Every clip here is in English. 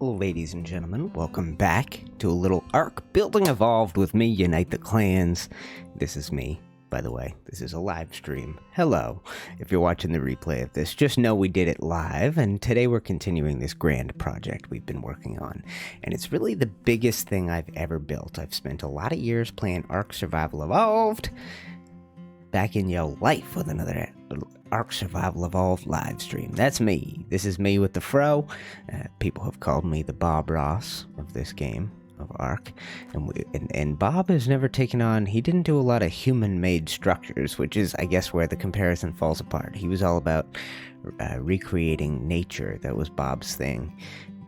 Ladies and gentlemen, welcome back to a little Ark Building Evolved with me, UniteTheClans. This is me, by the way. This is a live stream. Hello. If you're watching the replay of this, just know we did it live, and today we're continuing this grand project we've been working on. And it's really the biggest thing I've ever built. I've spent a lot of years playing Ark Survival Evolved, back in your life with another Ark Survival Evolved live stream. That's me. This is me with the fro. People have called me the Bob Ross of this game of Ark, and Bob has never taken on. He didn't do a lot of human-made structures, which is, I guess, where the comparison falls apart. He was all about recreating nature. That was Bob's thing.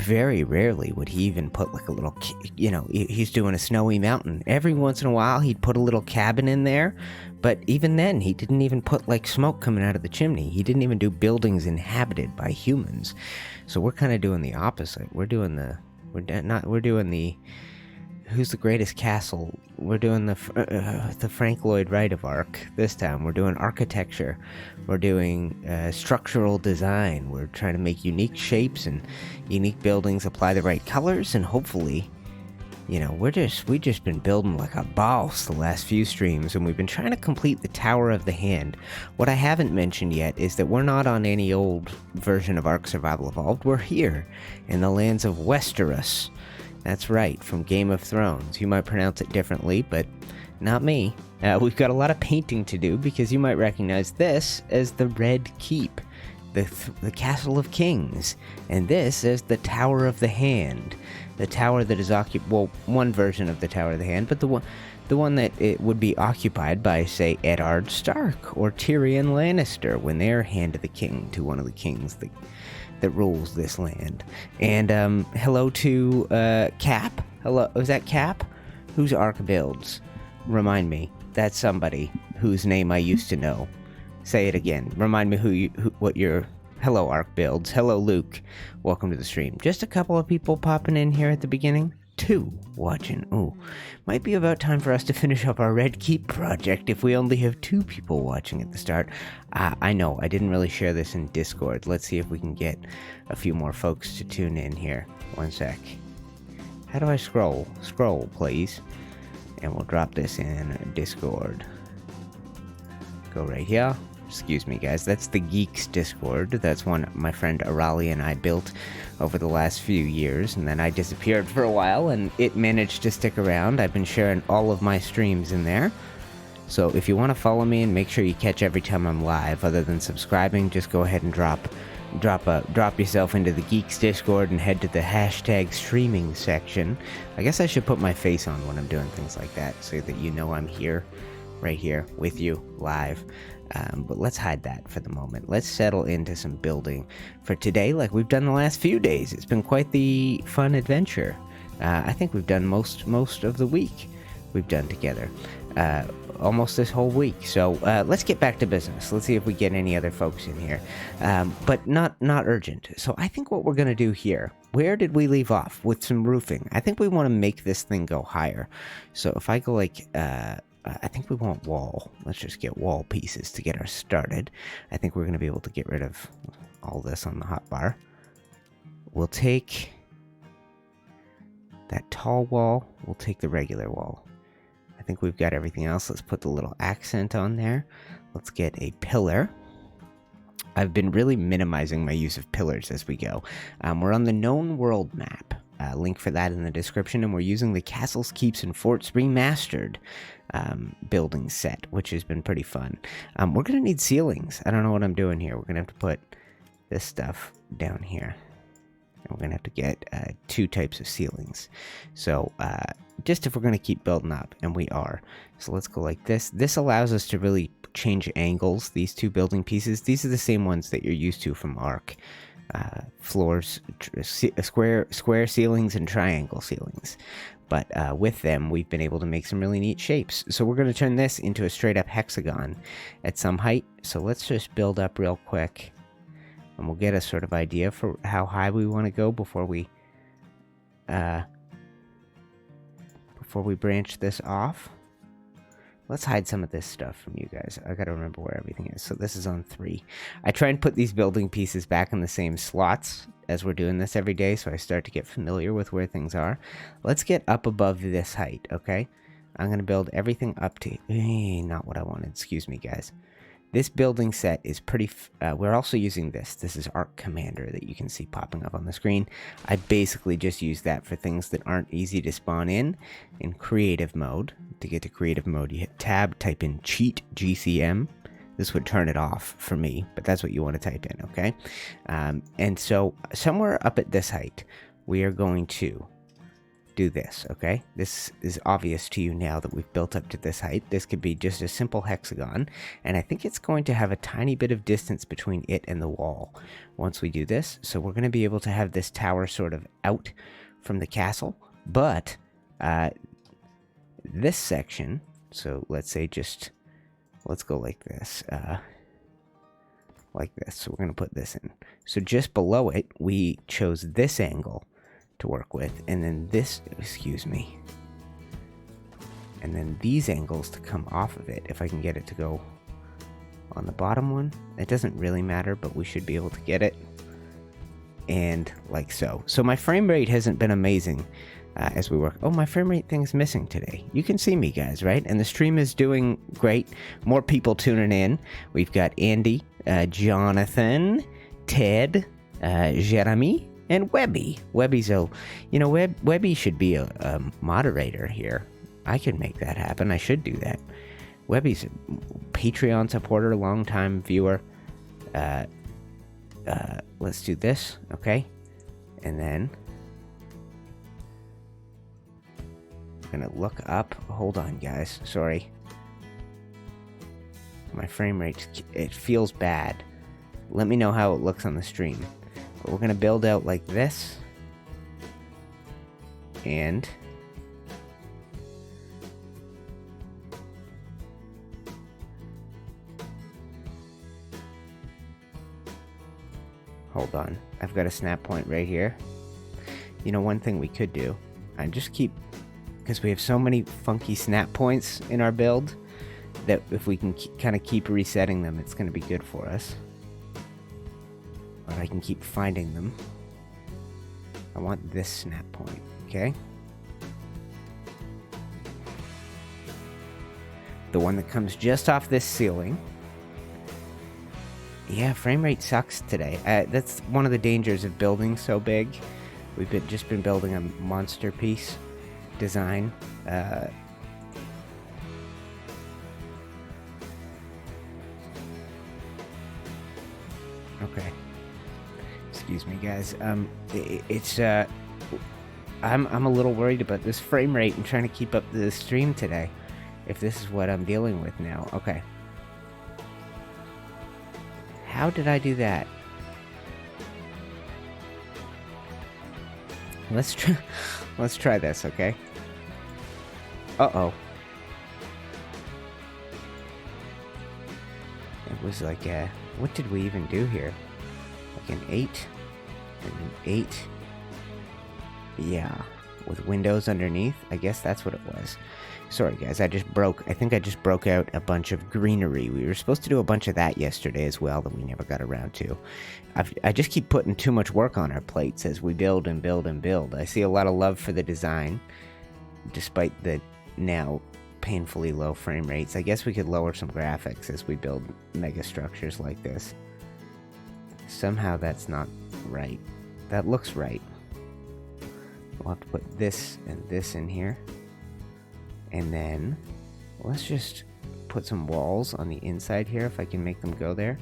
Very rarely would he even put like a little, he's doing a snowy mountain. Every once in a while he'd put a little cabin in there, but even then he didn't even put like smoke coming out of the chimney. He didn't even do buildings inhabited by humans. So we're kind of doing the opposite. We're doing the who's the greatest castle? We're doing the Frank Lloyd Wright of Ark this time. We're doing architecture. We're doing structural design. We're trying to make unique shapes and unique buildings, apply the right colors, and hopefully, we've just been building like a boss the last few streams, and we've been trying to complete the Tower of the Hand. What I haven't mentioned yet is that we're not on any old version of Ark Survival Evolved. We're here in the lands of Westeros. That's right, from Game of Thrones. You might pronounce it differently, but not me. We've got a lot of painting to do because you might recognize this as the Red Keep, the Castle of Kings, and this as the Tower of the Hand. The tower that is one version of the Tower of the Hand, but the one that it would be occupied by, say, Eddard Stark or Tyrion Lannister when they're Hand of the King to one of the kings that rules this land. And hello to Cap. Hello, is that Cap? Who's Ark Builds? Remind me. That's somebody whose name I used to know. Say it again. Remind me what your... Hello, Ark Builds. Hello, Luke. Welcome to the stream. Just a couple of people popping in here at the beginning. 2 watching. Ooh, might be about time for us to finish up our Red Keep project if we only have 2 people watching at the start. I know, I didn't really share this in Discord. Let's see if we can get a few more folks to tune in here. One sec. How do I scroll? Scroll, please. And we'll drop this in Discord. Go right here. Excuse me, guys. That's the Geeks Discord. That's one my friend Arali and I built over the last few years, and then I disappeared for a while, and it managed to stick around. I've been sharing all of my streams in there. So if you want to follow me and make sure you catch every time I'm live, other than subscribing, just go ahead and drop yourself into the Geeks Discord and head to the hashtag streaming section. I guess I should put my face on when I'm doing things like that so that you know I'm here, right here, with you, live. But let's hide that for the moment. Let's settle into some building for today like we've done the last few days. It's been quite the fun adventure. I think we've done most of the week we've done together. Almost this whole week. So let's get back to business. Let's see if we get any other folks in here. But not urgent. So I think what we're going to do here, where did we leave off? With some roofing. I think we want to make this thing go higher. So if I go like... I think we want wall. Let's just get wall pieces to get us started. I think we're going to be able to get rid of all this on the hotbar. We'll take that tall wall. We'll take the regular wall. I think we've got everything else. Let's put the little accent on there. Let's get a pillar. I've been really minimizing my use of pillars as we go. We're on the known world map. Link for that in the description, and we're using the Castles, Keeps, and Forts Remastered building set, which has been pretty fun. We're going to need ceilings. I don't know what I'm doing here. We're going to have to put this stuff down here. And we're going to have to get 2 types of ceilings. So just if we're going to keep building up, and we are. So let's go like this. This allows us to really change angles, these 2 building pieces. These are the same ones that you're used to from Ark. Floors, square ceilings, and triangle ceilings. But with them, we've been able to make some really neat shapes. So we're going to turn this into a straight up hexagon at some height. So let's just build up real quick, and we'll get a sort of idea for how high we want to go before we branch this off. Let's hide some of this stuff from you guys. I gotta remember where everything is. So this is on 3. I try and put these building pieces back in the same slots as we're doing this every day, so I start to get familiar with where things are. Let's get up above this height, okay? I'm going to build everything up to... not what I wanted. Excuse me, guys. This building set is pretty... we're also using this. This is Ark Commander that you can see popping up on the screen. I basically just use that for things that aren't easy to spawn in creative mode. To get to creative mode, you hit tab, type in cheat GCM. This would turn it off for me, but that's what you want to type in, okay? And so somewhere up at this height, we are going to do this, okay? This is obvious to you now that we've built up to this height. This could be just a simple hexagon, and I think it's going to have a tiny bit of distance between it and the wall once we do this. So we're going to be able to have this tower sort of out from the castle, but this section, so let's say just... let's go like this. Like this. So we're going to put this in. So just below it, we chose this angle to work with. And then this, excuse me. And then these angles to come off of it. If I can get it to go on the bottom one. It doesn't really matter, but we should be able to get it. And like so. So my frame rate hasn't been amazing. As we work. Oh, my frame rate thing's missing today. You can see me, guys, right? And the stream is doing great. More people tuning in. We've got Andy, Jonathan, Ted, Jeremy, and Webby. Webby's a... you know, Webby should be a moderator here. I can make that happen. I should do that. Webby's a Patreon supporter, long-time viewer. Let's do this, okay? And then... gonna look up. Hold on, guys. Sorry. My frame rate, it feels bad. Let me know how it looks on the stream. But we're gonna build out like this. And... hold on. I've got a snap point right here. You know, one thing we could do, I just keep... because we have so many funky snap points in our build that if we can kind of keep resetting them, it's going to be good for us. Or I can keep finding them. I want this snap point, okay? The one that comes just off this ceiling. Yeah, frame rate sucks today. That's one of the dangers of building so big. We've just been building a monster piece design. Okay. Excuse me, guys. I'm a little worried about this frame rate and trying to keep up the stream today. If this is what I'm dealing with now. Okay. How did I do that? Let's try this, okay? Uh-oh. It was like what did we even do here? Like an 8? An 8? Yeah. With windows underneath? I guess that's what it was. Sorry, guys. I think I just broke out a bunch of greenery. We were supposed to do a bunch of that yesterday as well that we never got around to. I just keep putting too much work on our plates as we build and build and build. I see a lot of love for the design, despite the now painfully low frame rates. I guess we could lower some graphics as we build mega structures like this. Somehow that's not right. That looks right. We'll have to put this and this in here. And then let's just put some walls on the inside here if I can make them go there.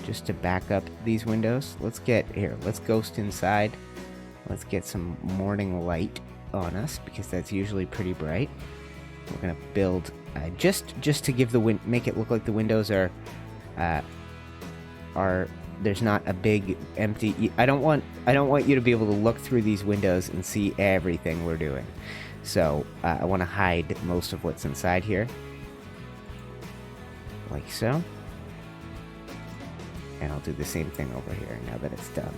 Just to back up these windows. Let's ghost inside. Let's get some morning light on us because that's usually pretty bright. We're gonna build just to give make it look like the windows are there's not a big empty... I don't want you to be able to look through these windows and see everything we're doing. So I want to hide most of what's inside here. Like so. And I'll do the same thing over here now that it's done.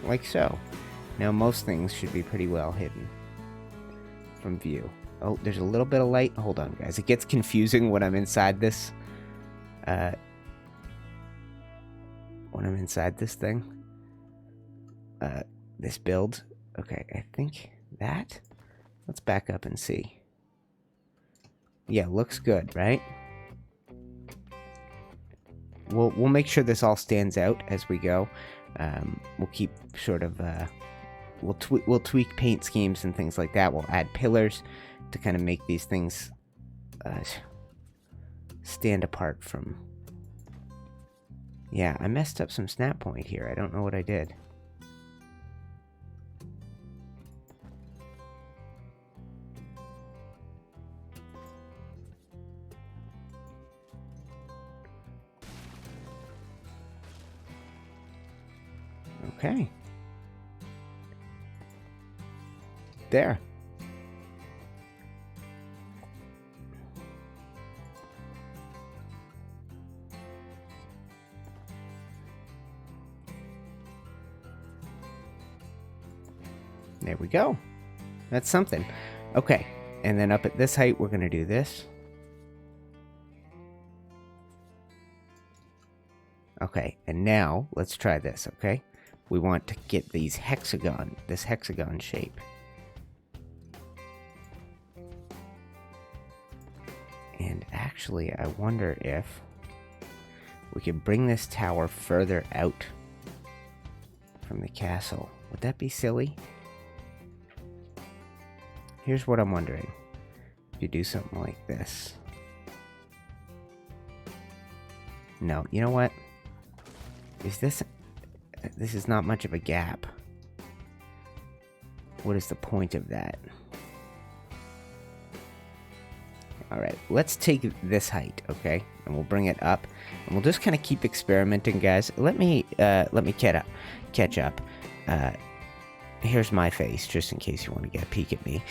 Like so. Now most things should be pretty well hidden from view. Oh, there's a little bit of light. Hold on, guys. It gets confusing when I'm inside this. When I'm inside this thing. This build. Okay, I think that. Let's back up and see. Yeah, looks good, right? We'll make sure this all stands out as we go. We'll keep sort of we'll tweak paint schemes and things like that. We'll add pillars to kind of make these things stand apart from. Yeah, I messed up some snap point here. I don't know what I did. Okay. There. There we go. That's something. Okay. And then up at this height, we're going to do this. Okay. And now let's try this, okay? We want to get this hexagon shape. And actually, I wonder if we could bring this tower further out from the castle. Would that be silly? Here's what I'm wondering. If you do something like this. No, you know what? This is not much of a gap. What is the point of that? Alright, let's take this height, okay? And we'll bring it up. And we'll just kind of keep experimenting, guys. Let me catch up. Here's my face, just in case you want to get a peek at me.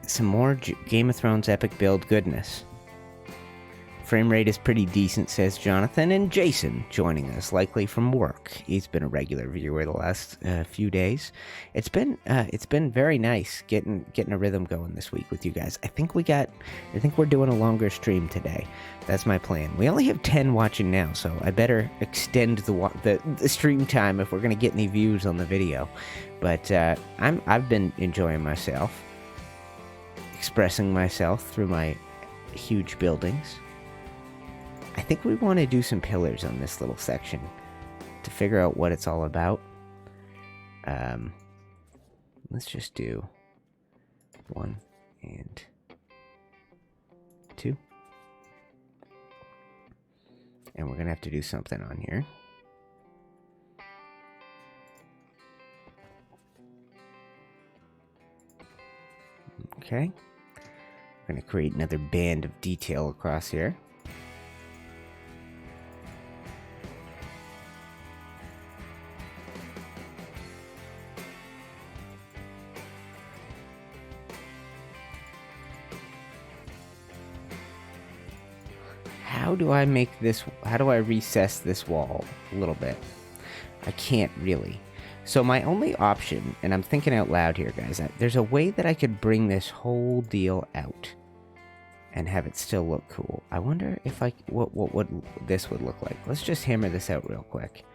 Some more Game of Thrones epic build goodness. Frame rate is pretty decent, says Jonathan, and Jason joining us, likely from work. He's been a regular viewer the last few days. It's been very nice getting a rhythm going this week with you guys. I think we're doing a longer stream today. That's my plan. We only have 10 watching now, so I better extend the stream time if we're gonna get any views on the video. But I've been enjoying myself, expressing myself through my huge buildings. I think we want to do some pillars on this little section to figure out what it's all about. Let's just do 1 and 2. And we're going to have to do something on here. Okay. We're going to create another band of detail across here. How do I recess this wall a little bit? I can't really. So my only option, and I'm thinking out loud here, guys, there's a way that I could bring this whole deal out and have it still look cool. I wonder if what this would look like. Let's just hammer this out real quick.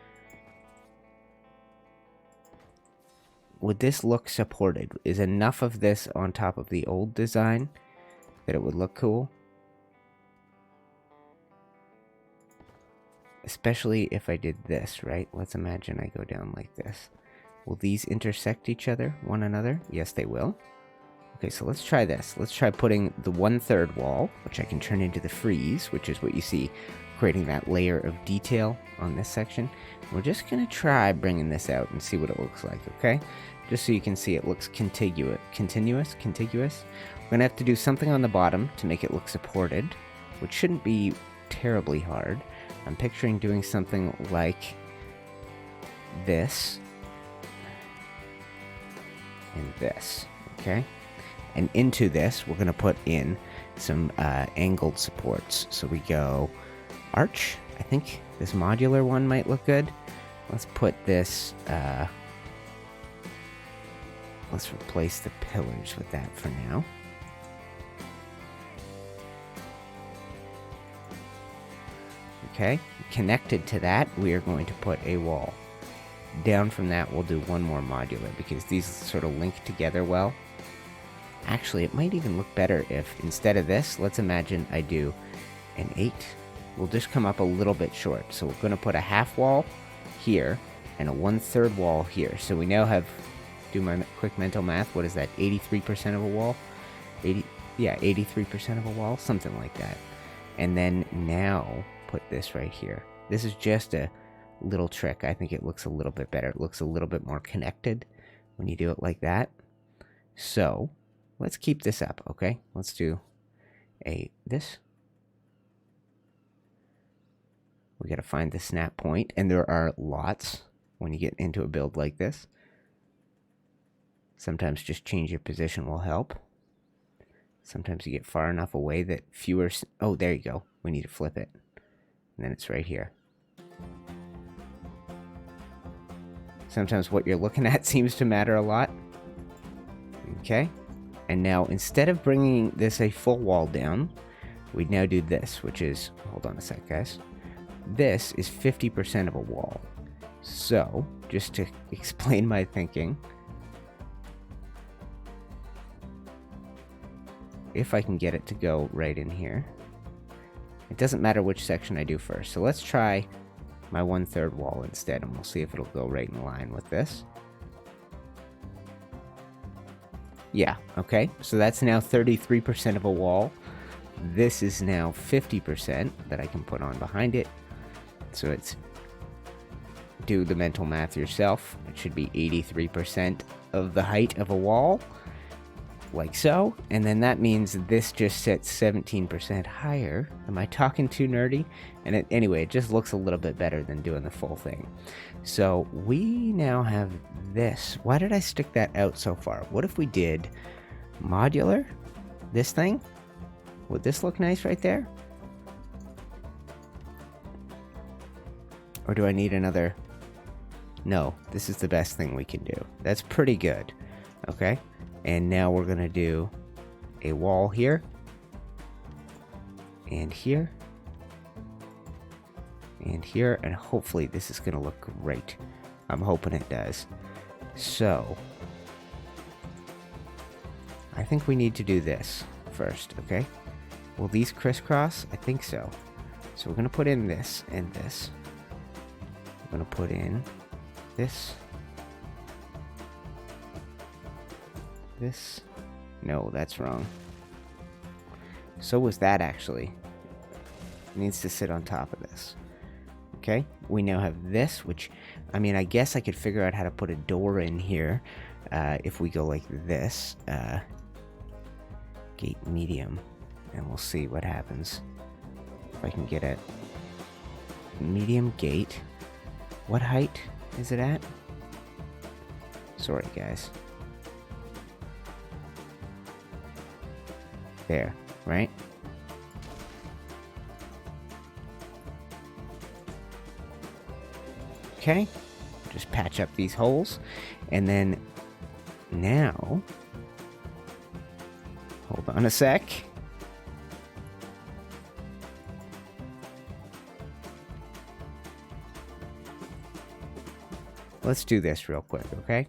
Would this look supported? Is enough of this on top of the old design that it would look cool? Especially if I did this, right? Let's imagine I go down like this. Will these intersect each other, one another? Yes, they will. Okay, so let's try this. Let's try putting the 1/3 wall, which I can turn into the frieze, which is what you see, creating that layer of detail on this section. We're just going to try bringing this out and see what it looks like, okay? Just so you can see it looks contiguous. We're going to have to do something on the bottom to make it look supported, which shouldn't be terribly hard. I'm picturing doing something like this and this, okay? And into this, we're going to put in some angled supports. So we go arch. I think this modular one might look good. Let's put this let's replace the pillars with that for now. Okay, connected to that, we are going to put a wall. Down from that, we'll do one more modular because these sort of link together well. Actually, it might even look better if instead of this, let's imagine I do an 8. We'll just come up a little bit short. So we're going to put a half wall here and a 1/3 wall here. So we now have, do my quick mental math, what is that, 83% of a wall? 83% of a wall, something like that. And then now put this right here. This is just a little trick. I think it looks a little bit better. It looks a little bit more connected when you do it like that. So let's keep this up, okay? Let's do this. We gotta find the snap point, and there are lots when you get into a build like this. Sometimes just change your position will help. Sometimes you get far enough away that fewer... Oh, there you go. We need to flip it. And then it's right here. Sometimes what you're looking at seems to matter a lot. Okay. And now, instead of bringing this a full wall down, we now do this, which is... Hold on a sec, guys. This is 50% of a wall. So, just to explain my thinking... If I can get it to go right in here. It doesn't matter which section I do first. So let's try my 1/3 wall instead, and we'll see if it'll go right in line with this. Yeah, okay. So that's now 33% of a wall. This is now 50% that I can put on behind it. So it's... Do the mental math yourself. It should be 83% of the height of a wall. Like so, and then that means this just sits 17% higher. Am I talking too nerdy? And anyway, it just looks a little bit better than doing the full thing. So we now have this. Why did I stick that out so far? What if we did modular? This thing? Would this look nice right there? Or do I need another? No, this is the best thing we can do. That's pretty good. Okay. And now we're going to do a wall here, and here, and here, and hopefully this is going to look great. I'm hoping it does. So, I think we need to do this first, okay? Will these crisscross? I think so. So we're going to put in this and this. We're going to put in this. This? No, that's wrong. So was that, actually. It needs to sit on top of this. Okay, we now have this, which, I mean, I guess I could figure out how to put a door in here if we go like this. Gate medium. And we'll see what happens. If I can get a medium gate. What height is it at? Sorry, guys. There, right? Okay, just patch up these holes, and then now, hold on a sec. Let's do this real quick, okay?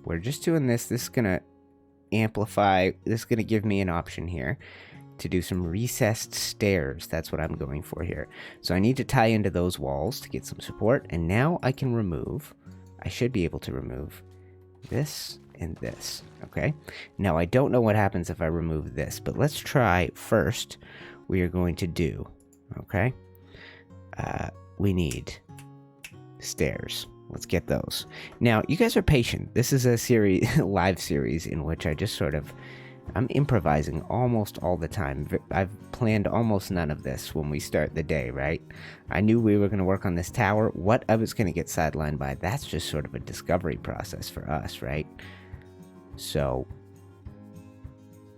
We're just doing this. This is going to amplify. This is going to give me an option here to do some recessed stairs. That's what I'm going for here. So I need to tie into those walls to get some support. And now I can remove, I should be able to remove this and this. Okay. Now I don't know what happens if I remove this, but let's try first. We are going to do, okay. We need stairs. Let's get those. Now, you guys are patient. This is a series, live series in which I just sort of, I'm improvising almost all the time. I've planned almost none of this when we start the day, right? I knew we were going to work on this tower. What I was going to get sidelined by, that's just sort of a discovery process for us, right? So,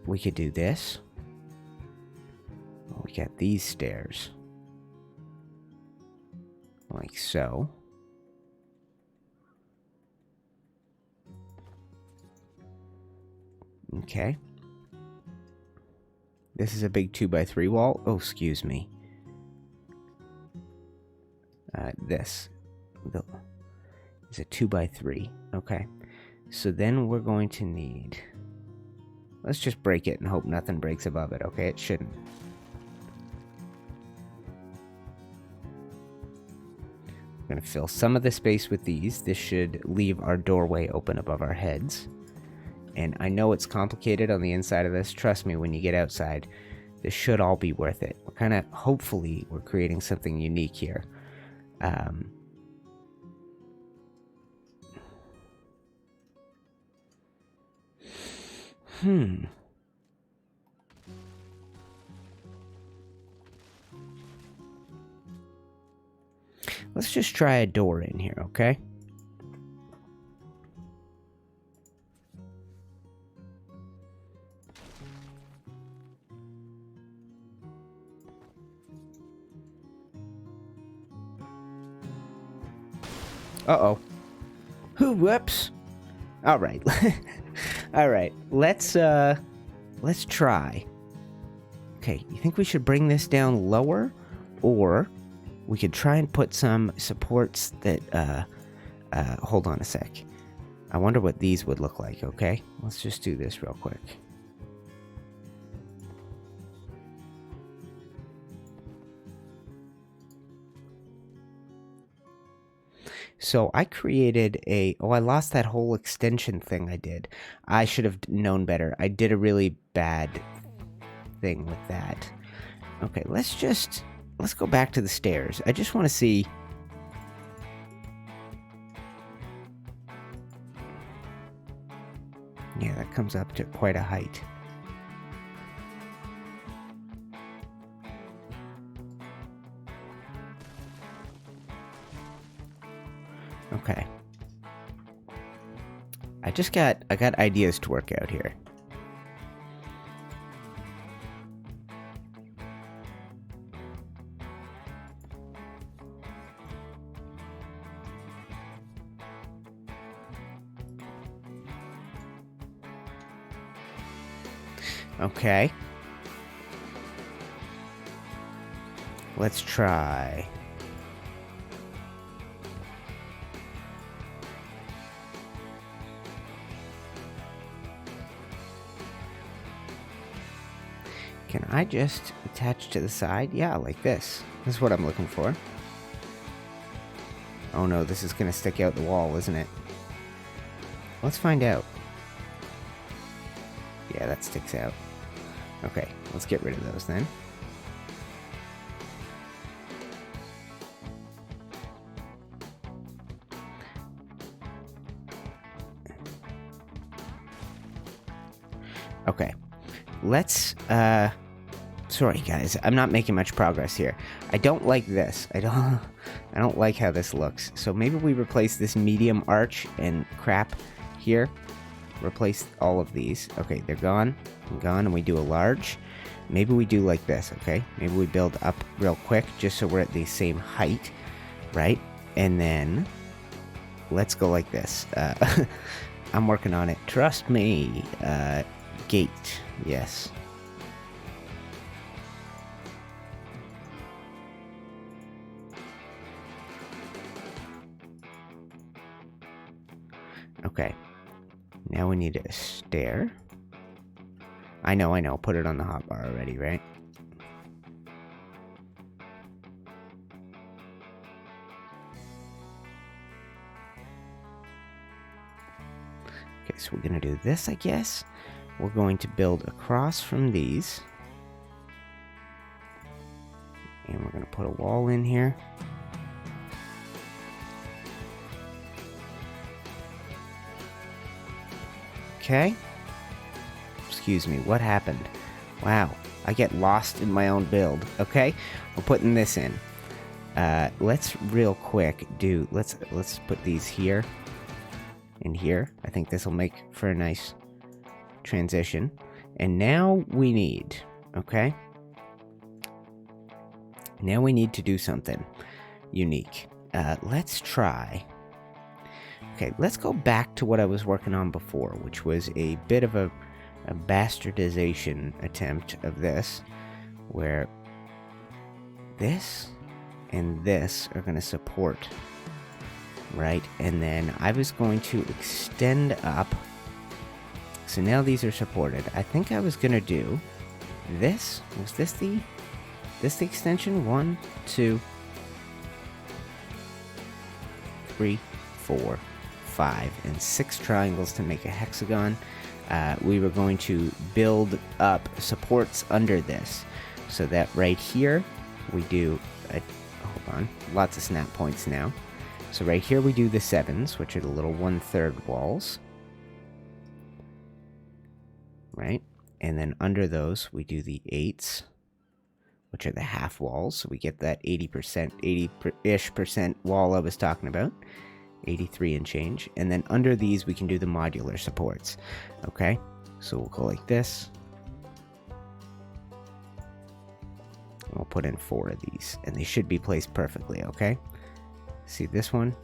we could do this. We got these stairs. Like so. Okay. This is a big 2x3 wall. Oh, excuse me. This is a 2x3. Okay. So then we're going to need... Let's just break it and hope nothing breaks above it, okay? It shouldn't. We're going to fill some of the space with these. This should leave our doorway open above our heads. And I know it's complicated on the inside of this. Trust me, when you get outside, this should all be worth it. We're kind of, hopefully, we're creating something unique here. Let's just try a door in here, okay? Uh-oh. Whoops. All right. All right. Let's try. Okay, you think we should bring this down lower, or we could try and put some supports that hold on a sec. I wonder what these would look like, okay? Let's just do this real quick. So I created a... Oh, I lost that whole extension thing I did. I should have known better. I did a really bad thing with that. Okay, let's go back to the stairs. I just want to see... Yeah, that comes up to quite a height. Okay. I got ideas to work out here. Okay. Let's try. Can I just attach to the side? Yeah, like this. This is what I'm looking for. Oh no, this is gonna stick out the wall, isn't it? Let's find out. Yeah, that sticks out. Okay, let's get rid of those then. Okay, let's, sorry guys, I'm not making much progress here. I don't like this. I don't like how this looks. So maybe we replace this medium arch and crap here. Replace all of these. Okay, they're gone. Gone, and we do a large. Maybe we do like this, okay? Maybe we build up real quick just so we're at the same height, right? And then let's go like this. I'm working on it. Trust me. Gate. Yes. Okay. Now we need a stair. I know. Put it on the hotbar already, right? Okay, so we're gonna do this, I guess. We're going to build across from these. And we're gonna put a wall in here. Okay. Excuse me, what happened? Wow, I get lost in my own build. Okay, we're putting this in. Let's real quick do, let's put these here and here. I think this will make for a nice transition. And now we need, okay? Now we need to do something unique. Let's try. Okay, let's go back to what I was working on before, which was a bit of a bastardization attempt of this, where this and this are going to support, right? And then I was going to extend up. So now these are supported. I think I was going to do this. Was this the extension? 1, 2, 3, 4, 5, and 6 triangles to make a hexagon. We were going to build up supports under this, so that right here we do hold on, lots of snap points now. So right here we do the 7s, which are the little 1/3 walls, right? And then under those we do the 8s, which are the half walls, so we get that 80% wall I was talking about, 83 and change. And then under these we can do the modular supports. Okay, so we'll go like this. We'll put in 4 of these, and they should be placed perfectly. Okay, see this one?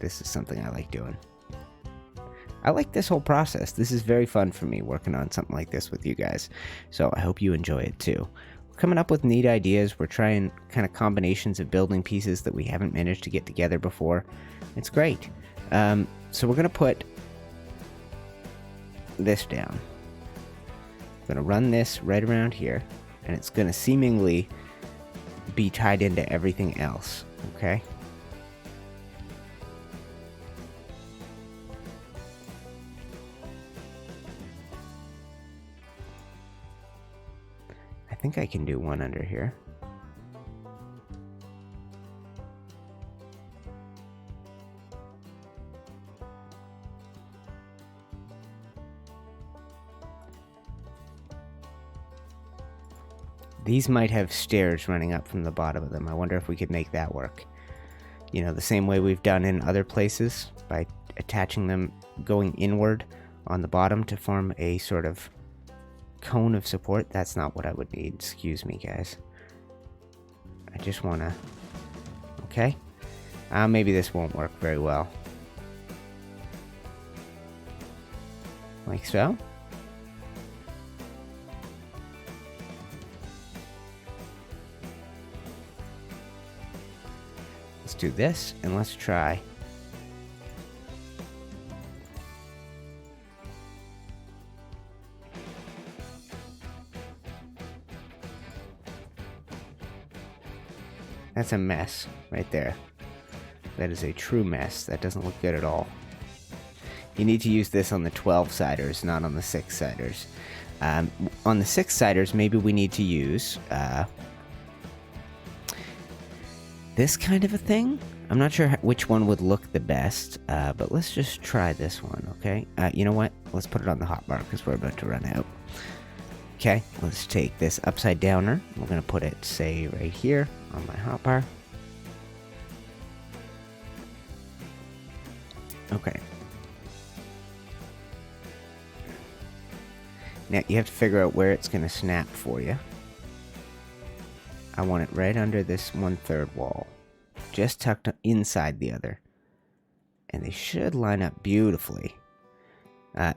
This is something I like doing. I like this whole process. This is very fun for me, working on something like this with you guys. So I hope you enjoy it too. We're coming up with neat ideas. We're trying kind of combinations of building pieces that we haven't managed to get together before. It's great. So we're going to put this down. I'm going to run this right around here, and it's going to seemingly be tied into everything else. Okay? I think I can do one under here. These might have stairs running up from the bottom of them. I wonder if we could make that work. You know, the same way we've done in other places, by attaching them going inward on the bottom to form a sort of cone of support. That's not what I would need. Excuse me, guys. I just want to... Okay. Maybe this won't work very well. Like so. Let's do this, and let's try. That's a mess right there. That is a true mess. That doesn't look good at all. You need to use this on the 12-siders, not on the 6-siders. On the 6-siders, maybe we need to use this kind of a thing. I'm not sure which one would look the best, but let's just try this one, okay? You know what? Let's put it on the hotbar because we're about to run out. Okay, let's take this upside downer. We're going to put it, say, right here on my hotbar. Okay. Now you have to figure out where it's going to snap for you. I want it right under this 1/3 wall, just tucked inside the other. And they should line up beautifully.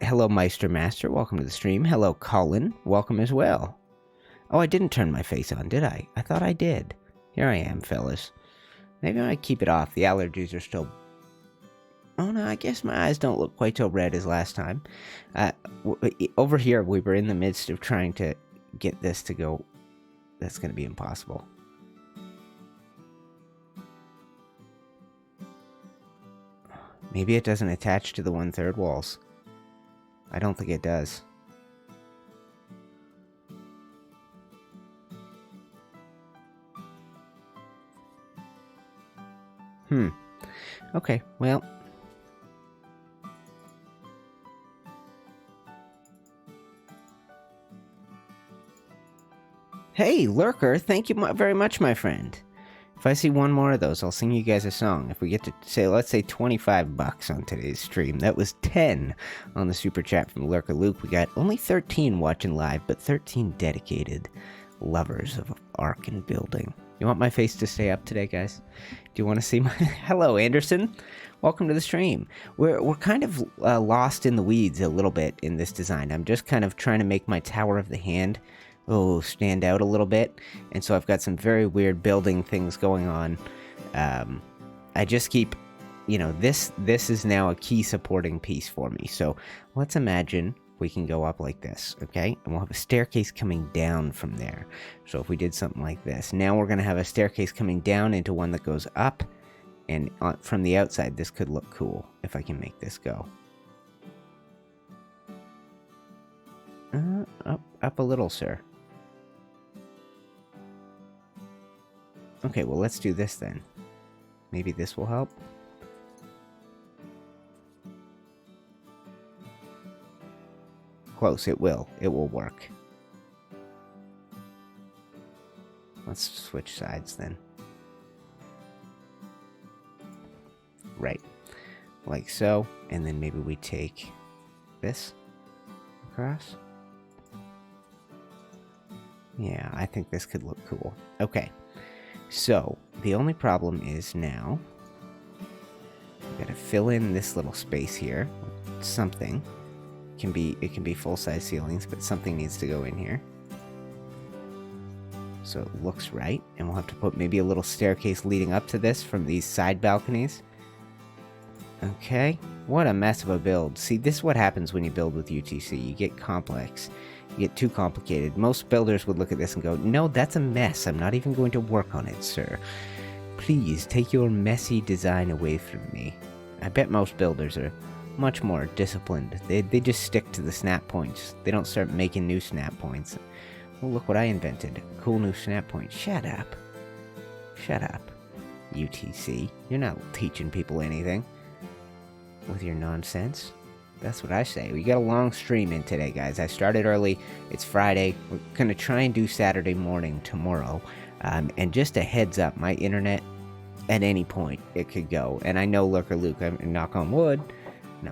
Hello, Meister Master. Welcome to the stream. Hello, Colin. Welcome as well. Oh, I didn't turn my face on, did I? I thought I did. Here I am, fellas. Maybe I keep it off. The allergies are still... Oh, no, I guess my eyes don't look quite so red as last time. Over here, we were in the midst of trying to get this to go. That's going to be impossible. Maybe it doesn't attach to the 1/3 walls. I don't think it does. Okay, well. Hey, Lurker, thank you very much, my friend, If I see one more of those, I'll sing you guys a song. If we get to say, let's say $25 on today's stream. That was 10 on the super chat from Lurker Luke. We got only 13 watching live, but 13 dedicated lovers of Ark and building. You want my face to stay up today, guys? Do you want to see my... Hello, Anderson. Welcome to the stream. We're kind of lost in the weeds a little bit in this design. I'm just kind of trying to make my Tower of the Hand stand out a little bit. And so I've got some very weird building things going on. I just keep... You know, this is now a key supporting piece for me. So let's imagine... we can go up like this, okay? And we'll have a staircase coming down from there. So if we did something like this, now we're going to have a staircase coming down into one that goes up, and from the outside, this could look cool if I can make this go. Up a little, sir. Okay, well, let's do this then. Maybe this will help. Close, it will work. Let's switch sides then. Right, like so, and then maybe we take this across. Yeah, I think this could look cool. Okay, so the only problem is now we gotta fill in this little space here. Something. It can be full-size ceilings, but something needs to go in here. So it looks right, and we'll have to put maybe a little staircase leading up to this from these side balconies. Okay, what a mess of a build. See, this is what happens when you build with UTC. You get complex. You get too complicated. Most builders would look at this and go, no, that's a mess. I'm not even going to work on it, sir. Please, take your messy design away from me. I bet most builders are much more disciplined. They just stick to the snap points. They don't start making new snap points. Well, look what I invented. A cool new snap point. Shut up. Shut up, UTC. You're not teaching people anything with your nonsense. That's what I say. We got a long stream in today, guys. I started early. It's Friday. We're going to try and do Saturday morning tomorrow. And just a heads up, my internet, at any point, it could go. And I know Lurker Luke, knock on wood,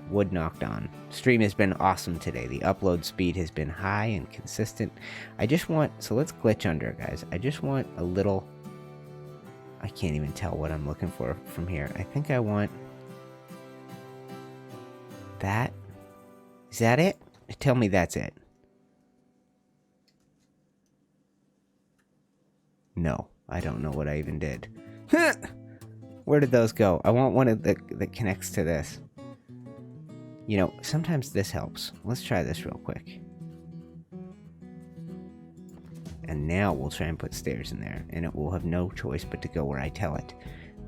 wood knocked on. Stream has been awesome today. The upload speed has been high and consistent. I just want... So let's glitch under, guys. I just want a little... I can't even tell what I'm looking for from here. I think I want... that. Is that it? Tell me that's it. No. I don't know what I even did. Where did those go? I want one that connects to this. You know, sometimes this helps. Let's try this real quick. And now we'll try and put stairs in there. And it will have no choice but to go where I tell it.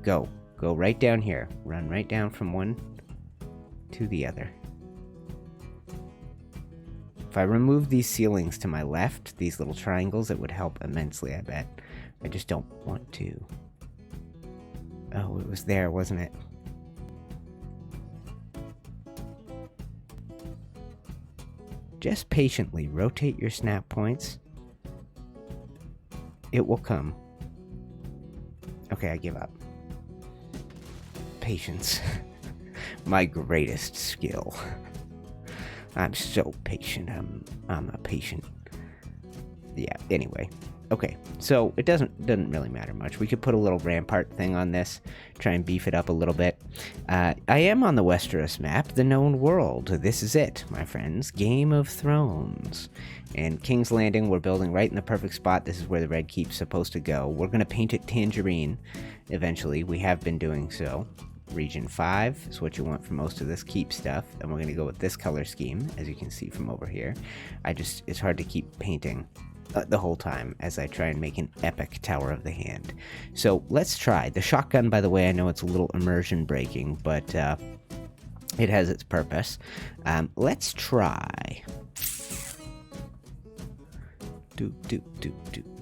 Go. Go right down here. Run right down from one to the other. If I remove these ceilings to my left, these little triangles, it would help immensely, I bet. I just don't want to. Oh, it was there, wasn't it? Just patiently rotate your snap points. It will come. Okay, I give up. Patience. My greatest skill. I'm so patient. I'm a patient. Yeah, anyway. Okay, so it doesn't really matter much. We could put a little rampart thing on this, try and beef it up a little bit. I am on the Westeros map, the known world. This is it, my friends. Game of Thrones. And King's Landing, we're building right in the perfect spot. This is where the Red Keep's supposed to go. We're going to paint it tangerine eventually. We have been doing so. Region 5 is what you want for most of this keep stuff. And we're going to go with this color scheme, as you can see from over here. It's hard to keep painting the whole time as I try and make an epic Tower of the Hand. So let's try. The shotgun, by the way, I know it's a little immersion breaking, but it has its purpose. Let's try.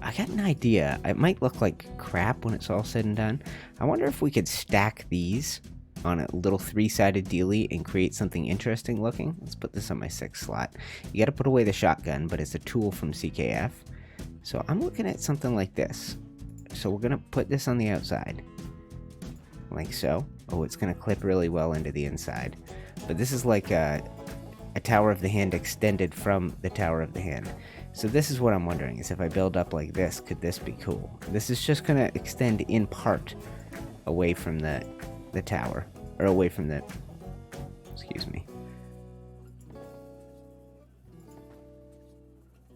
I got an idea. It might look like crap when it's all said and done. I wonder if we could stack these on a little 3-sided dealie and create something interesting looking. Let's put this on my 6th slot. You got to put away the shotgun, but it's a tool from CKF. So I'm looking at something like this. So we're gonna put this on the outside. Like so. Oh, it's gonna clip really well into the inside. But this is like a Tower of the Hand extended from the Tower of the Hand. So this is what I'm wondering, is if I build up like this, could this be cool? This is just gonna extend in part away from the tower. Or away from the... Excuse me.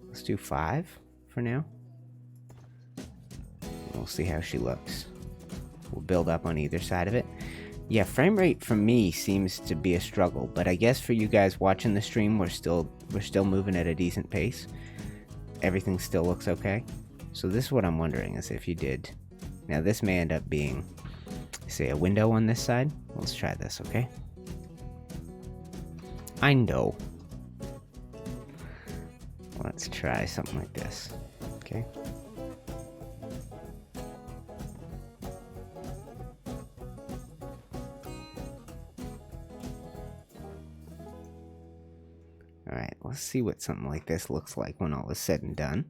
Let's do 5 for now. We'll see how she looks. We'll build up on either side of it. Yeah, frame rate for me seems to be a struggle, but I guess for you guys watching the stream, we're still moving at a decent pace. Everything still looks okay. So this is what I'm wondering, is if you did... Now this may end up being, say, a window on this side. Let's try this, okay? I know. Let's try something like this, okay? Alright, let's see what something like this looks like when all is said and done.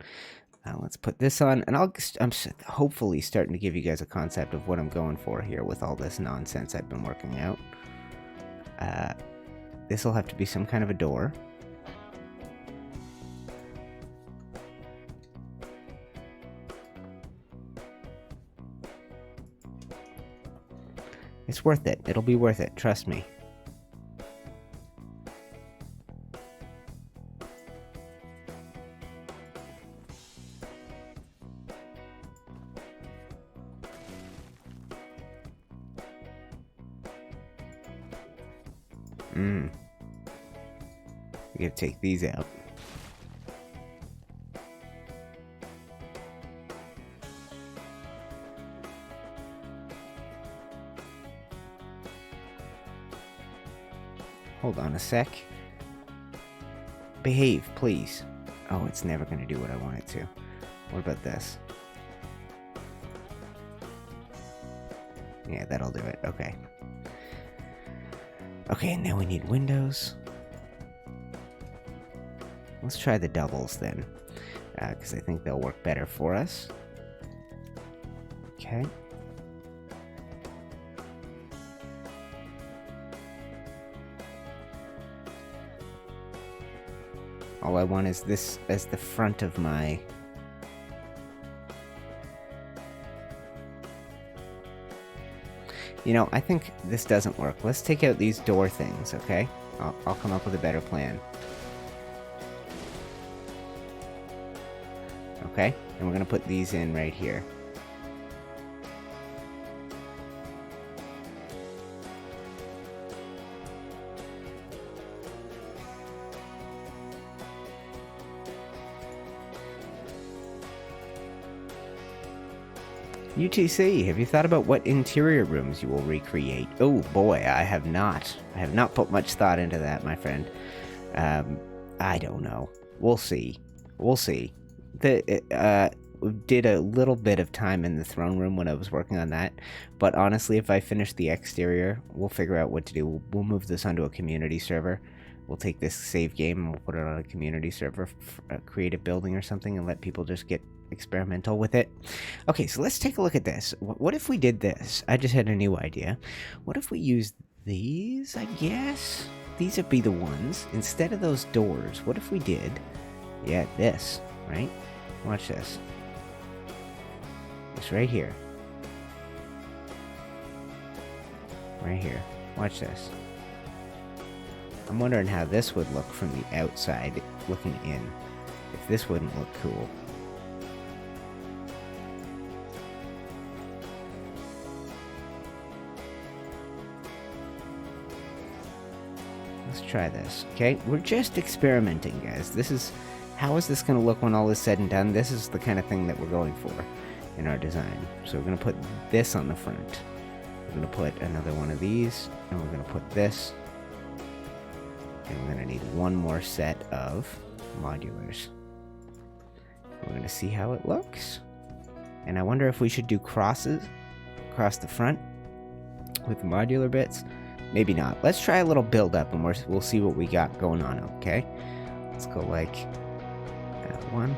Let's put this on, and I'm hopefully starting to give you guys a concept of what I'm going for here with all this nonsense I've been working out. This will have to be some kind of a door. It's worth it. It'll be worth it. Trust me. We gotta take these out. Hold on a sec. Behave, please. Oh, it's never gonna do what I want it to. What about this? Yeah, that'll do it. Okay. Okay, now we need windows. Let's try the doubles then, because I think they'll work better for us. Okay. All I want is this as the front of my... You know, I think this doesn't work. Let's take out these door things, okay? I'll come up with a better plan. Okay, and we're gonna put these in right here. UTC, have you thought about what interior rooms you will recreate? Oh boy, I have not. I have not put much thought into that, my friend. I don't know. We'll see. We'll see. Did a little bit of time in the throne room when I was working on that, but honestly, if I finish the exterior, we'll figure out what to do. We'll move this onto a community server. We'll take this save game and we'll put it on a community server, create a building or something, and let people just get experimental with it. Okay, so let's take a look at this. What if we did this? I just had a new idea. What if we used these, I guess? These would be the ones. Instead of those doors, what if we did, yeah, this, right? Watch this. This right here. Right here. Watch this. I'm wondering how this would look from the outside, looking in. If this wouldn't look cool. Let's try this, okay? We're just experimenting, guys. This is... How is this going to look when all is said and done? This is the kind of thing that we're going for in our design. So we're going to put this on the front. We're going to put another one of these, and we're going to put this. And we're going to need one more set of modulars. We're going to see how it looks. And I wonder if we should do crosses across the front with the modular bits. Maybe not. Let's try a little build up and we'll see what we got going on, okay? Let's go like that one.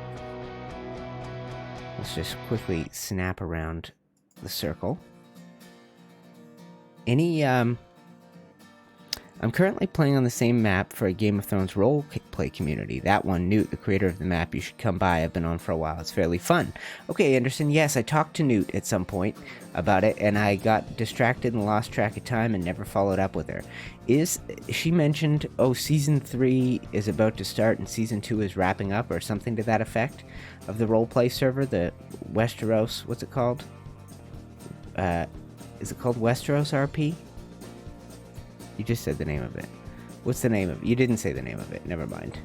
Let's just quickly snap around the circle. I'm currently playing on the same map for a Game of Thrones role-play community. That one, Newt, the creator of the map, you should come by. I've been on for a while. It's fairly fun. Okay, Anderson, yes, I talked to Newt at some point about it, and I got distracted and lost track of time and never followed up with her. She mentioned, oh, Season 3 is about to start and Season 2 is wrapping up, or something to that effect, of the role-play server, the Westeros, what's it called? Is it called Westeros RP? You just said the name of it. What's the name of it? You didn't say the name of it. Never mind.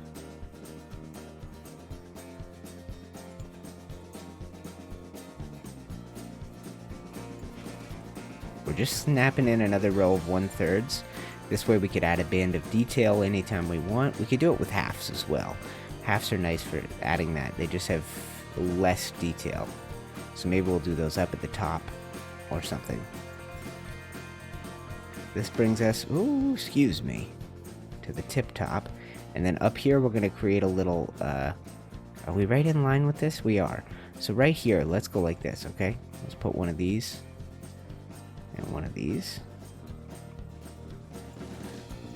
We're just snapping in another row of 1/3. This way we could add a band of detail anytime we want. We could do it with halves as well. Halves are nice for adding that. They just have less detail. So maybe we'll do those up at the top or something. This brings us, ooh, excuse me, to the tip top. And then up here, we're going to create a little, are we right in line with this? We are. So right here, let's go like this, okay? Let's put one of these and one of these.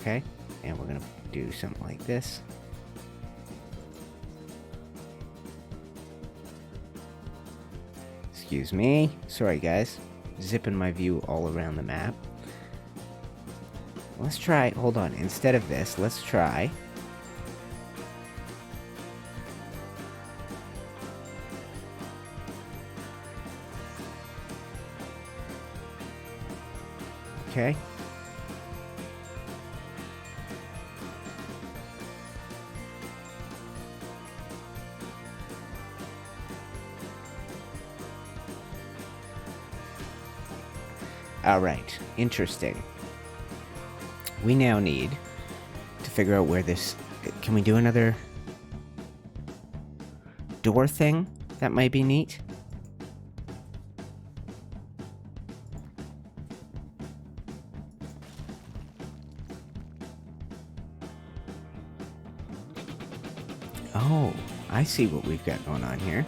Okay, and we're going to do something like this. Excuse me. Sorry, guys. Zipping my view all around the map. Let's try, hold on, instead of this, let's try. Okay. All right, interesting. We now need to figure out where this... Can we do another door thing? That might be neat. Oh, I see what we've got going on here.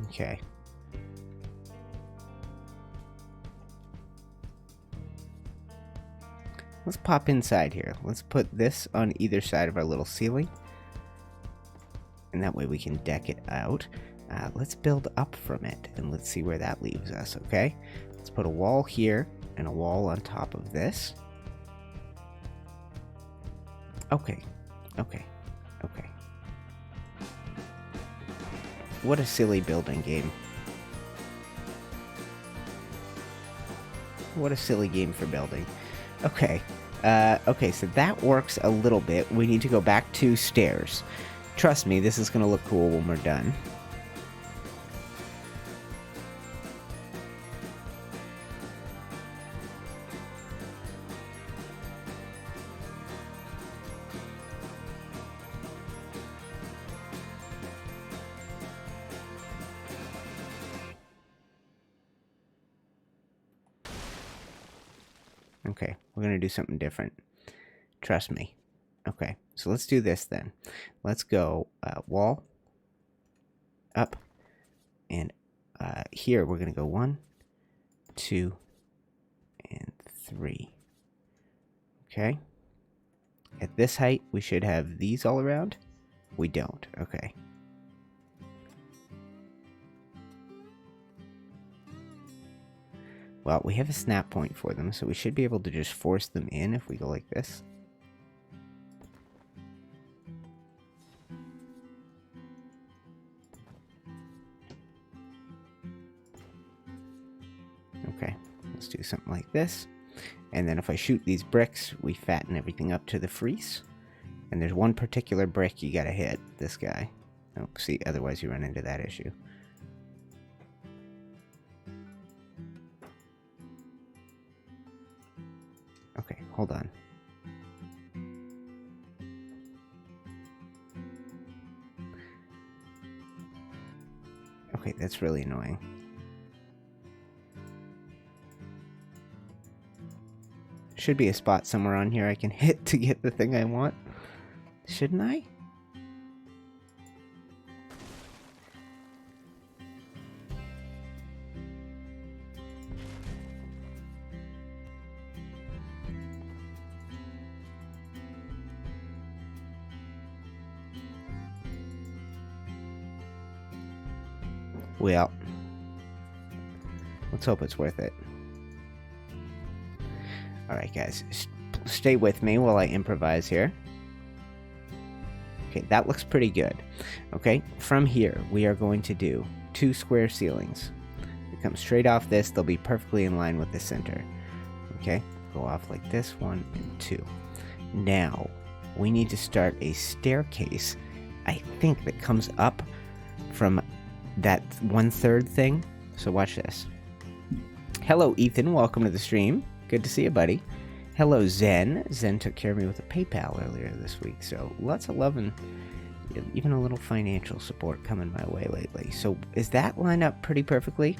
Okay. Let's pop inside here. Let's put this on either side of our little ceiling. And that way we can deck it out. Let's build up from it and let's see where that leaves us, okay? Let's put a wall here and a wall on top of this. Okay. Okay. Okay. What a silly building game. What a silly game for building. Okay. Okay, so that works a little bit. We need to go back to stairs. Trust me, this is going to look cool when we're done. Okay, we're going to do something different. Trust me. Okay, so let's do this then. Let's go wall, up, and here we're going to go 1, 2, and 3. Okay. At this height, we should have these all around. We don't. Okay. Well, we have a snap point for them, so we should be able to just force them in if we go like this. Okay, let's do something like this. And then if I shoot these bricks, we fatten everything up to the freeze. And there's one particular brick you gotta hit, this guy. Oh, see, otherwise you run into that issue. Okay, hold on. Okay, that's really annoying. Should be a spot somewhere on here I can hit to get the thing I want. Shouldn't I? Well, let's hope it's worth it. Alright guys, stay with me while I improvise here. Okay, that looks pretty good. Okay, from here we are going to do 2 square ceilings. They come straight off this, they'll be perfectly in line with the center. Okay, go off like this, 1 and 2. Now, we need to start a staircase, I think, that comes up from that 1/3 thing. So watch this. Hello Ethan, welcome to the stream. Good to see you, buddy. Hello Zen. Zen took care of me with a PayPal earlier this week, so lots of love and even a little financial support coming my way lately. So is that lined up pretty perfectly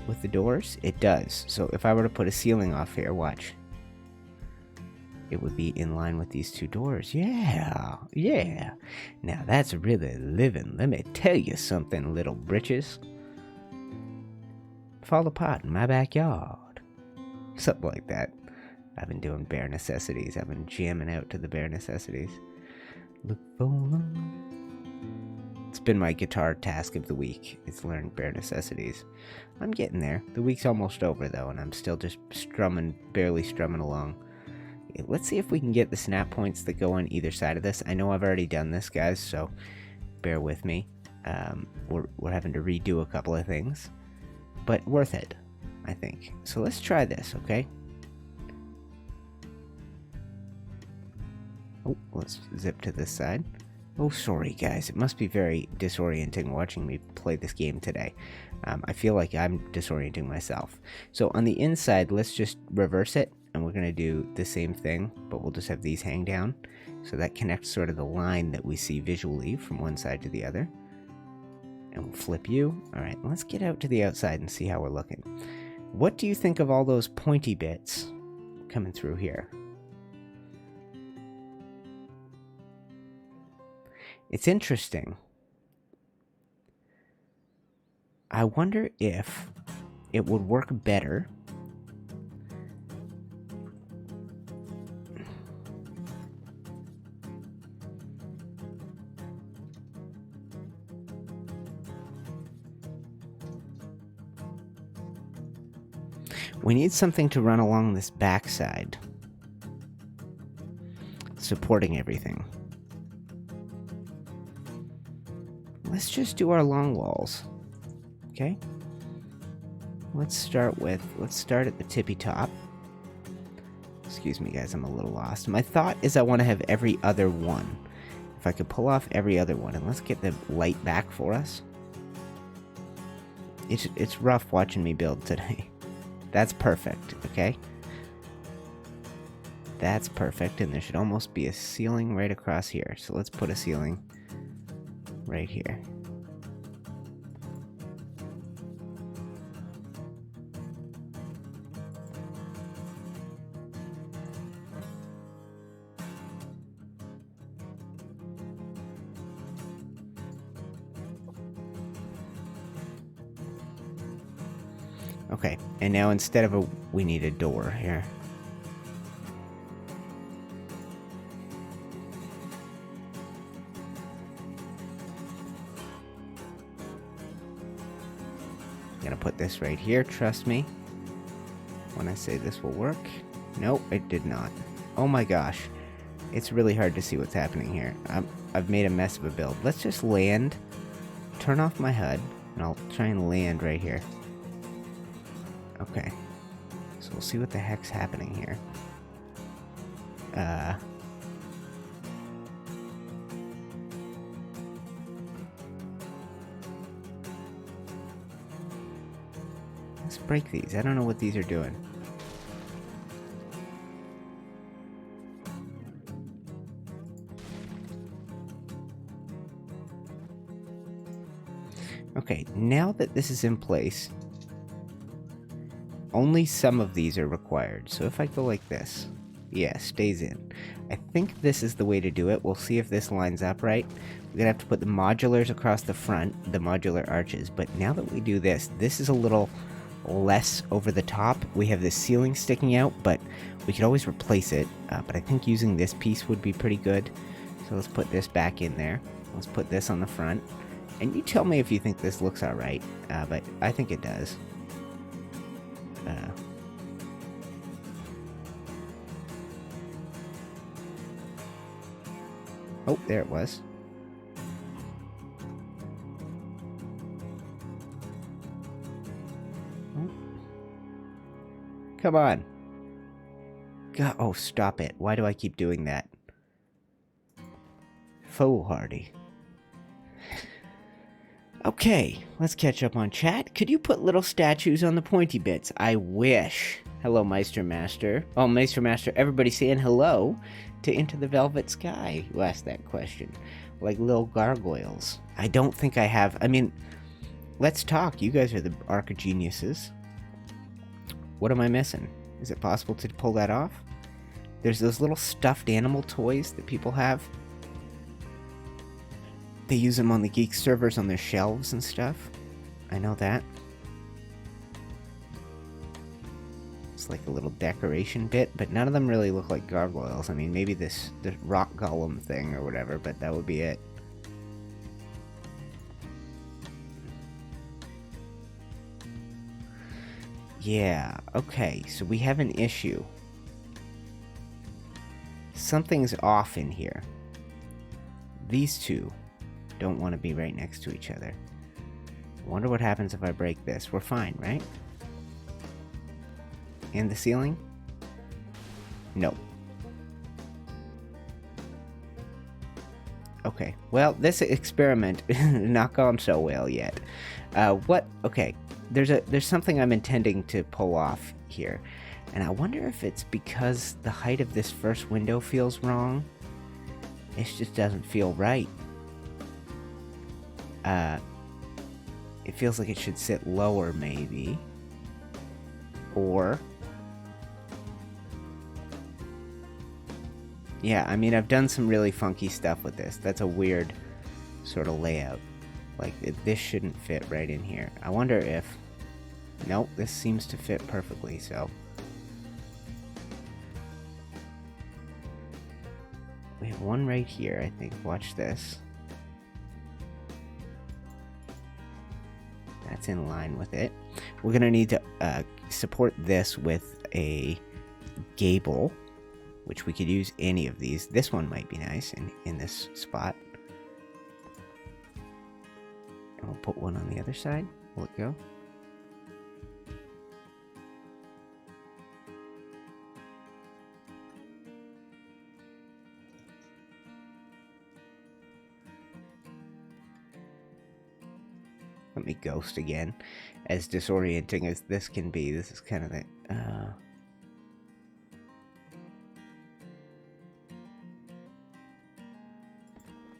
with the doors? It does. So if I were to put a ceiling off here, watch. It would be in line with these 2 doors. Yeah, yeah. Now that's really living. Let me tell you something, little britches. Fall apart in my backyard. Something like that. I've been doing bare necessities. I've been jamming out to the bare necessities. Look for It's been my guitar task of the week. It's learning bare necessities. I'm getting there. The week's almost over though, and I'm still just strumming, barely strumming along. Let's see if we can get the snap points that go on either side of this. I know I've already done this, guys, so bear with me. We're having to redo a couple of things, but worth it, I think. So let's try this, okay? Oh, let's zip to this side. Oh, sorry, guys. It must be very disorienting watching me play this game today. I feel like I'm disorienting myself. So on the inside, let's just reverse it. And we're going to do the same thing, but we'll just have these hang down. So that connects sort of the line that we see visually from one side to the other. And we'll flip you. Alright, let's get out to the outside and see how we're looking. What do you think of all those pointy bits coming through here? It's interesting. I wonder if it would work better we need something to run along this backside, supporting everything. Let's just do our long walls, okay? Let's start at the tippy top. Excuse me, guys, I'm a little lost. My thought is I want to have every other one. If I could pull off every other one, and let's get the light back for us. It's rough watching me build today. That's perfect, okay? That's perfect, and there should almost be a ceiling right across here. So let's put a ceiling right here. Okay, and now instead of we need a door here. I'm gonna put this right here, trust me. When I say this will work. Nope, it did not. Oh my gosh. It's really hard to see what's happening here. I've made a mess of a build. Let's just land, turn off my HUD, and I'll try and land right here. Okay, so we'll see what the heck's happening here. Let's break these. I don't know what these are doing. Okay, now that this is in place, only some of these are required. So if I go like this, yeah, stays in. I think this is the way to do it. We'll see if this lines up right. We're gonna have to put the modulars across the front, the modular arches. But now that we do this, this is a little less over the top. We have this ceiling sticking out, but we could always replace it. But I think using this piece would be pretty good. So let's put this back in there. Let's put this on the front. And you tell me if you think this looks alright, but I think it does. Oh, there it was. Come on. God, oh, stop it. Why do I keep doing that? Foolhardy. Okay, let's catch up on chat. Could you put little statues on the pointy bits? I wish. Hello, Meister Master. Oh, Meister Master, everybody saying hello to Into the Velvet Sky, who asked that question. Like little gargoyles. I don't think I have. I mean, let's talk. You guys are the Ark geniuses. What am I missing? Is it possible to pull that off? There's those little stuffed animal toys that people have. They use them on the Geek servers on their shelves and stuff. I know that. It's like a little decoration bit, but none of them really look like gargoyles. I mean, maybe the rock golem thing or whatever, but that would be it. Yeah, okay, so we have an issue. Something's off in here. These two don't want to be right next to each other. I wonder what happens if I break this. We're fine, right? And the ceiling? No. Okay, well, this experiment not gone so well yet. Okay, there's something I'm intending to pull off here. And I wonder if it's because the height of this first window feels wrong. It just doesn't feel right. It feels like it should sit lower, maybe. Or... yeah, I mean, I've done some really funky stuff with this. That's a weird sort of layout. Like, this shouldn't fit right in here. I wonder if... nope, this seems to fit perfectly, so... we have one right here, I think. Watch this. That's in line with it. We're gonna need to support this with a gable, which we could use any of these. This one might be nice in this spot. And we'll put one on the other side. Will it go? Let me ghost again. As disorienting as this can be, this is kind of the...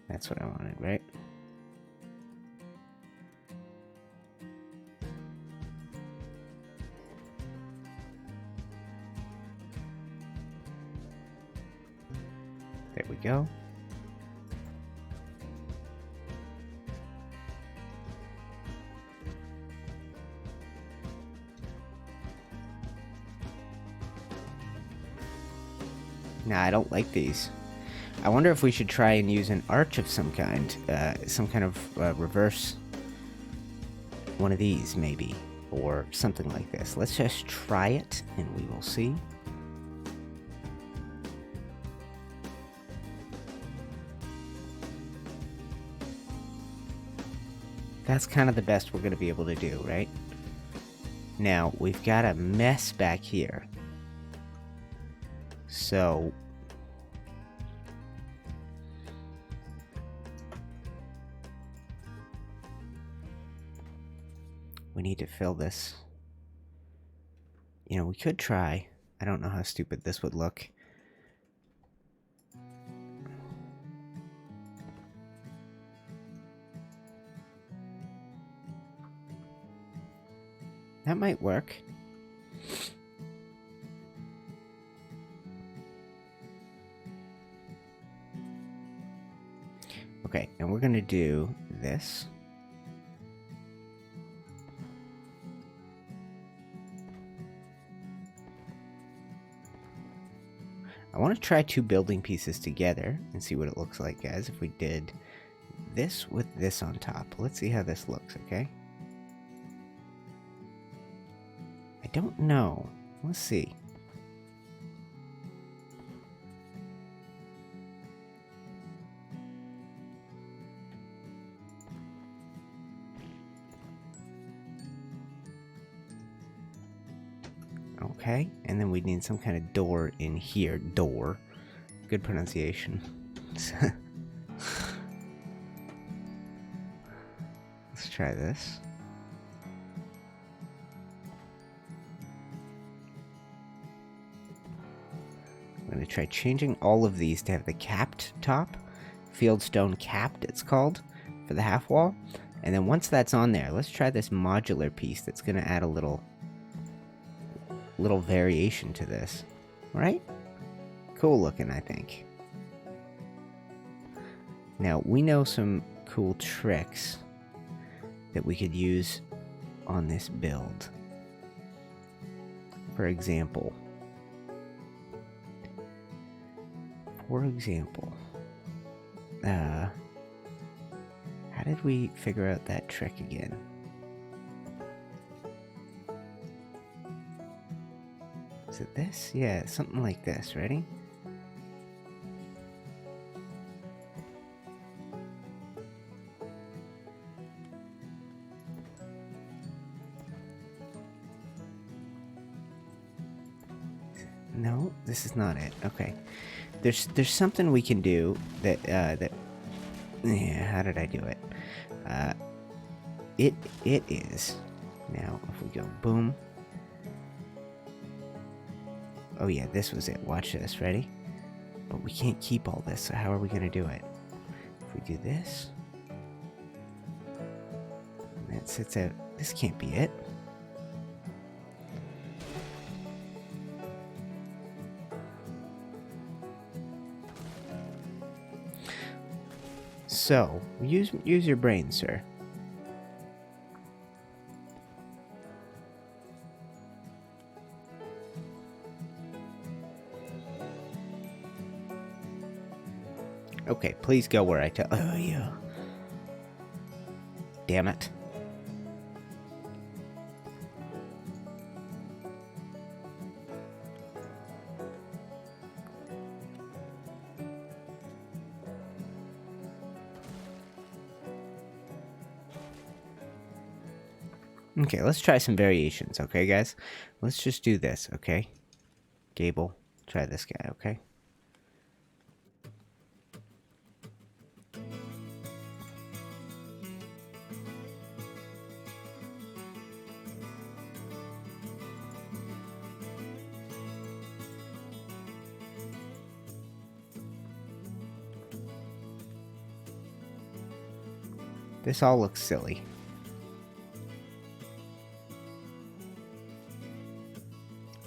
that's what I wanted, right? There we go. Nah, I don't like these. I wonder if we should try and use an arch of some kind of reverse one of these, maybe, or something like this. Let's just try it, and we will see. That's kind of the best we're going to be able to do, right? Now, we've got a mess back here. So... we need to fill this. You know, we could try. I don't know how stupid this would look. That might work. Okay, and we're gonna do this. I want to try 2 building pieces together and see what it looks like, guys, if we did this with this on top. Let's see how this looks, okay? I don't know. Let's see. Okay, and then we need some kind of door in here. Door. Good pronunciation. Let's try this. I'm going to try changing all of these to have the capped top. Fieldstone capped, it's called, for the half wall. And then once that's on there, let's try this modular piece that's going to add a little variation to this. Right? Cool looking, I think. Now, we know some cool tricks that we could use on this build. For example, how did we figure out that trick again? Is it this? Yeah, something like this. Ready? No, this is not it. Okay. There's something we can do that yeah, how did I do it? It is. Now, if we go boom. Oh yeah, this was it. Watch this. Ready? But we can't keep all this, so how are we going to do it? If we do this. And that sits out. This can't be it. So, use your brain, sir. Okay, please go where I tell. Oh, yeah. Damn it. Okay, let's try some variations, okay, guys? Let's just do this, okay? Gable, try this guy, okay? This all looks silly.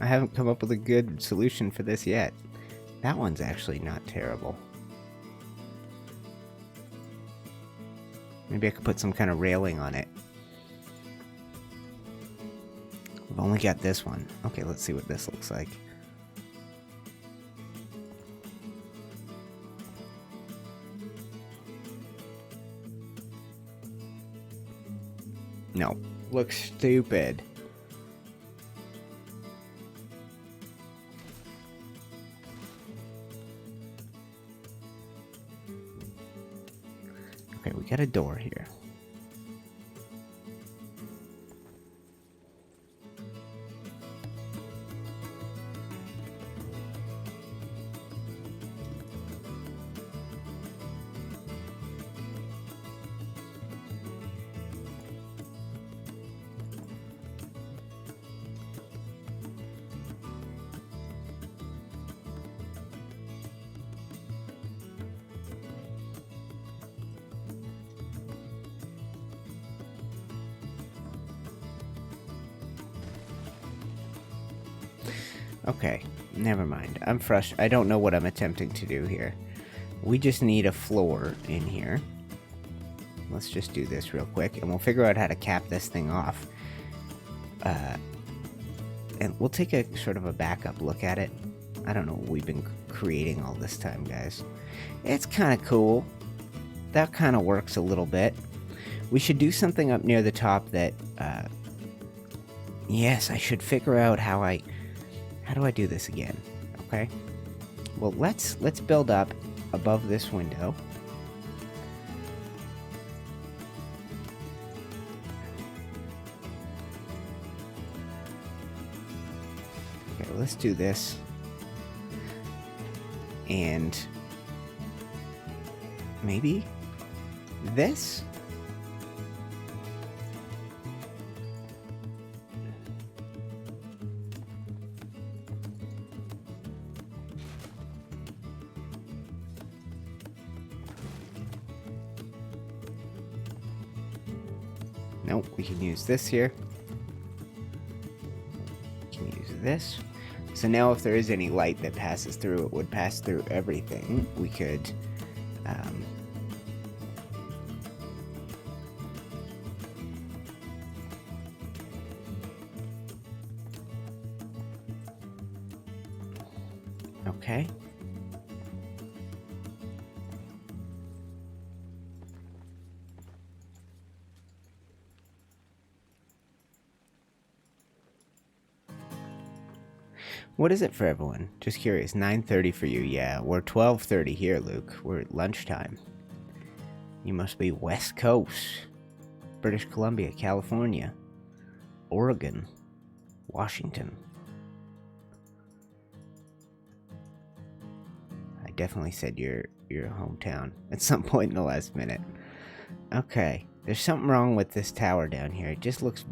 I haven't come up with a good solution for this yet. That one's actually not terrible. Maybe I could put some kind of railing on it. We've only got this one. Okay, let's see what this looks like. No, looks stupid. Okay, we got a door here. Okay, never mind. I'm frustrated. I don't know what I'm attempting to do here. We just need a floor in here. Let's just do this real quick, and we'll figure out how to cap this thing off. And we'll take a sort of a backup look at it. I don't know what we've been creating all this time, guys. It's kind of cool. That kind of works a little bit. We should do something up near the top that... yes, I should figure out how do I do this again? Okay. Well, let's build up above this window. Okay, let's do this. And maybe this? Nope, we can use this here. We can use this. So now if there is any light that passes through, it would pass through everything. We could... okay. What is it for everyone? Just curious. 9:30 for you, yeah. We're 12:30 here, Luke. We're at lunchtime. You must be West Coast. British Columbia, California, Oregon, Washington. I definitely said your hometown at some point in the last minute. Okay. There's something wrong with this tower down here. It just looks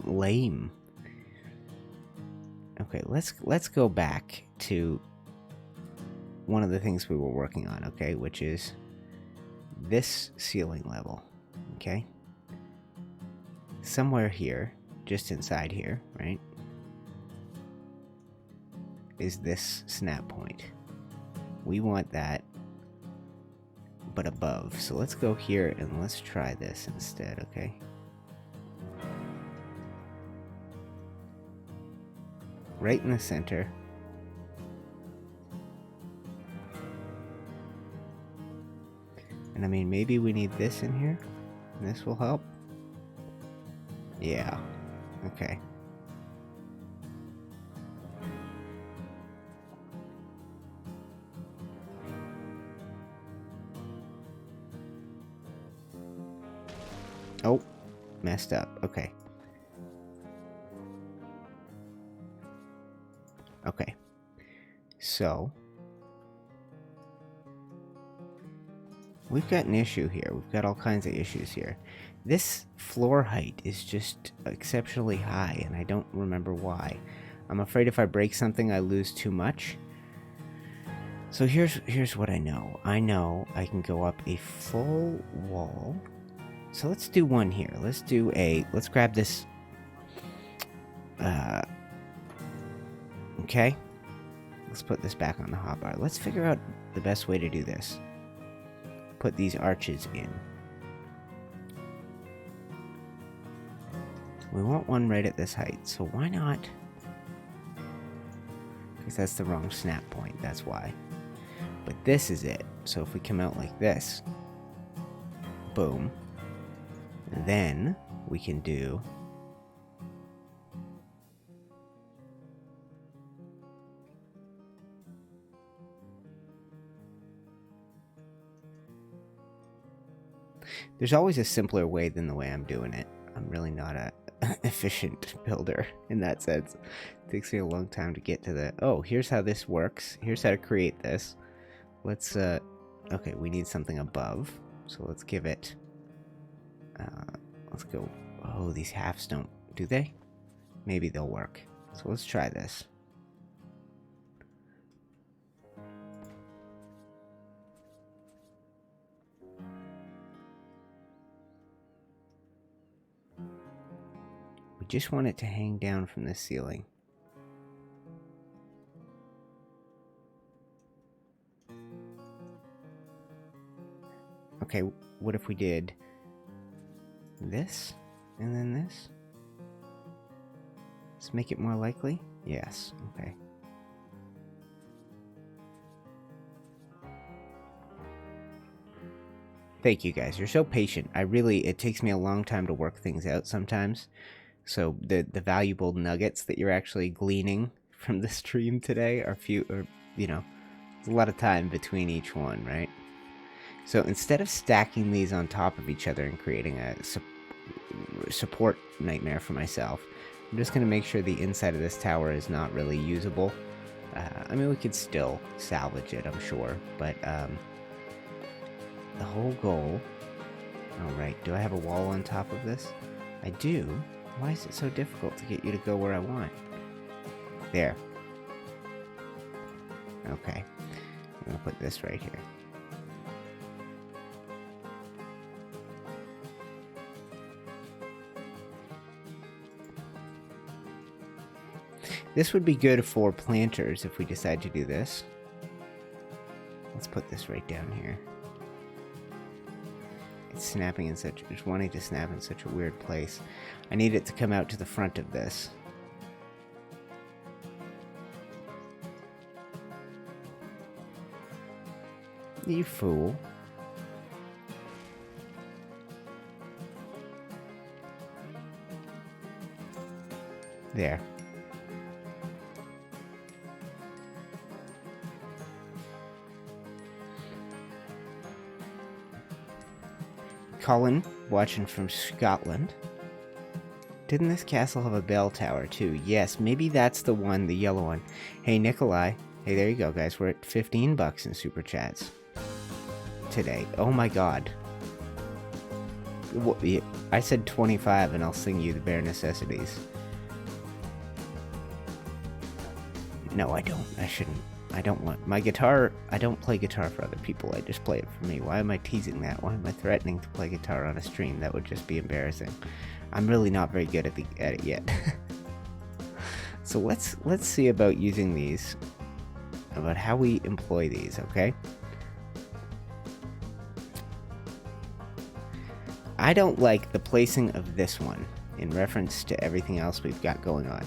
lame. Okay, let's go back to one of the things we were working on, okay, which is this ceiling level, okay? Somewhere here, just inside here, right, is this snap point. We want that, but above. So let's go here and let's try this instead, okay? Right in the center. And I mean, maybe we need this in here. And this will help. Yeah. Okay. Oh, messed up. Okay. Okay, so we've got an issue here. We've got all kinds of issues here. This floor height is just exceptionally high, and I don't remember why. I'm afraid if I break something, I lose too much. So here's what I know. I know I can go up a full wall. So let's do one here. Let's grab this. Okay, let's put this back on the hotbar. Let's figure out the best way to do this. Put these arches in. We want one right at this height, so why not? Because that's the wrong snap point, that's why. But this is it. So if we come out like this, boom, then we can do there's always a simpler way than the way I'm doing it. I'm really not a efficient builder in that sense. It takes me a long time to get to the, oh, here's how this works. Here's how to create this. Let's, okay, we need something above. So let's give it, let's go, oh, these halves don't, do they? Maybe they'll work. So let's try this. Just want it to hang down from the ceiling. Okay, what if we did this and then this? Let's make it more likely. Yes, okay. Thank you guys, you're so patient. It takes me a long time to work things out sometimes. So the valuable nuggets that you're actually gleaning from the stream today are there's a lot of time between each one, right? So instead of stacking these on top of each other and creating a support nightmare for myself, I'm just going to make sure the inside of this tower is not really usable. I mean, we could still salvage it, I'm sure, but the whole goal... Oh, right, do I have a wall on top of this? I do. Why is it so difficult to get you to go where I want? There. Okay. I'm going to put this right here. This would be good for planters if we decide to do this. Let's put this right down here. It's snapping in such... It's wanting to snap in such a weird place. I need it to come out to the front of this. You fool. There. Colin, watching from Scotland. Didn't this castle have a bell tower too? Yes, maybe that's the one, the yellow one. Hey, Nikolai. Hey, there you go, guys. We're at 15 bucks in super chats today. Oh my god. I said 25 and I'll sing you the bare necessities. No, I don't. I shouldn't. I don't want my guitar. I don't play guitar for other people. I just play it for me. Why am I teasing that? Why am I threatening to play guitar on a stream? That would just be embarrassing. I'm really not very good at it yet. So let's see about using these. About how we employ these, okay? I don't like the placing of this one in reference to everything else we've got going on.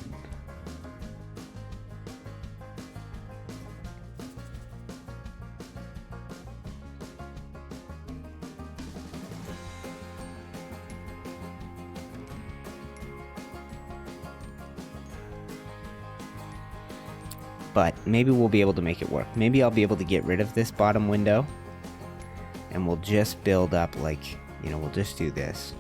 But maybe we'll be able to make it work. Maybe I'll be able to get rid of this bottom window. And we'll just build up like, we'll just do this.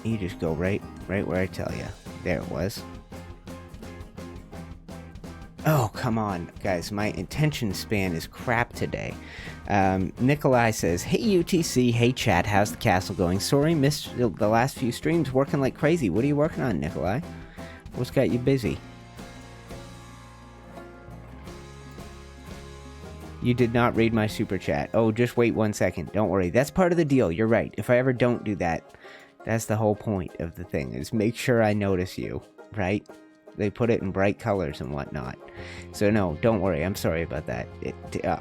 You just go right where I tell you. There it was. Oh, come on, guys. My attention span is crap today. Nikolai says, hey UTC, hey chat, how's the castle going? Sorry, missed the last few streams, working like crazy. What are you working on, Nikolai? What's got you busy? You did not read my super chat. Oh, just wait 1 second. Don't worry. That's part of the deal. You're right. If I ever don't do that, that's the whole point of the thing, is make sure I notice you, right? They put it in bright colors and whatnot. So no, don't worry. I'm sorry about that.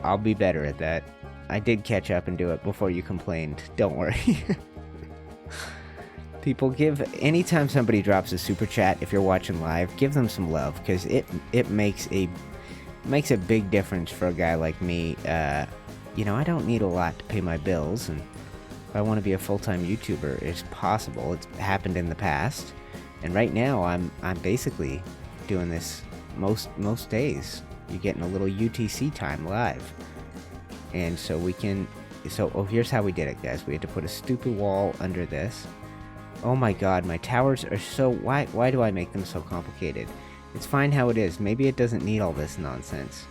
I'll be better at that. I did catch up and do it before you complained. Don't worry. People, anytime somebody drops a super chat, if you're watching live, give them some love, because it makes a big difference for a guy like me. I don't need a lot to pay my bills, and if I want to be a full-time YouTuber, it's possible. It's happened in the past. And right now, I'm basically doing this most days. You're getting a little UTC time live, and so we can. So here's how we did it, guys. We had to put a stupid wall under this. Oh my God, my towers are so. Why do I make them so complicated? It's fine how it is. Maybe it doesn't need all this nonsense.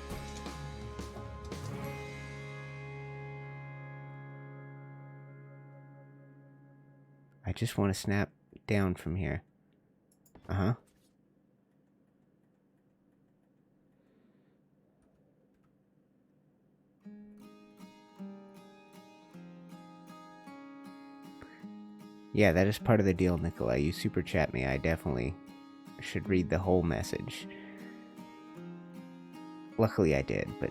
I just want to snap down from here. Uh-huh. Yeah, that is part of the deal, Nikolai. You super chat me. I definitely should read the whole message. Luckily I did, but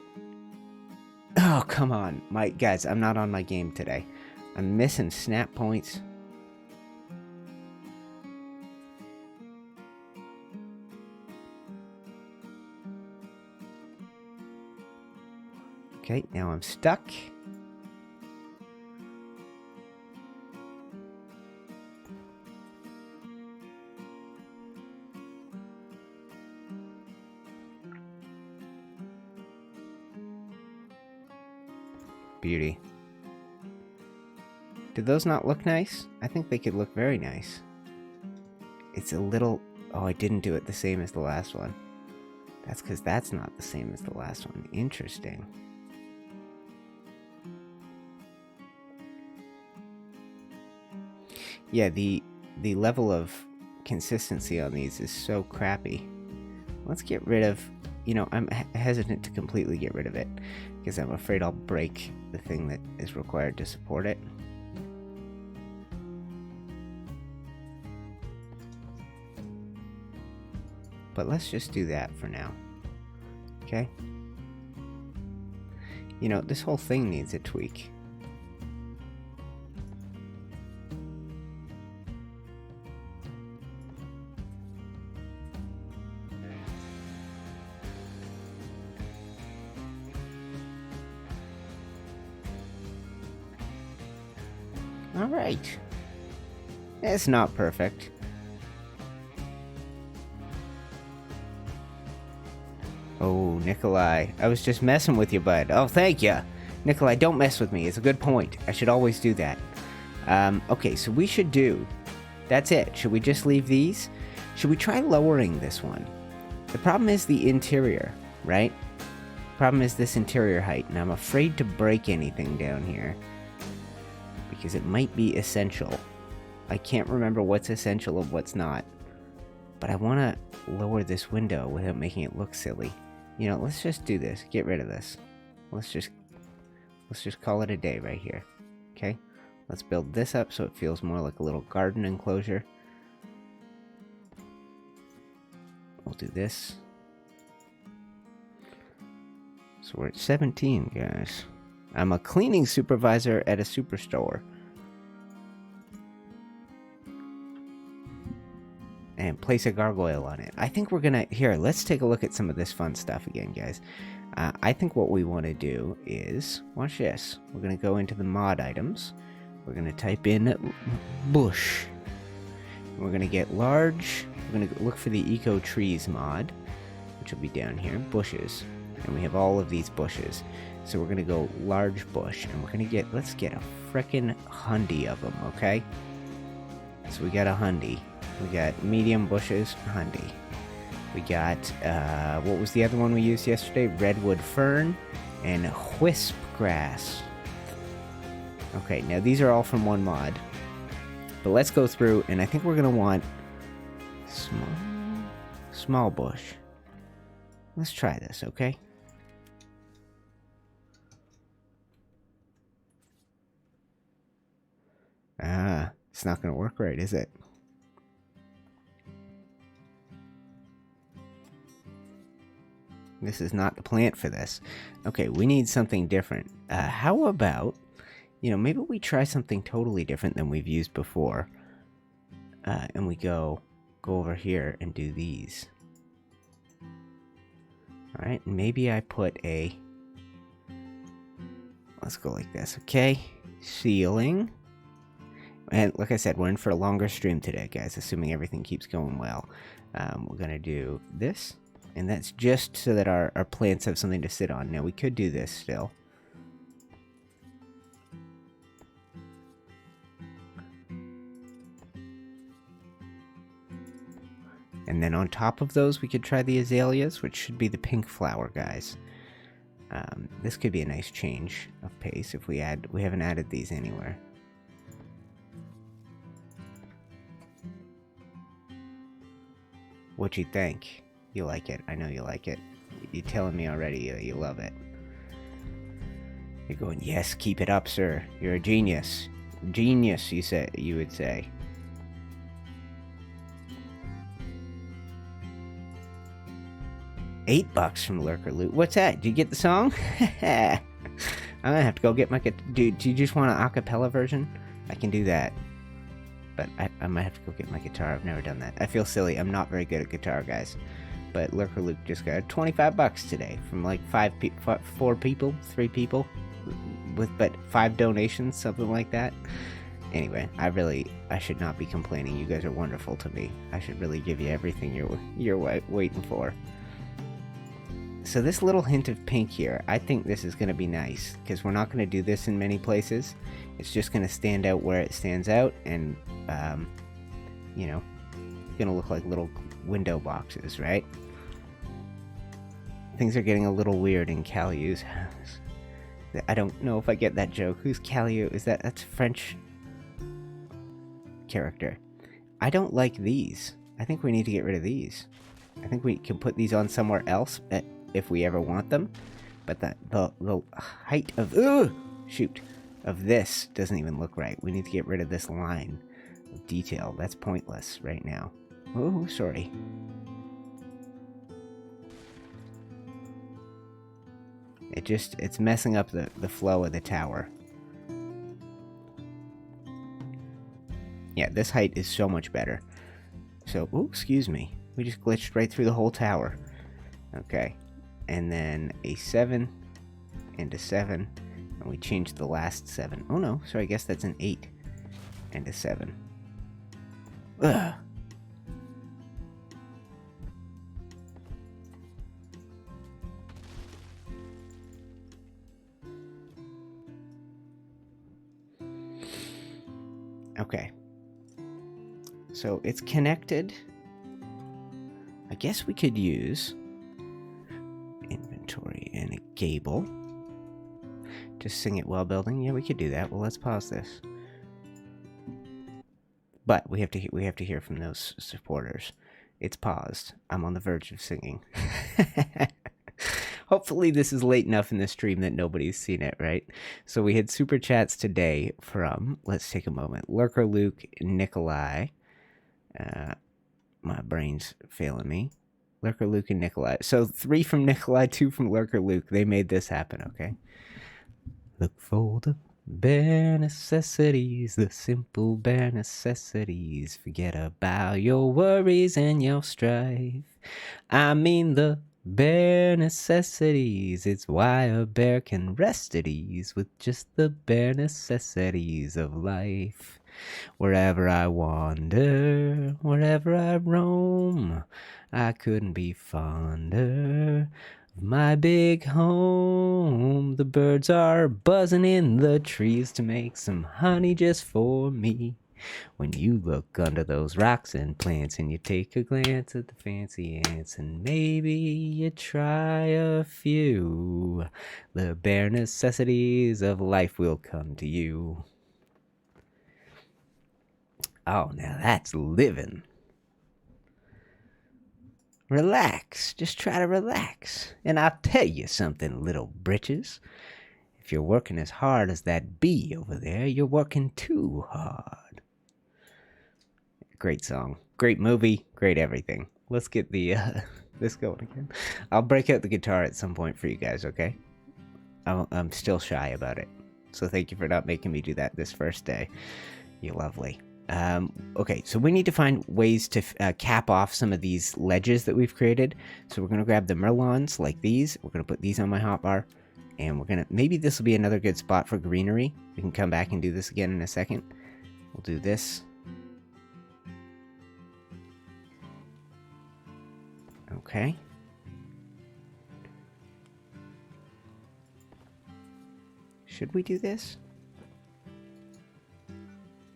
Oh, come on. Guys, I'm not on my game today. I'm missing snap points. Okay, now I'm stuck. Beauty. Do those not look nice? I think they could look very nice. It's a little... Oh, I didn't do it the same as the last one. That's because that's not the same as the last one. Interesting. Yeah, the level of consistency on these is so crappy. Let's get rid of... You know, I'm hesitant to completely get rid of it, because I'm afraid I'll break the thing that is required to support it. But let's just do that for now. Okay? You know, this whole thing needs a tweak. Alright. It's not perfect. Oh, Nikolai. I was just messing with you, bud. Oh, thank you. Nikolai, don't mess with me. It's a good point. I should always do that. Okay, so we should do... That's it. Should we just leave these? Should we try lowering this one? The problem is the interior, right? The problem is this interior height, and I'm afraid to break anything down here, because it might be essential. I can't remember what's essential and what's not. But I want to lower this window without making it look silly. You know, let's just do this. Get rid of this. Let's just call it a day right here. Okay? Let's build this up so it feels more like a little garden enclosure. We'll do this. So we're at 17, guys. I'm a cleaning supervisor at a superstore. And place a gargoyle on it. I think we're gonna... Here, let's take a look at some of this fun stuff again, guys. I think what we want to do is... Watch this. We're gonna go into the mod items. We're gonna type in bush. We're gonna get large. We're gonna look for the Eco Trees mod, which will be down here. Bushes. And we have all of these bushes. So we're gonna go large bush. And we're gonna get... Let's get a frickin' hundy of them, okay? So we got a hundy. We got medium bushes, hundy. We got, what was the other one we used yesterday? Redwood fern and wisp grass. Okay, now these are all from one mod. But let's go through, and I think we're going to want small bush. Let's try this, okay? It's not going to work right, is it? This is not the plant for this. Okay, we need something different. How about, you know, maybe we try something totally different than we've used before. And we go over here and do these. Alright, maybe I put a... Let's go like this, okay? Ceiling. And like I said, we're in for a longer stream today, guys, assuming everything keeps going well. We're gonna do this. And that's just so that our plants have something to sit on. Now, we could do this still. And then on top of those, we could try the azaleas, which should be the pink flower guys. This could be a nice change of pace if we haven't added these anywhere. What you think? You like it. I know you like it. You're telling me already you love it. You're going, yes, keep it up, sir. You're a genius. Genius, you would say. $8 from Lurker Loot. What's that? Did you get the song? I'm gonna have to go get my dude. Do you just want an acapella version? I can do that, but I might have to go get my guitar. I've never done that. I feel silly. I'm not very good at guitar, guys. But Lurker Luke just got $25 today from like 4 people, 3 people, with but 5 donations, something like that. Anyway, I should not be complaining. You guys are wonderful to me. I should really give you everything you're waiting for. So this little hint of pink here, I think this is going to be nice, because we're not going to do this in many places. It's just going to stand out where it stands out, and, you know, going to look like little window boxes, right? Things are getting a little weird in Caliu's house. I don't know if I get that joke. Who's Caliu? That's French character. I don't like these. I think we need to get rid of these. I think we can put these on somewhere else if we ever want them. But the height of of this doesn't even look right. We need to get rid of this line of detail. That's pointless right now. Oh, sorry. It's messing up the flow of the tower. Yeah, this height is so much better. So, ooh, excuse me. We just glitched right through the whole tower. Okay. And then a 7 and a 7. And we changed the last 7. Oh no, so I guess that's an 8 and a 7. Ugh. Okay. So it's connected. I guess we could use inventory and a gable. Just sing it while building. Yeah, we could do that. Well, let's pause this. But we have to hear from those supporters. It's paused. I'm on the verge of singing. Hopefully this is late enough in the stream that nobody's seen it, right? So we had super chats today from, let's take a moment, Lurker Luke, Nikolai. My brain's failing me. Lurker Luke and Nikolai. So 3 from Nikolai, 2 from Lurker Luke. They made this happen, okay? Look for the bare necessities, the simple bare necessities. Forget about your worries and your strife. I mean the bare necessities. It's why a bear can rest at ease with just the bare necessities of life. Wherever I wander, wherever I roam, I couldn't be fonder of my big home. The birds are buzzing in the trees to make some honey just for me. When you look under those rocks and plants and you take a glance at the fancy ants and maybe you try a few, the bare necessities of life will come to you. Oh, now that's living. Relax. Just try to relax. And I'll tell you something, little britches. If you're working as hard as that bee over there, you're working too hard. Great song. Great movie. Great everything. Let's get the this going again. I'll break out the guitar at some point for you guys, okay? I'm still shy about it. So thank you for not making me do that this first day. You're lovely. Okay, so we need to find ways to cap off some of these ledges that we've created. So we're going to grab the Merlons like these. We're going to put these on my hotbar. And we're going to, maybe this will be another good spot for greenery. We can come back and do this again in a second. We'll do this. Okay. Should we do this?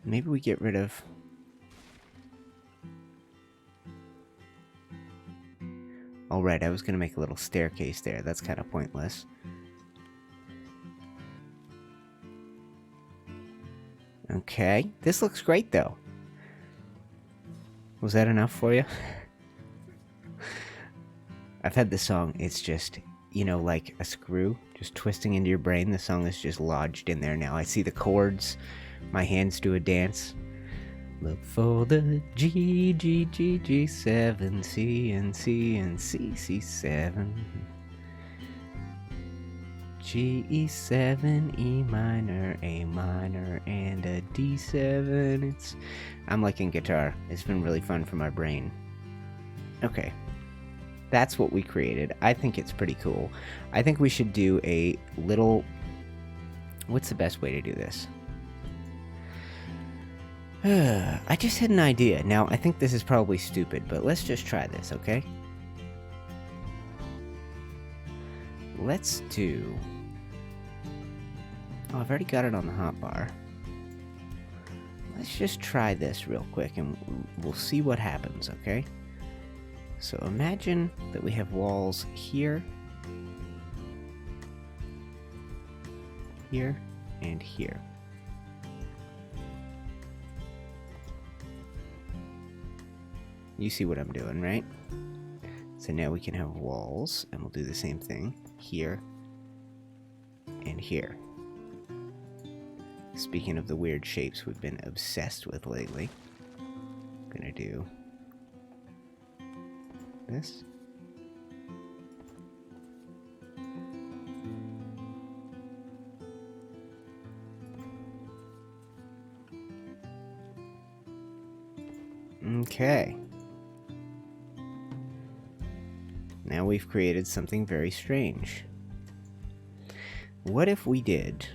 Maybe we get rid of... Oh, right, I was going to make a little staircase there. That's kind of pointless. Okay, this looks great, though. Was that enough for you? I've had this song, it's just, you know, like a screw, just twisting into your brain. The song is just lodged in there now. I see the chords. My hands do a dance. Look for the G, G, G, G7, C, and C, and C, C7. G, E7, E minor, A minor, and a D7. I'm liking guitar. It's been really fun for my brain. Okay. That's what we created. I think it's pretty cool. I think we should do a little... What's the best way to do this? I just had an idea. Now, I think this is probably stupid, but let's just try this, okay? Let's do... Oh, I've already got it on the hotbar. Let's just try this real quick, and we'll see what happens, okay? So imagine that we have walls here, here, and here. You see what I'm doing, right? So now we can have walls, and we'll do the same thing here and here. Speaking of the weird shapes we've been obsessed with lately, I'm gonna do this. Okay. Now we've created something very strange. What if we did...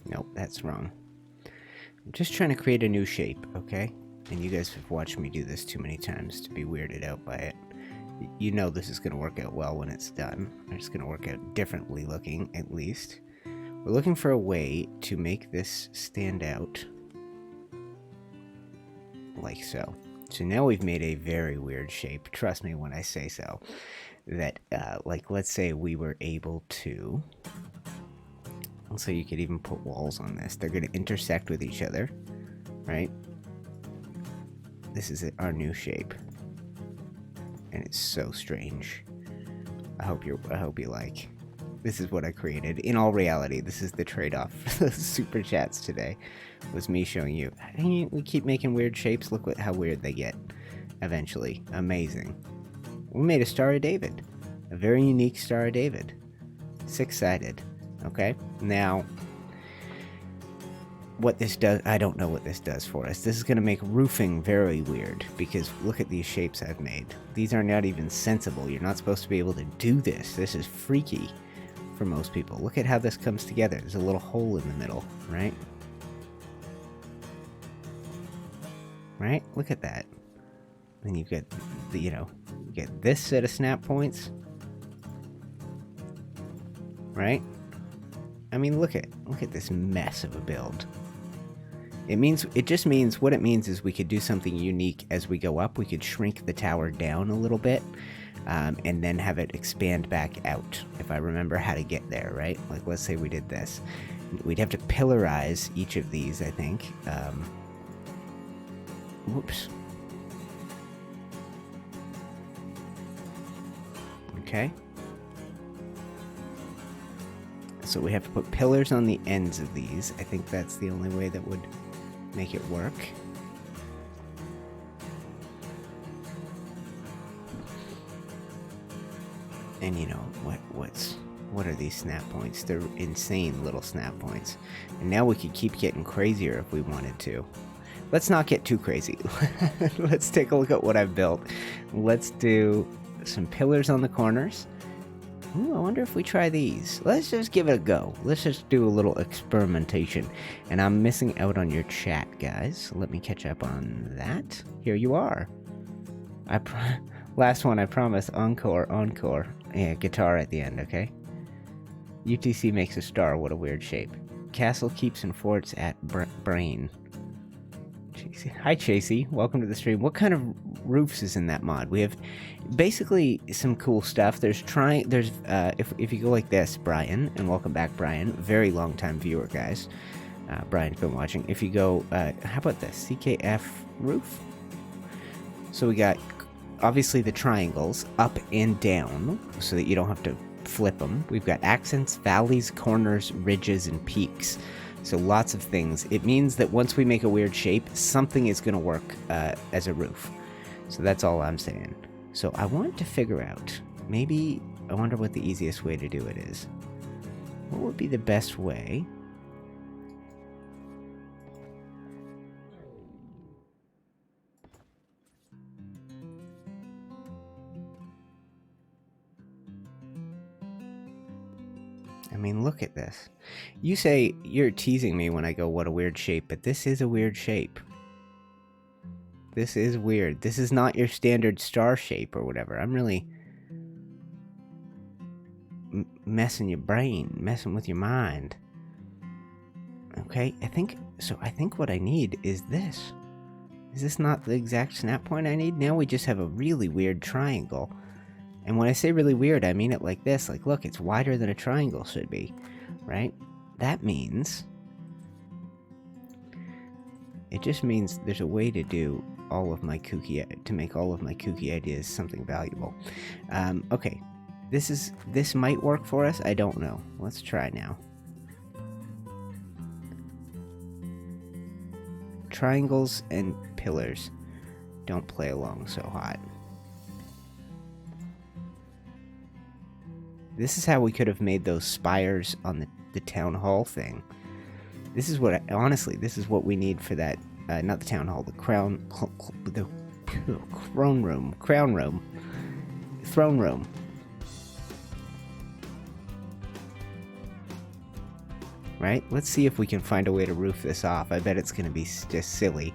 Nope, that's wrong. I'm just trying to create a new shape, okay? And you guys have watched me do this too many times to be weirded out by it. You know this is going to work out well when it's done. It's going to work out differently looking, at least. We're looking for a way to make this stand out. Like so. So now we've made a very weird shape. Trust me when I say so. That, like, let's say we were able to... So you could even put walls on this. They're going to intersect with each other, right? This is our new shape, and it's so strange. I hope you like. This is what I created. In all reality, this is the trade-off for the super chats today. Was me showing you. Hey, we keep making weird shapes. Look how weird they get. Eventually, amazing. We made a Star of David, a very unique Star of David, 6-sided. Okay, now, what this does, I don't know what this does for us. This is going to make roofing very weird, because look at these shapes I've made. These are not even sensible. You're not supposed to be able to do this. This is freaky for most people. Look at how this comes together. There's a little hole in the middle, right? Right? Look at that. Then you've got, you get this set of snap points, right? I mean, look at this mess of a build. It just means, what it means is we could do something unique as we go up. We could shrink the tower down a little bit, and then have it expand back out, if I remember how to get there, right? Like, let's say we did this. We'd have to pillarize each of these, I think. Whoops. Okay. So we have to put pillars on the ends of these. I think that's the only way that would make it work. And you know, what are these snap points? They're insane little snap points. And now we could keep getting crazier if we wanted to. Let's not get too crazy. Let's take a look at what I've built. Let's do some pillars on the corners. Ooh, I wonder if we try these. Let's just give it a go. Let's just do a little experimentation. And I'm missing out on your chat, guys. Let me catch up on that. Here you are. Last one, I promise. Encore, encore. Yeah, guitar at the end, okay? UTC makes a star. What a weird shape. Castle keeps and forts at brain. Hi, Chasey. Welcome to the stream. What kind of roofs is in that mod? We have basically some cool stuff. If you go like this, Brian, and welcome back, Brian. Very long time viewer, guys. Brian's been watching. If you go, how about this? CKF roof? So we got obviously the triangles, up and down, so that you don't have to flip them. We've got accents, valleys, corners, ridges, and peaks. So lots of things. It means that once we make a weird shape, something is going to work as a roof. So that's all I'm saying. So I want to figure out, maybe, I wonder what the easiest way to do it is. What would be the best way? I mean, look at this. You say you're teasing me when I go, what a weird shape, but this is a weird shape. This is weird. This is not your standard star shape or whatever. I'm really messing your brain, messing with your mind. Okay, I think what I need is this. Is this not the exact snap point I need? Now we just have a really weird triangle. And when I say really weird, I mean it like this. Like, look, it's wider than a triangle should be, right? That means... It just means there's a way to do all of my kooky... to make all of my kooky ideas something valuable. Okay. This might work for us. I don't know. Let's try now. Triangles and pillars don't play along so hot. This is how we could have made those spires on the town hall thing. This is what, honestly, this is what we need for that, not the town hall, the throne room. Right? Let's see if we can find a way to roof this off. I bet it's going to be just silly.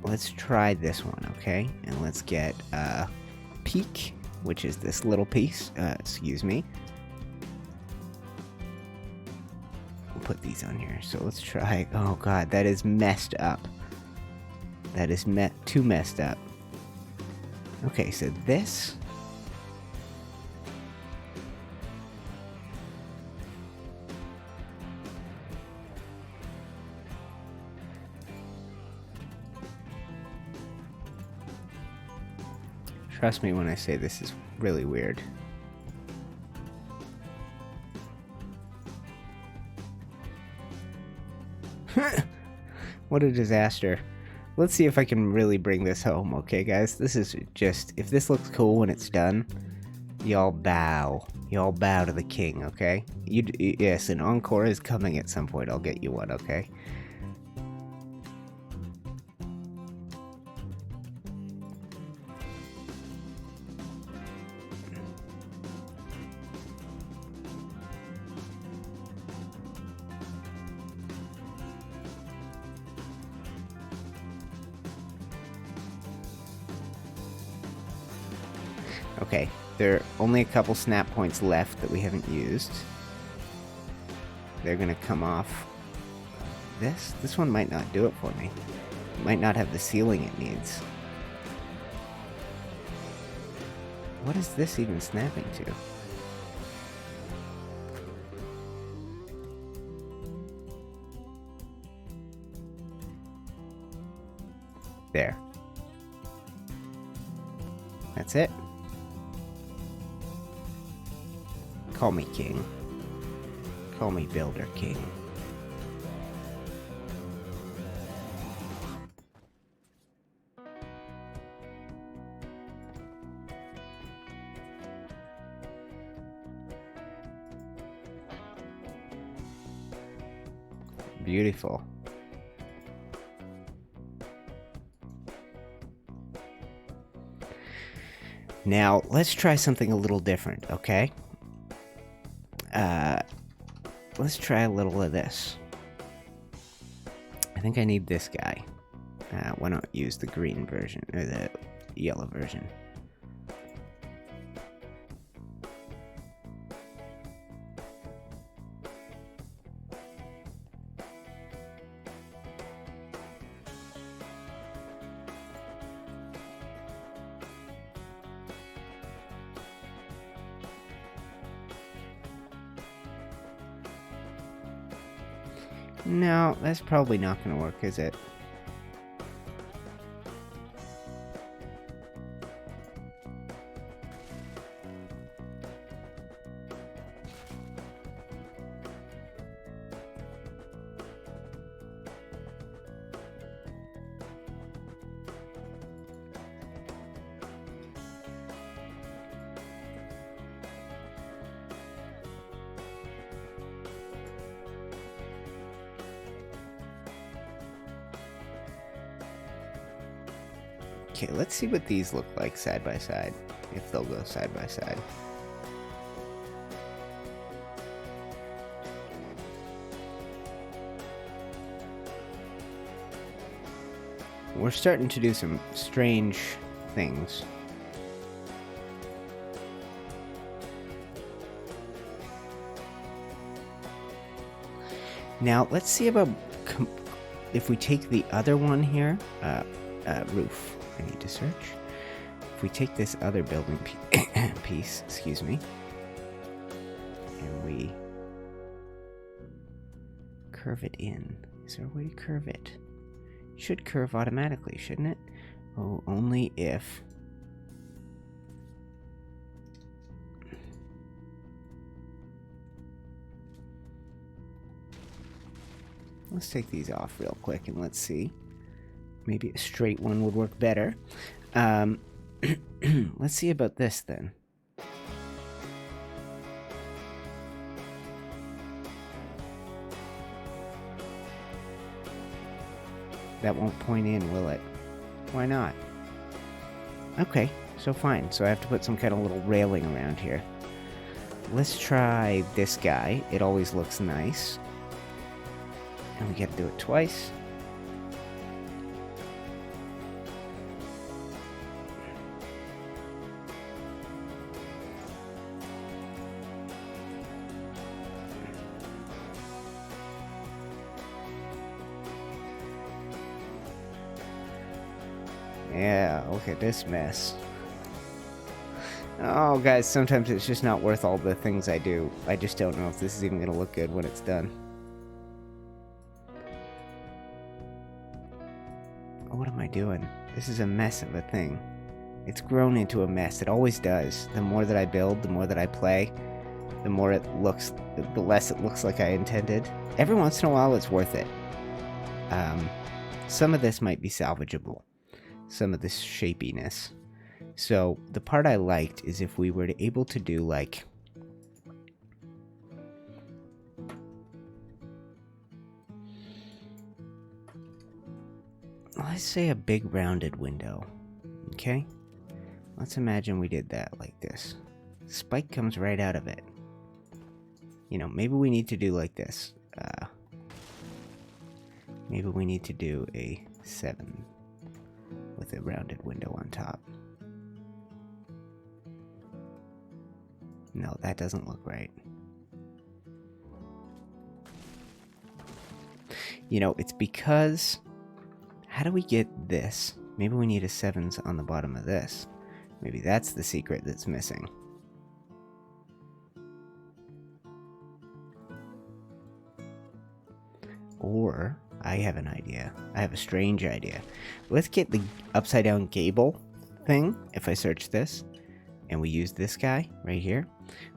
Let's try this one, okay? And let's get, peak, which is this little piece. Excuse me. We'll put these on here. So let's try. Oh god, that is messed up. That is too messed up. Okay, so this. Trust me when I say this is really weird. What a disaster. Let's see if I can really bring this home, okay guys? This is just, if this looks cool when it's done, y'all bow. Y'all bow to the king, okay? Yes, an encore is coming at some point. I'll get you one, okay? Okay, there are only a couple snap points left that we haven't used. They're gonna come off this. This one might not do it for me. It might not have the ceiling it needs. What is this even snapping to? There. That's it. Call me king. Call me builder king. Beautiful. Now, let's try something a little different, okay? Let's try a little of this. I think I need this guy. Why not use the green version, or the yellow version? No, that's probably not going to work, is it? Okay, let's see what these look like side by side, if they'll go side by side. We're starting to do some strange things. Now, let's see about if we take the other one here, roof. I need to search. If we take this other building piece, excuse me, and we curve it in. Is there a way to curve it? It should curve automatically, shouldn't it? Oh, only if... Let's take these off real quick and let's see. Maybe a straight one would work better. Let's see about this then. That won't point in, will it? Why not? Okay, so fine. So I have to put some kind of little railing around here. Let's try this guy. It always looks nice. And we gotta do it twice. Yeah, look at this mess. Oh, guys, sometimes it's just not worth all the things I do. I just don't know if this is even gonna look good when it's done. What am I doing? This is a mess of a thing. It's grown into a mess. It always does. The more that I build, the more that I play, the more it looks, the less it looks like I intended. Every once in a while, it's worth it. Some of this might be salvageable. Some of this shapiness. So the part I liked is if we were able to do like... Let's say a big rounded window, okay? Let's imagine we did that like this. Spike comes right out of it. You know, maybe we need to do like this. Maybe we need to do a 7 with a rounded window on top. No, that doesn't look right. You know, it's because... How do we get this? Maybe we need a 7s on the bottom of this. Maybe that's the secret that's missing. Or, I have an idea. I have a strange idea. Let's get the upside down gable thing, if I search this, and we use this guy right here.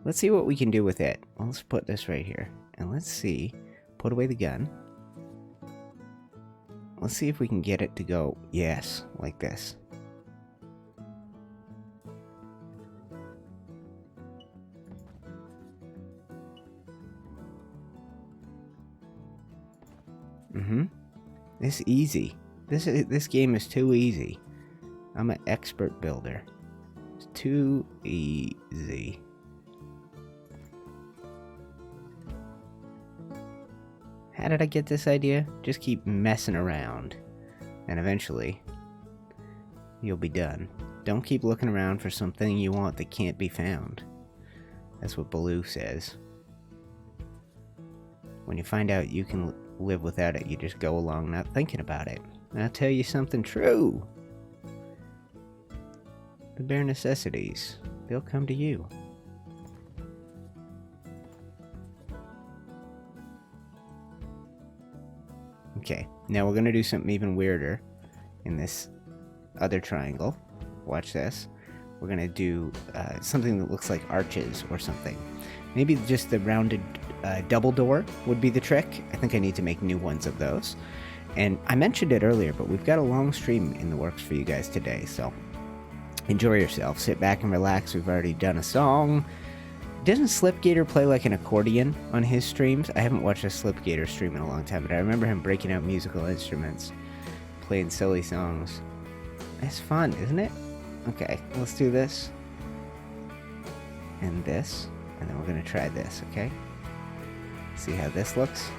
Let's see what we can do with it. Well, let's put this right here. And let's see, put away the gun. Let's see if we can get it to go, yes, like this. This easy. This game is too easy. I'm an expert builder. It's too easy. How did I get this idea? Just keep messing around. And eventually, you'll be done. Don't keep looking around for something you want that can't be found. That's what Baloo says. When you find out you can live without it, you just go along not thinking about it. And I'll tell you something true. The bare necessities, they'll come to you. Okay, now we're going to do something even weirder in this other triangle. Watch this. We're going to do something that looks like arches or something. Maybe just the rounded double door would be the trick. I think I need to make new ones of those. And I mentioned it earlier, but we've got a long stream in the works for you guys today, so enjoy yourself. Sit back and relax. We've already done a song. Doesn't Slipgator play like an accordion on his streams? I haven't watched a Slipgator stream in a long time, but I remember him breaking out musical instruments, playing silly songs. It's fun, isn't it? Okay, let's do this. And this. And then we're going to try this, okay? See how this looks?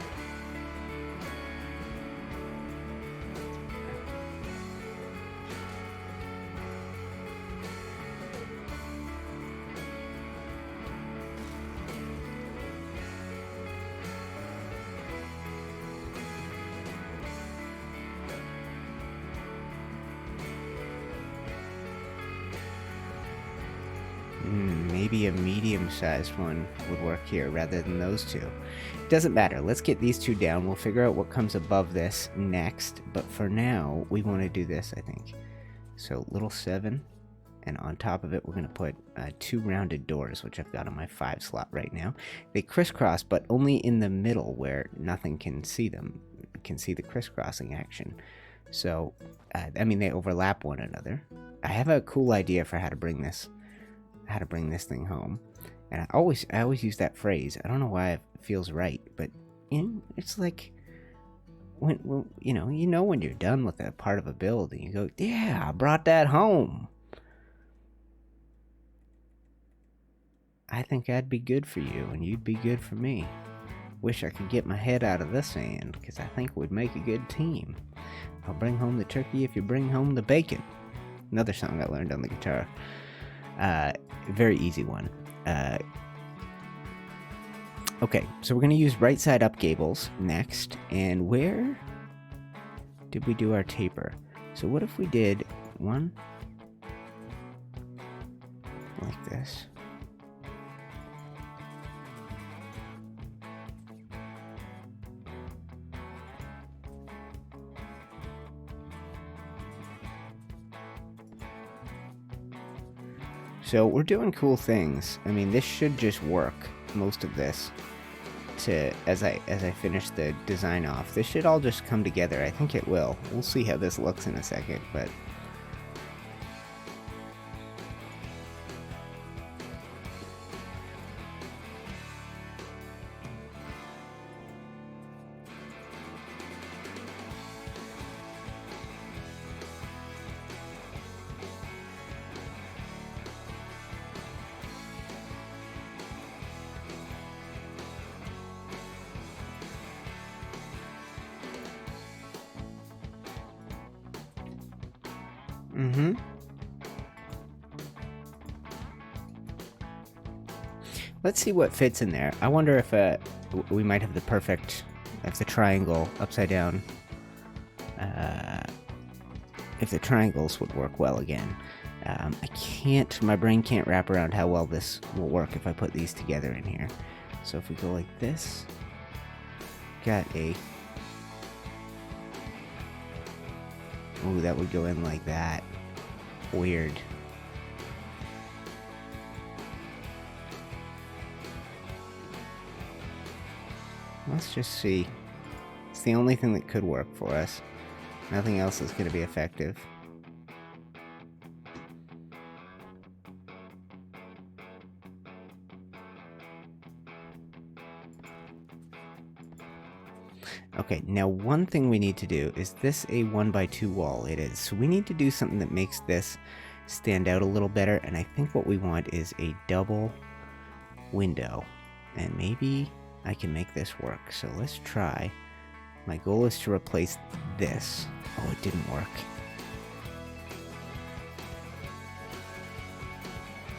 Maybe a medium-sized one would work here rather than those two. Doesn't matter. Let's get these two down. We'll figure out what comes above this next. But for now, we want to do this, I think. So, little 7. And on top of it, we're going to put 2 rounded doors, which I've got on my 5 slot right now. They crisscross, but only in the middle where nothing can see them. Can see the crisscrossing action. So, I mean, they overlap one another. I have a cool idea for how to bring this thing home, and I always use that phrase. I don't know why it feels right, but it's like when you know when you're done with a part of a build and you go, yeah, I brought that home. I think I'd be good for you and you'd be good for me. Wish I could get my head out of the sand, because I think we'd make a good team. I'll bring home the turkey if you bring home the bacon. Another song I learned on the guitar. Very easy one. Okay, so we're going to use right side up gables next. And where did we do our taper? So what if we did one like this? So we're doing cool things. I mean, this should just work, most of this, as I finish the design off. This should all just come together. I think it will. We'll see how this looks in a second, but let's see what fits in there. I wonder if we might have the perfect, if the triangle upside down, if the triangles would work well again. My brain can't wrap around how well this will work if I put these together in here. So if we go like this, got a, ooh, that would go in like that. Weird. Let's just see. It's the only thing that could work for us. Nothing else is going to be effective. Okay, now one thing we need to do, is this a 1x2 wall? It is. So we need to do something that makes this stand out a little better, and I think what we want is a double window. And maybe I can make this work. So let's try. My goal is to replace this. Oh, it didn't work.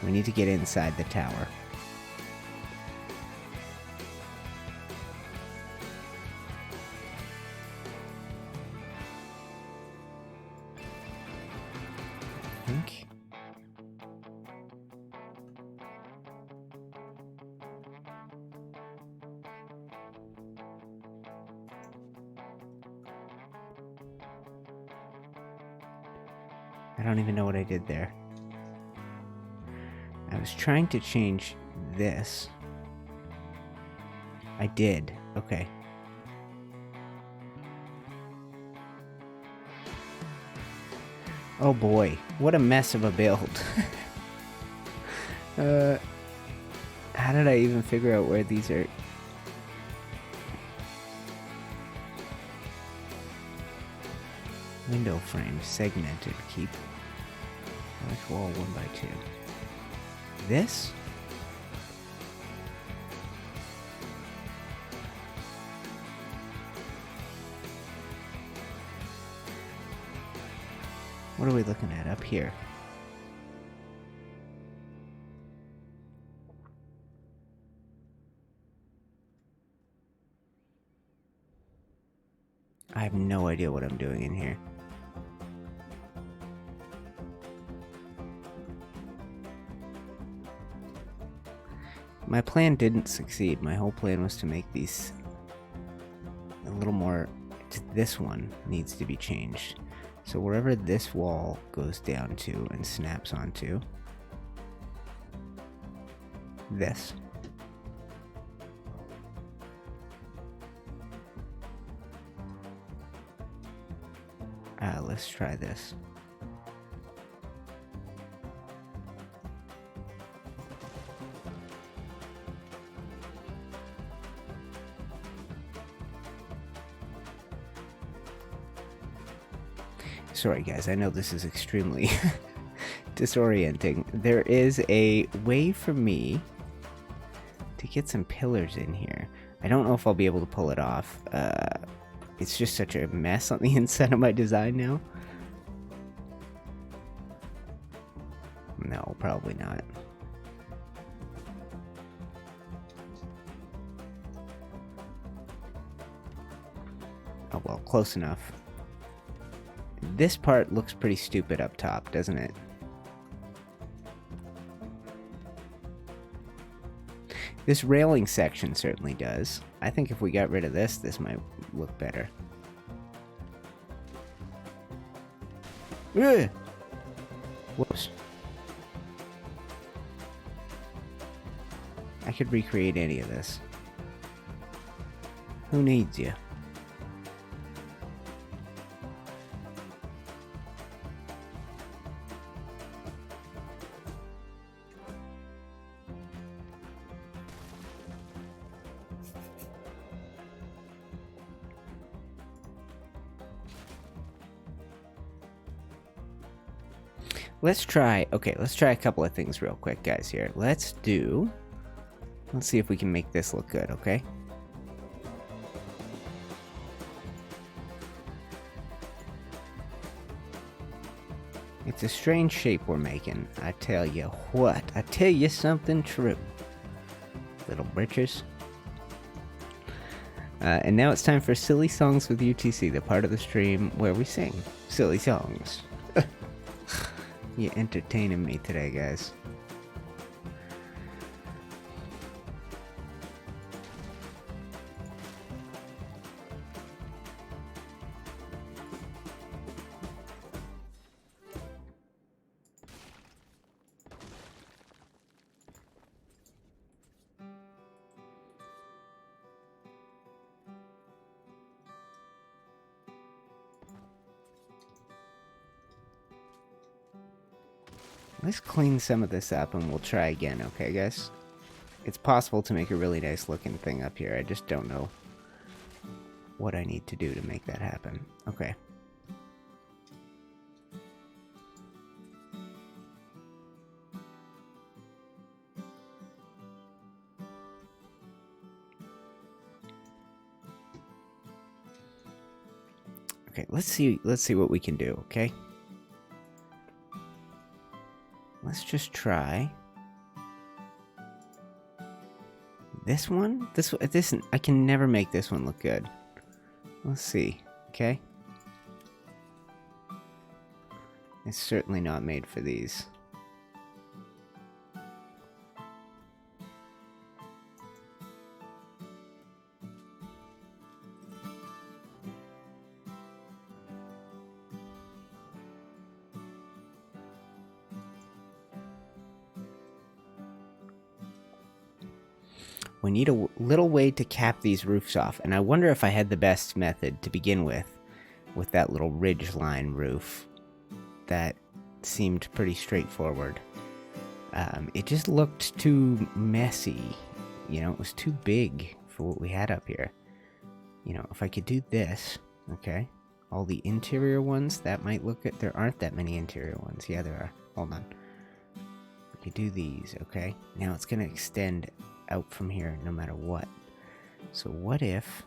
We need to get inside the tower. I think. I don't even know what I did there. I was trying to change this. I did. Okay. Oh boy, what a mess of a build. How did I even figure out where these are? Window frame, segmented, keep. Large wall 1x2. This? What are we looking at up here? I have no idea what I'm doing in here. My plan didn't succeed. My whole plan was to make these a little more... This one needs to be changed. So wherever this wall goes down to and snaps onto, this. Let's try this. Sorry guys, I know this is extremely disorienting. There is a way for me to get some pillars in here. I don't know if I'll be able to pull it off. It's just such a mess on the inside of my design now. No, probably not. Oh well, close enough. This part looks pretty stupid up top, doesn't it? This railing section certainly does. I think if we got rid of this, this might look better. Ugh! Whoops. I could recreate any of this. Who needs you? Let's try a couple of things real quick, guys, here. Let's see if we can make this look good, okay? It's a strange shape we're making. I tell you what. I tell you something true. Little britches. And now it's time for Silly Songs with UTC, the part of the stream where we sing silly songs. You're entertaining me today, guys. Let's clean some of this up and we'll try again, okay guys? It's possible to make a really nice looking thing up here. I just don't know what I need to do to make that happen. Okay. Okay, let's see what we can do, okay? Let's just try this one. This I can never make this one look good. Let's see. Okay. It's certainly not made for these. We need a little way to cap these roofs off, and I wonder if I had the best method to begin with that little ridge line roof. That seemed pretty straightforward. It just looked too messy, you know, it was too big for what we had up here. You know, if I could do this, okay, all the interior ones. That might look at. There aren't that many interior ones. Yeah, there are. Hold on. We could do these, okay? Now it's going to extend out from here no matter what. So what if...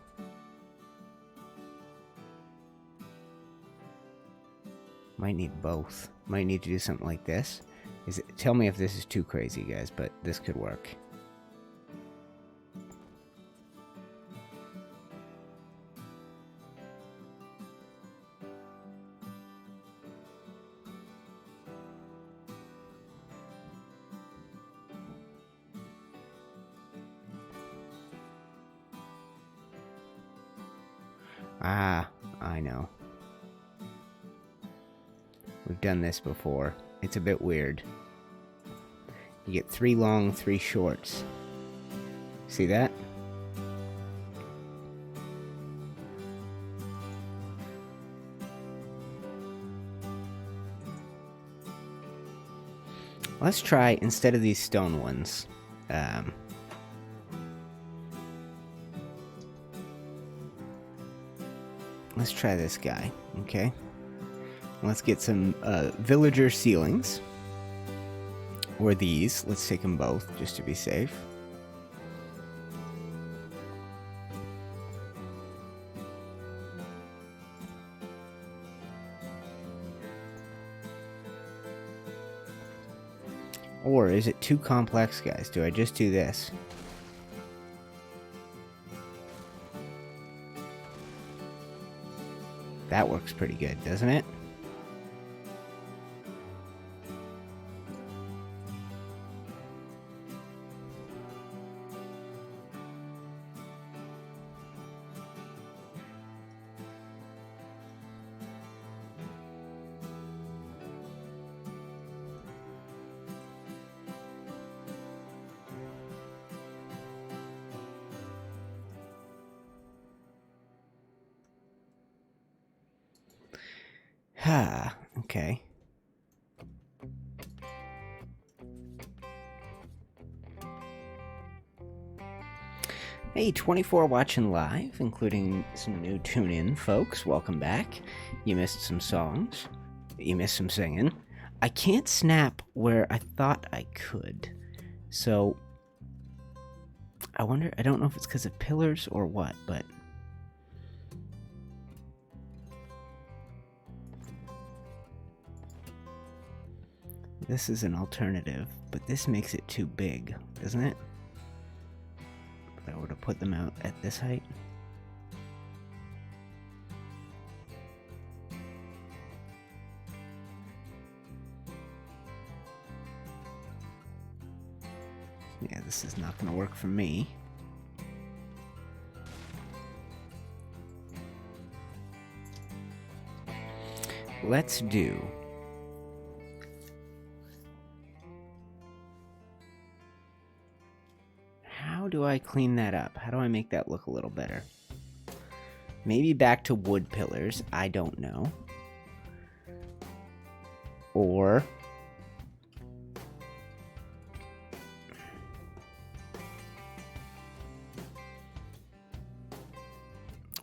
Might need both. Might need to do something like this. Tell me if this is too crazy, guys, but this could work. Ah, I know. We've done this before. It's a bit weird. You get 3 long, 3 shorts. See that? Let's try, instead of these stone ones, let's try this guy, okay? Let's get some villager ceilings. Or these. Let's take them both, just to be safe. Or is it too complex, guys? Do I just do this? That works pretty good, doesn't it? Ah, okay. Hey, 24 watching live, including some new tune-in folks. Welcome back. You missed some songs. You missed some singing. I can't snap where I thought I could. So, I wonder, I don't know if it's because of pillars or what, but... This is an alternative, but this makes it too big, doesn't it? If I were to put them out at this height. Yeah, this is not going to work for me. Let's do... How do I clean that up? How do I make that look a little better? Maybe back to wood pillars. I don't know. Or...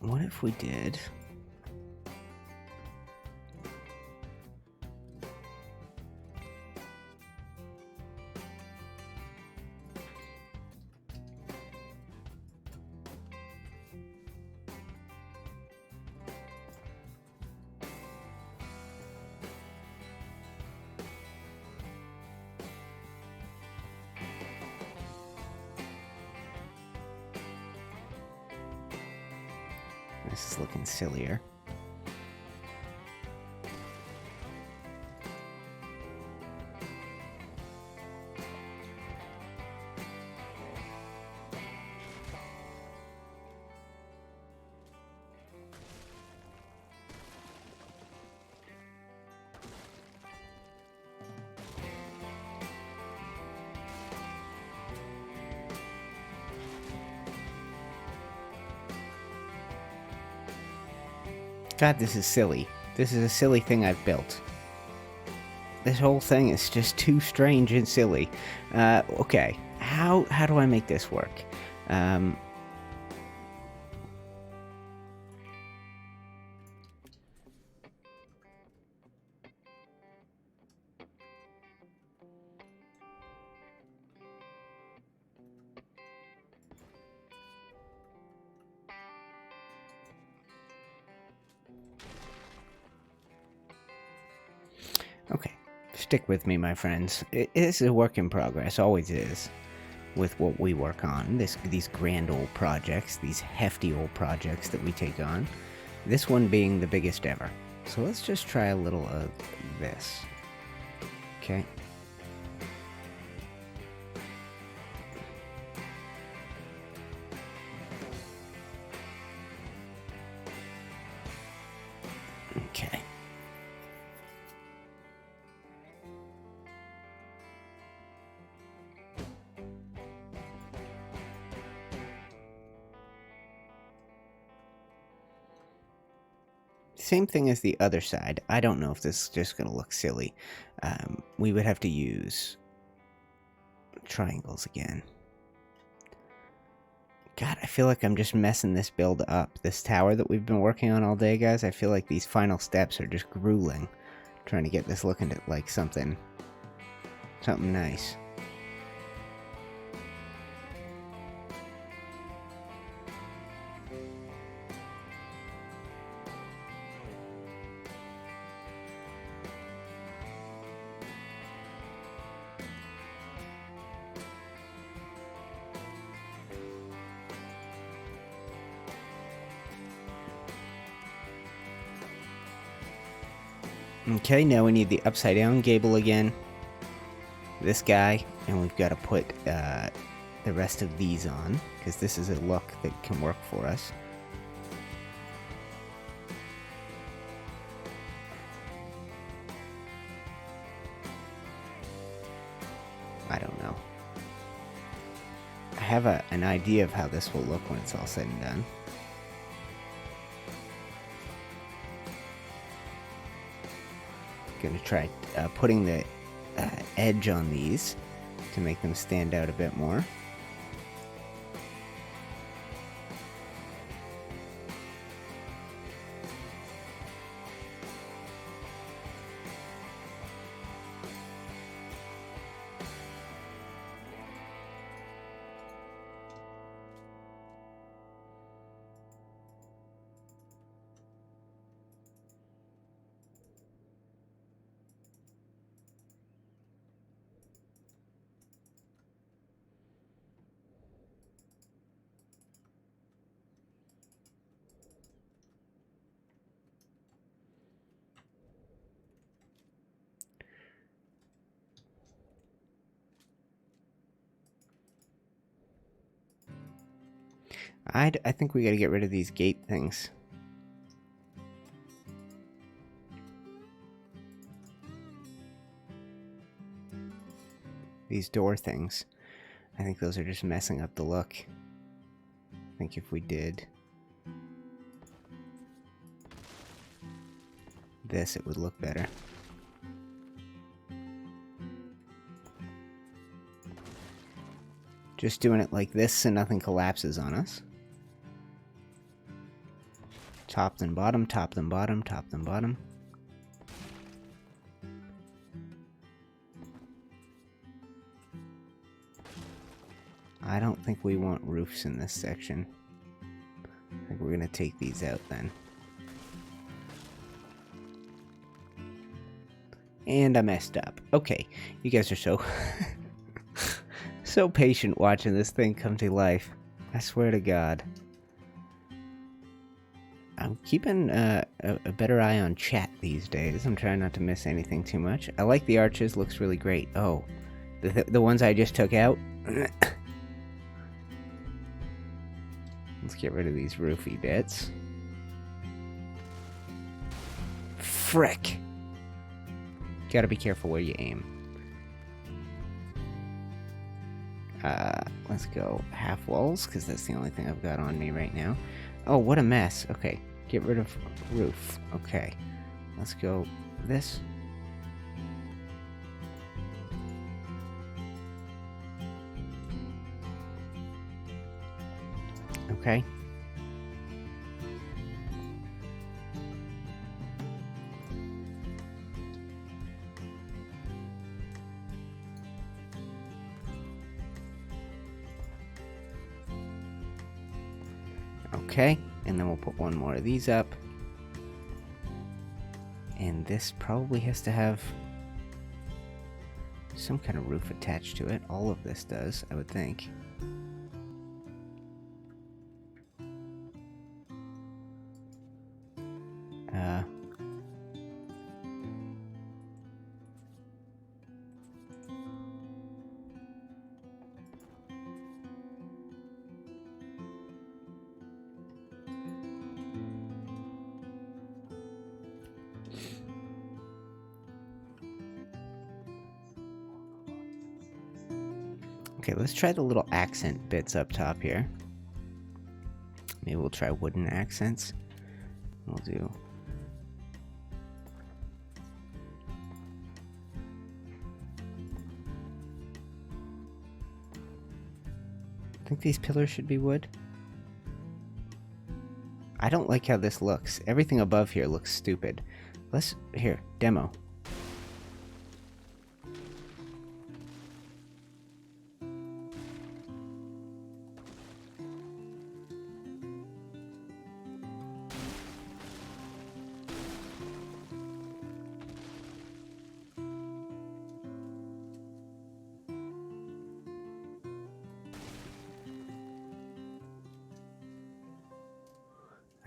what if we did... This is looking sillier. God, this is silly. This is a silly thing I've built. This whole thing is just too strange and silly. Okay, how do I make this work? stick with me, my friends. It is a work in progress, always is, with what we work on. These grand old projects, these hefty old projects that we take on. This one being the biggest ever. So let's just try a little of this. Okay. Okay. Same thing as the other side. I don't know if this is just going to look silly. We would have to use triangles again. God, I feel like I'm just messing this build up. This tower that we've been working on all day, guys, I feel like these final steps are just grueling. Trying to get this looking like something nice. Okay, now we need the upside down gable again. This guy, and we've got to put the rest of these on, because this is a look that can work for us. I don't know. I have an idea of how this will look when it's all said and done. Gonna try putting the edge on these to make them stand out a bit more. I think we gotta get rid of these gate things. These door things. I think those are just messing up the look. I think if we did this, it would look better. Just doing it like this so nothing collapses on us. Top then bottom, top then bottom, top then bottom. I don't think we want roofs in this section. I think we're gonna take these out then. And I messed up. Okay, you guys are so so patient watching this thing come to life. I swear to God. I'm keeping a better eye on chat these days. I'm trying not to miss anything too much. I like the arches, looks really great. Oh, the ones I just took out. Let's get rid of these roofy bits. Frick! Gotta be careful where you aim. Let's go half walls, because that's the only thing I've got on me right now. Oh, what a mess. Okay, get rid of roof. Okay, let's go this. Okay. Okay, and then we'll put one more of these up. And this probably has to have some kind of roof attached to it. All of this does, I would think. Okay, let's try the little accent bits up top here. Maybe we'll try wooden accents. We'll do... I think these pillars should be wood. I don't like how this looks. Everything above here looks stupid. Let's... Here, demo.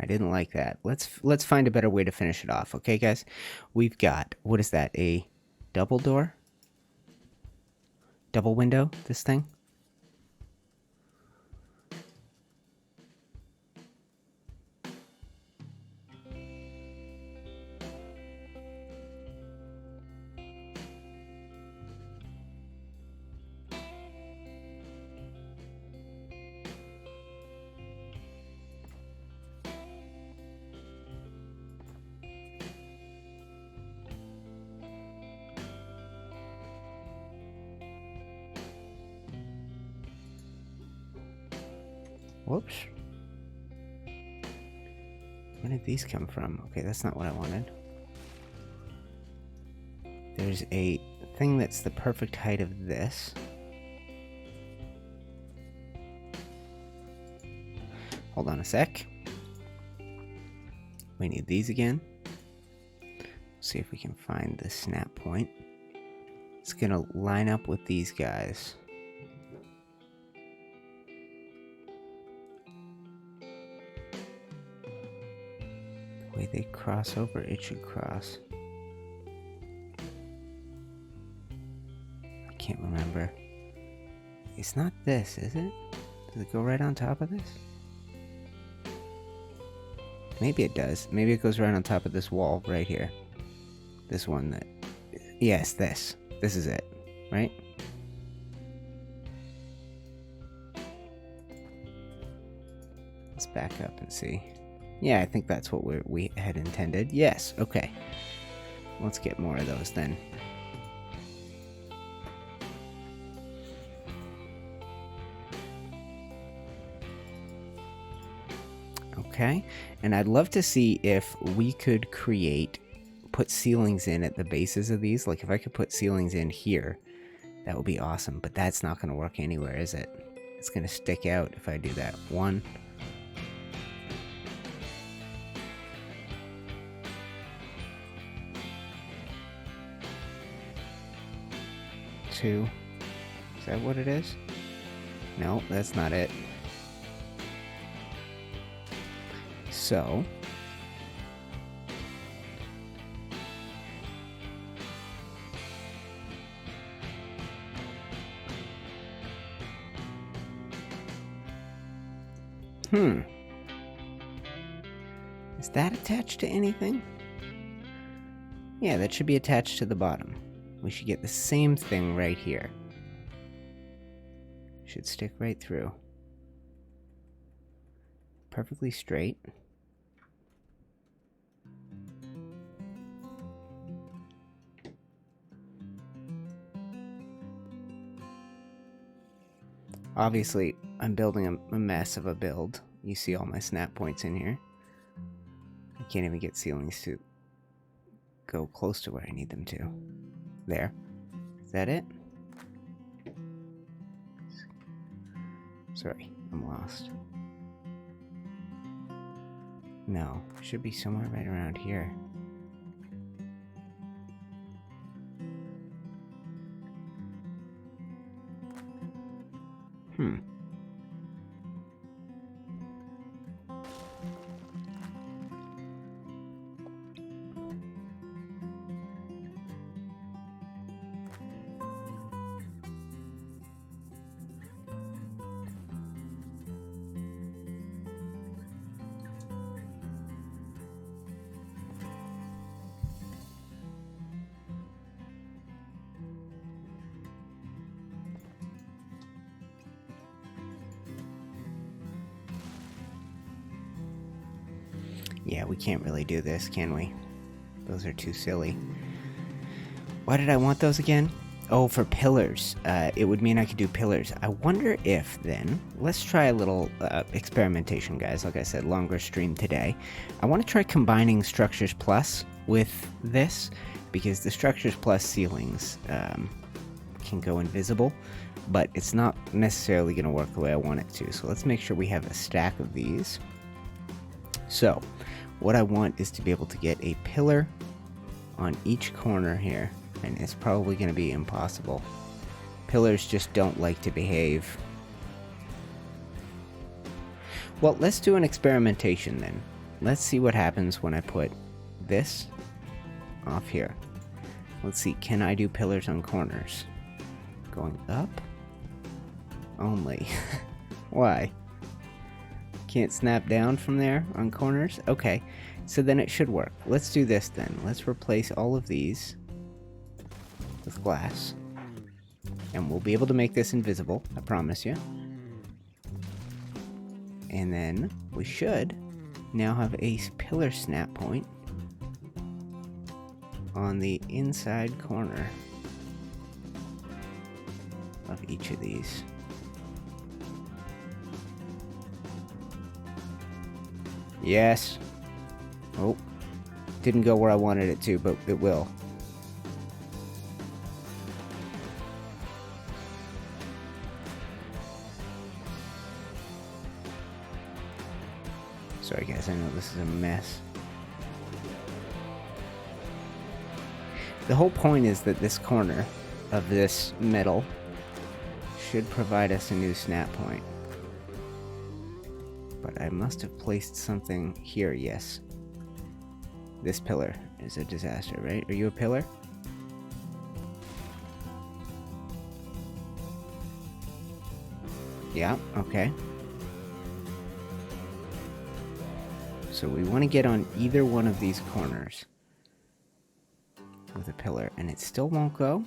I didn't like that. Let's find a better way to finish it off. Okay, guys? We've got, what is that? A double door? Double window, this thing? Whoops. Where did these come from? Okay, that's not what I wanted. There's a thing that's the perfect height of this. Hold on a sec. We need these again. See if we can find the snap point. It's gonna line up with these guys. The way they cross over, it should cross. I can't remember. It's not this, is it? Does it go right on top of this? Maybe it does. Maybe it goes right on top of this wall right here. This one that... Yes, this. This is it, right? Let's back up and see. Yeah, I think that's what we had intended. Yes, okay. Let's get more of those then. Okay, and I'd love to see if we could put ceilings in at the bases of these. Like if I could put ceilings in here, that would be awesome. But that's not going to work anywhere, is it? It's going to stick out if I do that. 1. 2. Is that what it is? No, that's not it. So... Is that attached to anything? Yeah, that should be attached to the bottom. We should get the same thing right here. Should stick right through. Perfectly straight. Obviously, I'm building a mess of a build. You see all my snap points in here. I can't even get ceilings to go close to where I need them to. There. Is that it? Sorry, I'm lost. No, it should be somewhere right around here. Yeah, we can't really do this, can we? Those are too silly. Why did I want those again? Oh, for pillars. It would mean I could do pillars. I wonder if, then, let's try a little experimentation, guys. Like I said, longer stream today. I want to try combining Structures Plus with this, because the Structures Plus ceilings can go invisible, but it's not necessarily going to work the way I want it to. So let's make sure we have a stack of these. So, what I want is to be able to get a pillar on each corner here, and it's probably going to be impossible. Pillars just don't like to behave. Well, let's do an experimentation then. Let's see what happens when I put this off here. Let's see, can I do pillars on corners? Going up? Only. Why? Can't snap down from there on corners? Okay, so then it should work. Let's do this then. Let's replace all of these with glass. And we'll be able to make this invisible, I promise you. And then we should now have a pillar snap point on the inside corner of each of these. Yes. Oh, didn't go where I wanted it to, but it will. Sorry guys, I know this is a mess. The whole point is that this corner of this metal should provide us a new snap point. But I must have placed something here, yes. This pillar is a disaster, right? Are you a pillar? Yeah, okay. So we want to get on either one of these corners with a pillar, and it still won't go?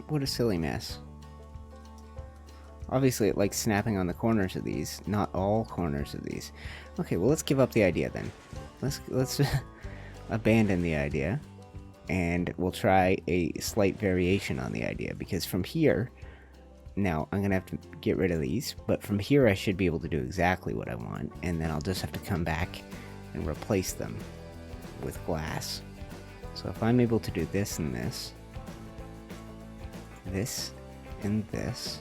What a silly mess. Obviously it likes snapping on the corners of these, not all corners of these. Okay, well let's give up the idea then. Let's abandon the idea, and we'll try a slight variation on the idea, because from here, now I'm gonna have to get rid of these, but from here I should be able to do exactly what I want, and then I'll just have to come back and replace them with glass. So if I'm able to do this and this, this and this,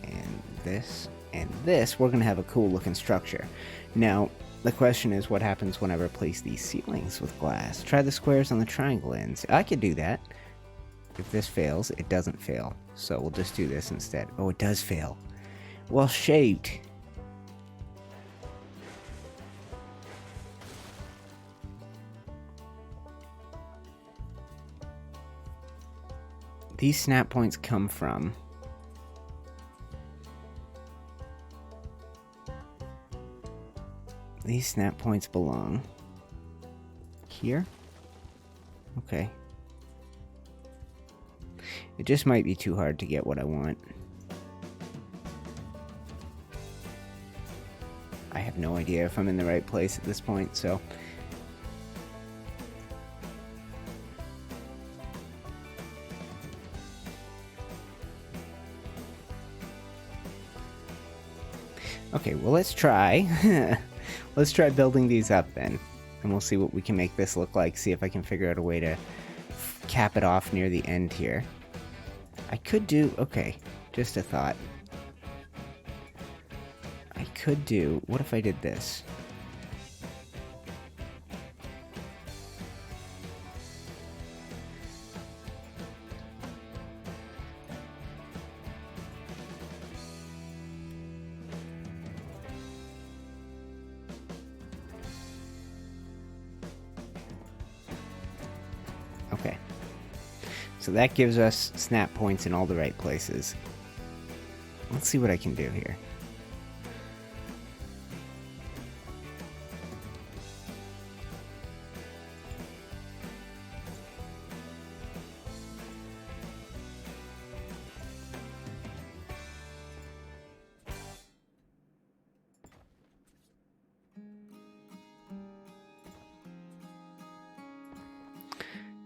and this and this, we're gonna have a cool looking structure. Now the question is, what happens when I replace these ceilings with glass? Try the squares on the triangle ends. I could do that. If this fails, it doesn't fail, so we'll just do this instead. Oh, it does fail. Well, shoot. These snap points come from these snap points belong here. Okay. It just might be too hard to get what I want. I have no idea if I'm in the right place at this point, so okay, well let's try. Let's try building these up then, and we'll see what we can make this look like, see if I can figure out a way to cap it off near the end here. I could do, okay, just a thought. I could do, what if I did this? Okay. So that gives us snap points in all the right places. Let's see what I can do here.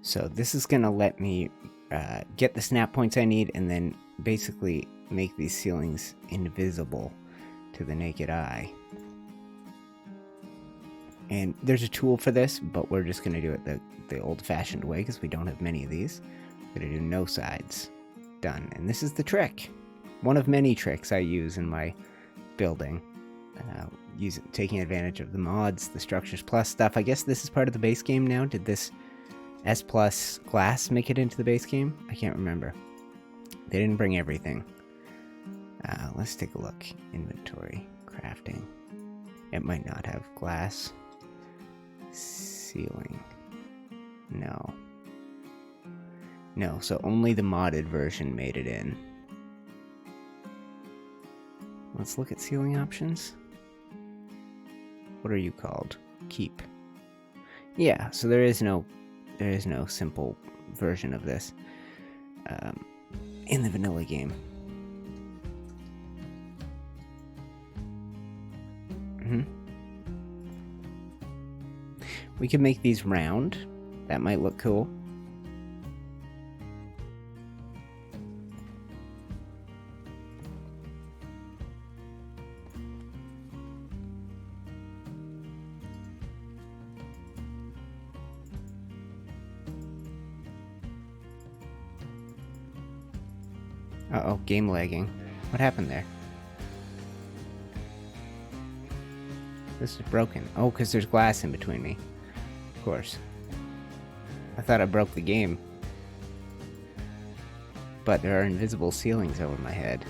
So this is going to let me get the snap points I need and then basically make these ceilings invisible to the naked eye. And there's a tool for this, but we're just going to do it the old-fashioned way because we don't have many of these. We're going to do no sides. Done. And this is the trick. One of many tricks I use in my building. Taking advantage of the mods, the Structures Plus stuff. I guess this is part of the base game now. Did this S Plus glass make it into the base game? I can't remember. They didn't bring everything. Let's take a look. Inventory. Crafting. It might not have glass. Ceiling. No. No, so only the modded version made it in. Let's look at ceiling options. What are you called? Keep. Yeah, so there is no simple version of this in the vanilla game. We could make these round. That might look cool. Uh-oh, game lagging. What happened there? This is broken. Oh, because there's glass in between me. Of course. I thought I broke the game. But there are invisible ceilings over my head.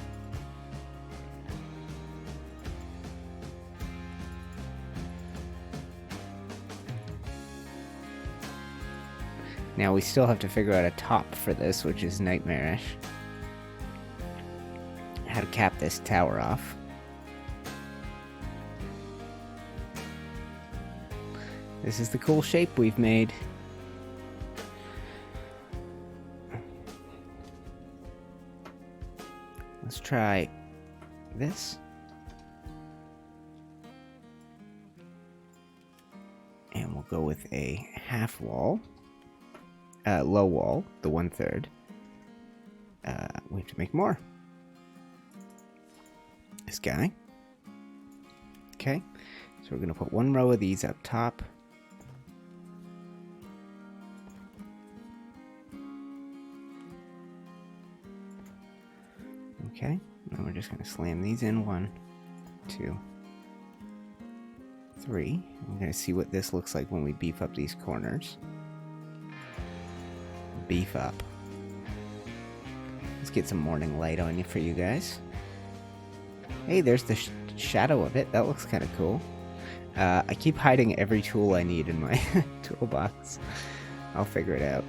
Now we still have to figure out a top for this, which is nightmarish. How to cap this tower off. This is the cool shape we've made. Let's try this. And we'll go with a half wall. Low wall, the 1/3. We have to make more. This guy. Okay, so we're going to put one row of these up top. Okay, and we're just going to slam these in. 1, 2, 3. We're going to see what this looks like when we beef up these corners. Beef up. Let's get some morning light on you for you guys. Hey, there's the shadow of it. That looks kind of cool. I keep hiding every tool I need in my toolbox. I'll figure it out.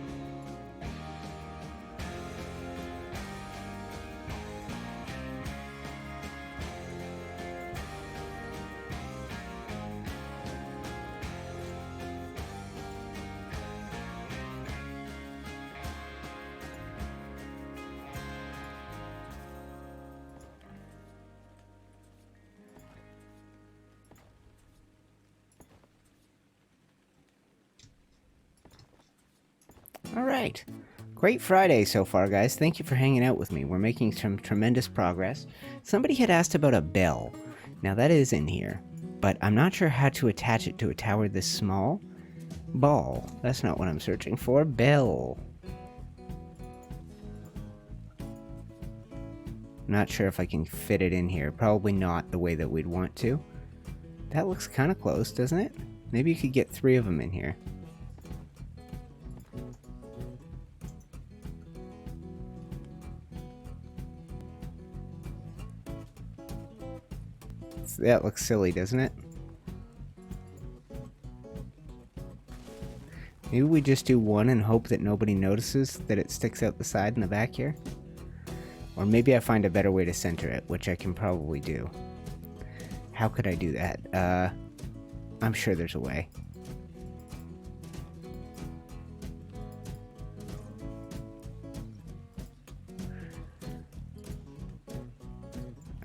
Alright, great Friday so far, guys. Thank you for hanging out with me. We're making some tremendous progress. Somebody had asked about a bell. Now that is in here, but I'm not sure how to attach it to a tower this small. Ball, that's not what I'm searching for. Bell. Not sure if I can fit it in here. Probably not the way that we'd want to. That looks kind of close, doesn't it? Maybe you could get 3 of them in here. That looks silly, doesn't it? Maybe we just do 1 and hope that nobody notices that it sticks out the side and the back here. Or maybe I find a better way to center it, which I can probably do. How could I do that? I'm sure there's a way.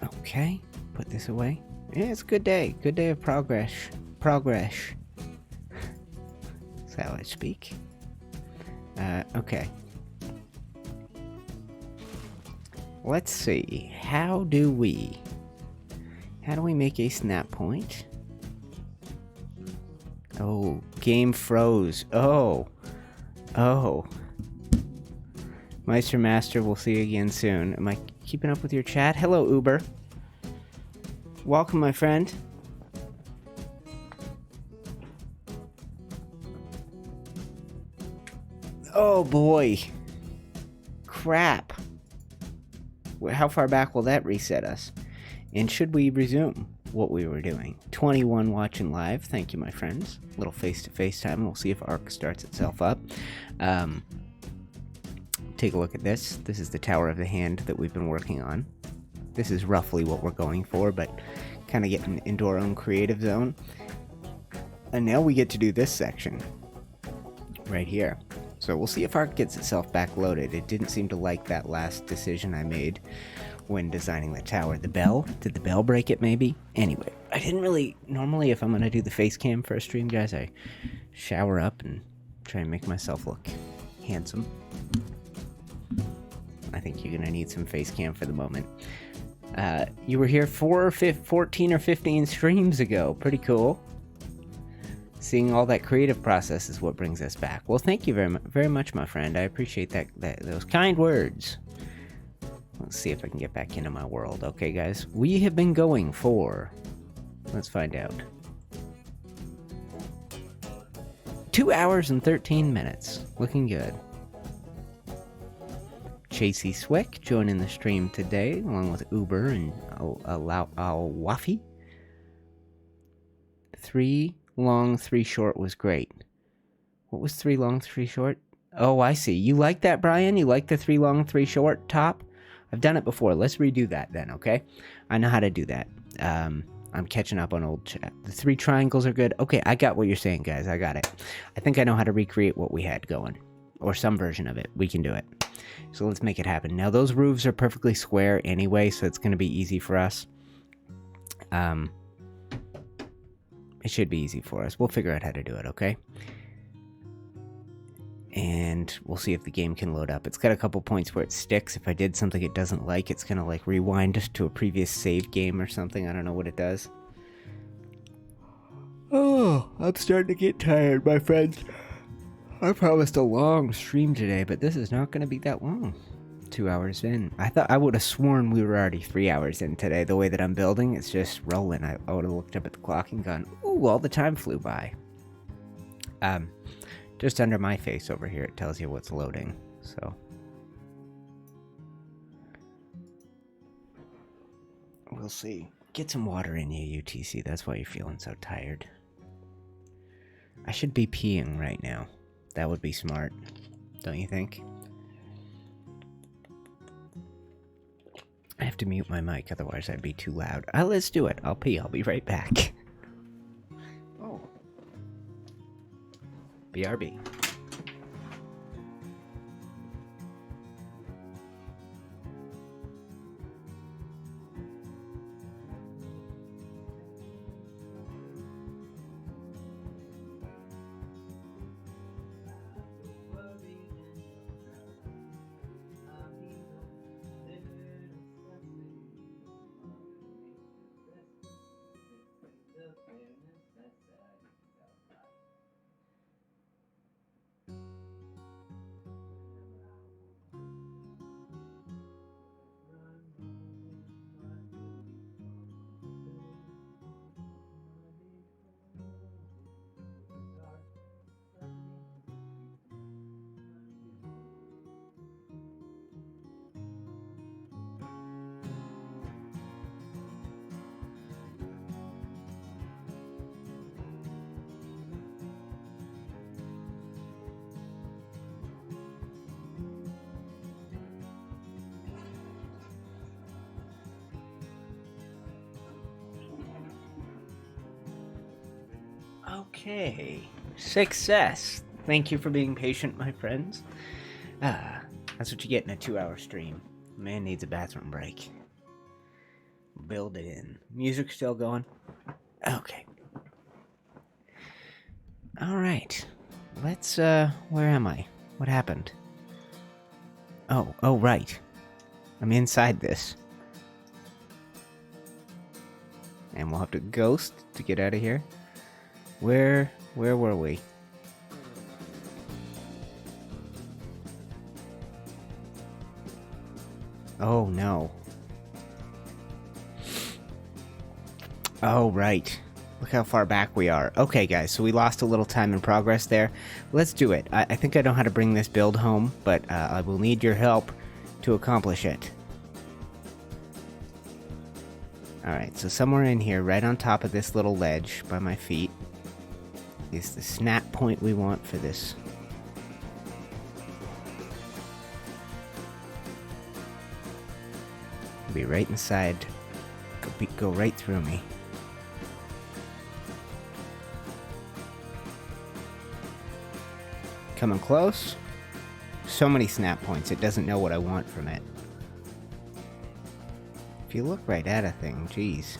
Okay, put this away. Yeah, it's a good day. Good day of progress. Progress. That's how I speak. Okay. Let's see. How do we make a snap point? Oh, game froze. Oh. Meister Master, we'll see you again soon. Am I keeping up with your chat? Hello, Uber. Welcome, my friend. Oh boy. Crap. How far back will that reset us? And should we resume what we were doing? 21 watching live. Thank you, my friends. A little face-to-face time. We'll see if Ark starts itself up. Take a look at this. This is the Tower of the Hand that we've been working on. This is roughly what we're going for, but kind of getting into our own creative zone. And now we get to do this section right here. So we'll see if Ark gets itself back loaded. It didn't seem to like that last decision I made when designing the tower. The bell? Did the bell break it maybe? Anyway, I didn't really... Normally if I'm going to do the face cam for a stream, guys, I shower up and try and make myself look handsome. I think you're going to need some face cam for the moment. You were here 14 or 15 streams ago. Pretty cool. Seeing all that creative process is what brings us back. Well, thank you very much, my friend. I appreciate those kind words. Let's see if I can get back into my world. Okay, guys. We have been going for... Let's find out. 2 hours and 13 minutes. Looking good. Chasey Swick joining the stream today, along with Uber and Al-Wafi. 3 long, 3 short was great. What was 3 long, 3 short? Oh, I see. You like that, Brian? You like the 3 long, 3 short top? I've done it before. Let's redo that then, okay? I know how to do that. I'm catching up on old chat. The 3 triangles are good. Okay, I got what you're saying, guys. I got it. I think I know how to recreate what we had going. Or some version of it. We can do it. So let's make it happen. Now, those roofs are perfectly square anyway, so it's going to be easy for us. It should be easy for us. We'll figure out how to do it, okay? And we'll see if the game can load up. It's got a couple points where it sticks. If I did something it doesn't like, it's going to like rewind us to a previous save game or something. I don't know what it does. Oh, I'm starting to get tired, my friends. I promised a long stream today, but this is not going to be that long. 2 hours in. I thought I would have sworn we were already 3 hours in today. The way that I'm building, it's just rolling. I would have looked up at the clock and gone, ooh, all the time flew by. Just under my face over here, it tells you what's loading. So we'll see. Get some water in you, UTC. That's why you're feeling so tired. I should be peeing right now. That would be smart, don't you think? I have to mute my mic, otherwise I'd be too loud. Let's do it. I'll pee. I'll be right back. Oh. BRB. Okay. Success. Thank you for being patient, my friends. That's what you get in a 2-hour stream. Man needs a bathroom break. Build it in. Music still going? Okay. Alright. Let's, where am I? What happened? Oh, right. I'm inside this. And we'll have to ghost to get out of here. Where were we? Oh, no. Oh, right. Look how far back we are. Okay, guys, so we lost a little time in progress there. Let's do it. I think I know how to bring this build home, but I will need your help to accomplish it. Alright, so somewhere in here, right on top of this little ledge by my feet, is the snap point we want for this. It'll be right inside. Go right through me. Coming close. So many snap points, it doesn't know what I want from it. If you look right at a thing, geez.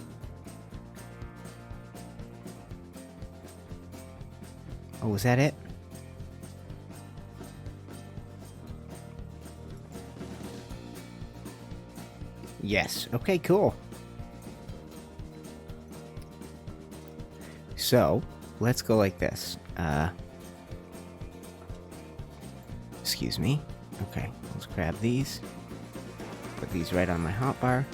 Oh, was that it? Yes. Okay, cool. So, let's go like this. Excuse me. Okay, let's grab these. Put these right on my hotbar.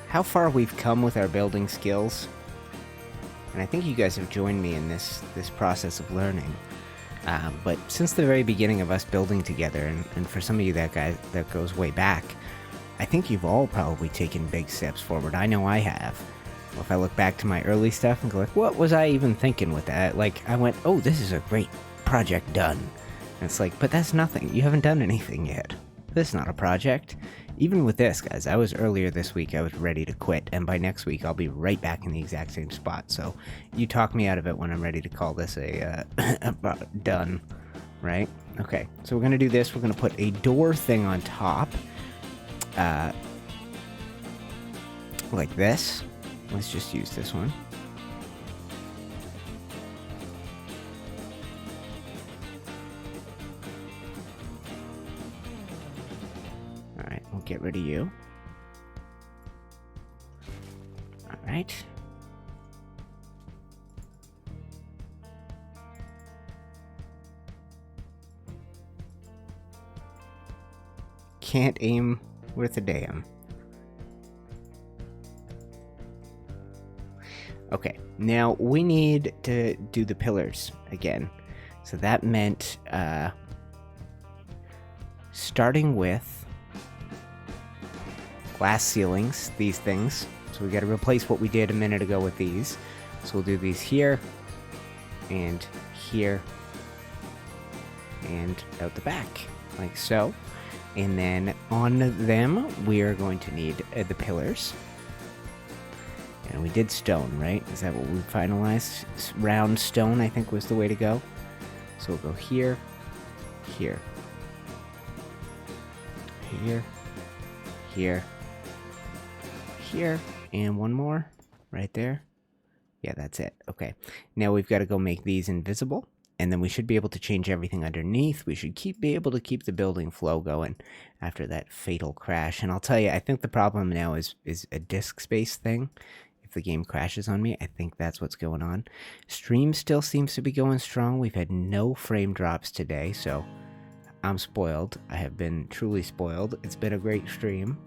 How far we've come with our building skills. And I think you guys have joined me in this process of learning. But since the very beginning of us building together, and for some of you that goes way back, I think you've all probably taken big steps forward. I know I have. Well, if I look back to my early stuff and go like, what was I even thinking with that? Like, I went, oh, this is a great project done. And it's like, but that's nothing. You haven't done anything yet. This is not a project. Even with this, guys, I was earlier this week, I was ready to quit. And by next week, I'll be right back in the exact same spot. So you talk me out of it when I'm ready to call this a done, right? Okay, so we're going to do this. We're going to put a door thing on top. Like this. Let's just use this one. Alright, we'll get rid of you. Alright. Can't aim worth a damn. Okay, now we need to do the pillars again. So that meant starting with glass ceilings, these things. So we got to replace what we did a minute ago with these. So we'll do these here, and here, and out the back, like so. And then on them, we are going to need the pillars. And we did stone, right? Is that what we finalized? Round stone, I think, was the way to go. So we'll go here, here, here, here, here, and one more right there. Yeah, that's it. Okay. Now we've got to go make these invisible, and then we should be able to change everything underneath. We should be able to keep the building flow going after that fatal crash. And I'll tell you, I think the problem now is a disk space thing. If the game crashes on me, I think that's what's going on. Stream still seems to be going strong. We've had no frame drops today, so I'm spoiled. I have been truly spoiled. It's been a great stream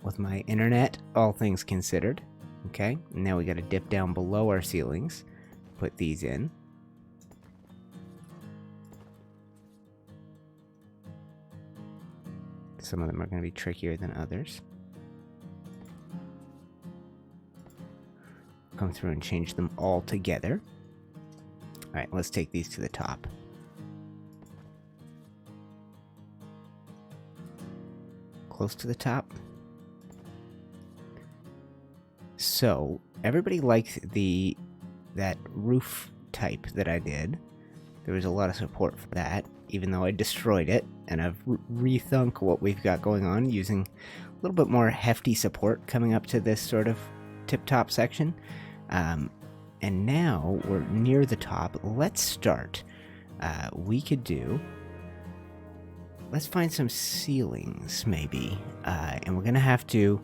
with my internet, all things considered. Okay, now we got to dip down below our ceilings, put these in. Some of them are going to be trickier than others. Come through and change them all together. Alright, let's take these to the top. close to the top. So everybody liked that roof type that I did. There was a lot of support for that, even though I destroyed it, and I've rethunk what we've got going on using a little bit more hefty support coming up to this sort of tip-top section. And now we're near the top. Let's start. Let's find some ceilings, maybe. And we're gonna have to...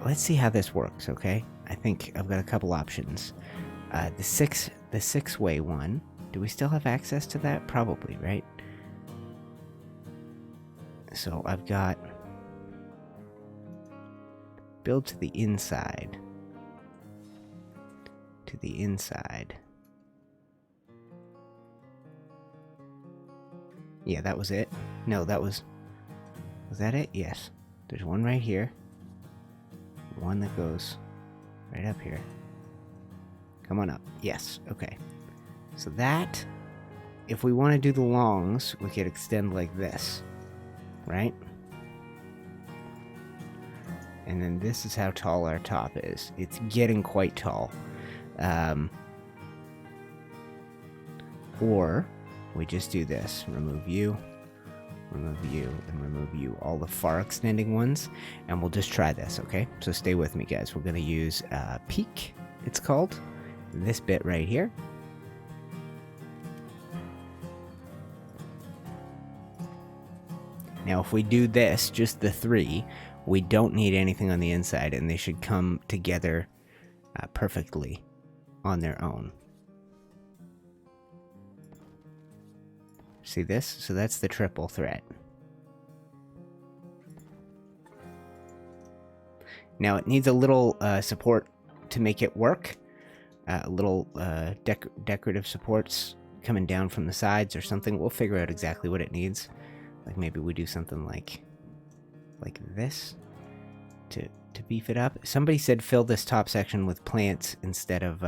Let's see how this works, okay? I think I've got a couple options. The six-way one. Do we still have access to that? Probably, right? So I've got build to the inside. To the inside. Yeah, that was it. No, that was that it? Yes. There's one right here. One that goes right up here. Come on up. Yes, okay. So that, if we want to do the longs, we could extend like this, right? And then this is how tall our top is. It's getting quite tall. Or we just do this. Remove you, and remove you. All the far extending ones. And we'll just try this, okay? So stay with me, guys. We're going to use peak, it's called. This bit right here. Now, if we do this, just the three, we don't need anything on the inside, and they should come together perfectly on their own. See this? So that's the triple threat. Now, it needs a little support to make it work. Little decorative supports coming down from the sides or something. We'll figure out exactly what it needs. Like maybe we do something like this to beef it up. Somebody said fill this top section with plants instead of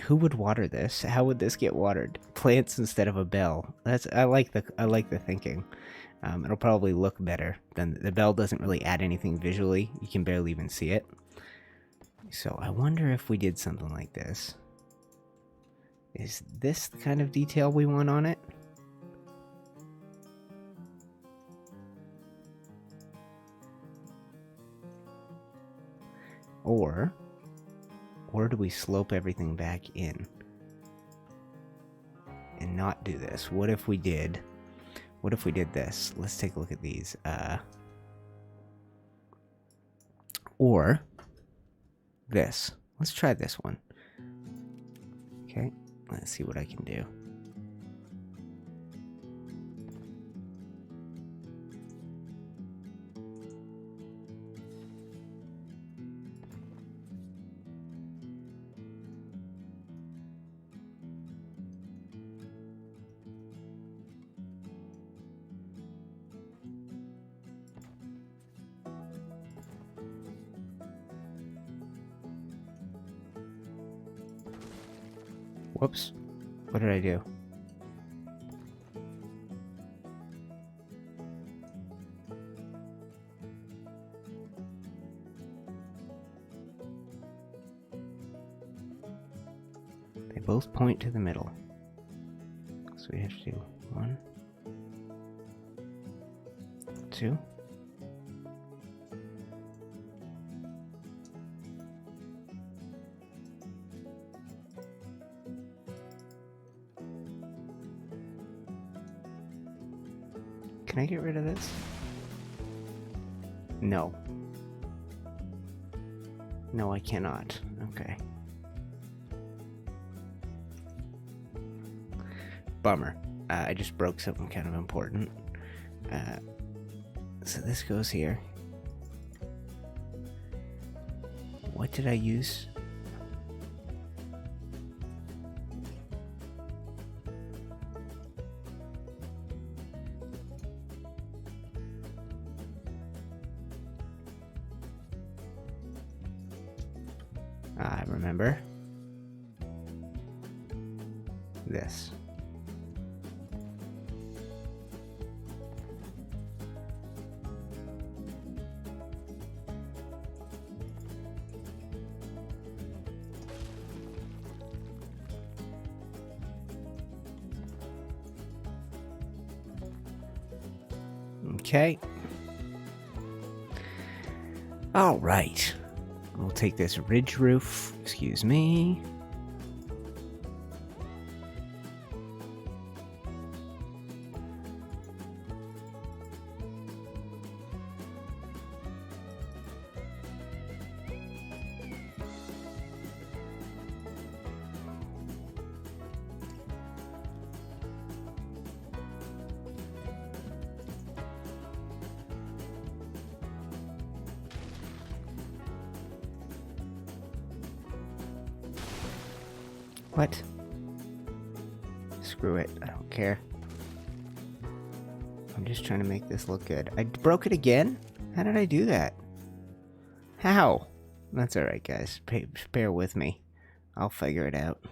who would water this? How would this get watered? Plants instead of a bell. I like the thinking. It'll probably look better than the bell. Doesn't really add anything visually. You can barely even see it. So I wonder if we did something like this. Is this the kind of detail we want on it? Or do we slope everything back in and not do this? What if we did this? Let's take a look at these. Or this. Let's try this one. Okay, let's see what I can do. Whoops. What did I do? They both point to the middle. So we have to do 1, 2. Can I get rid of this? No. No, I cannot. Okay. Bummer. I just broke something kind of important. So this goes here. What did I use? I remember. This. Okay. All right. We'll take this ridge roof. Excuse me. What? Screw it. I don't care. I'm just trying to make this look good. I broke it again? How did I do that? How? That's alright, guys. Bear with me. I'll figure it out.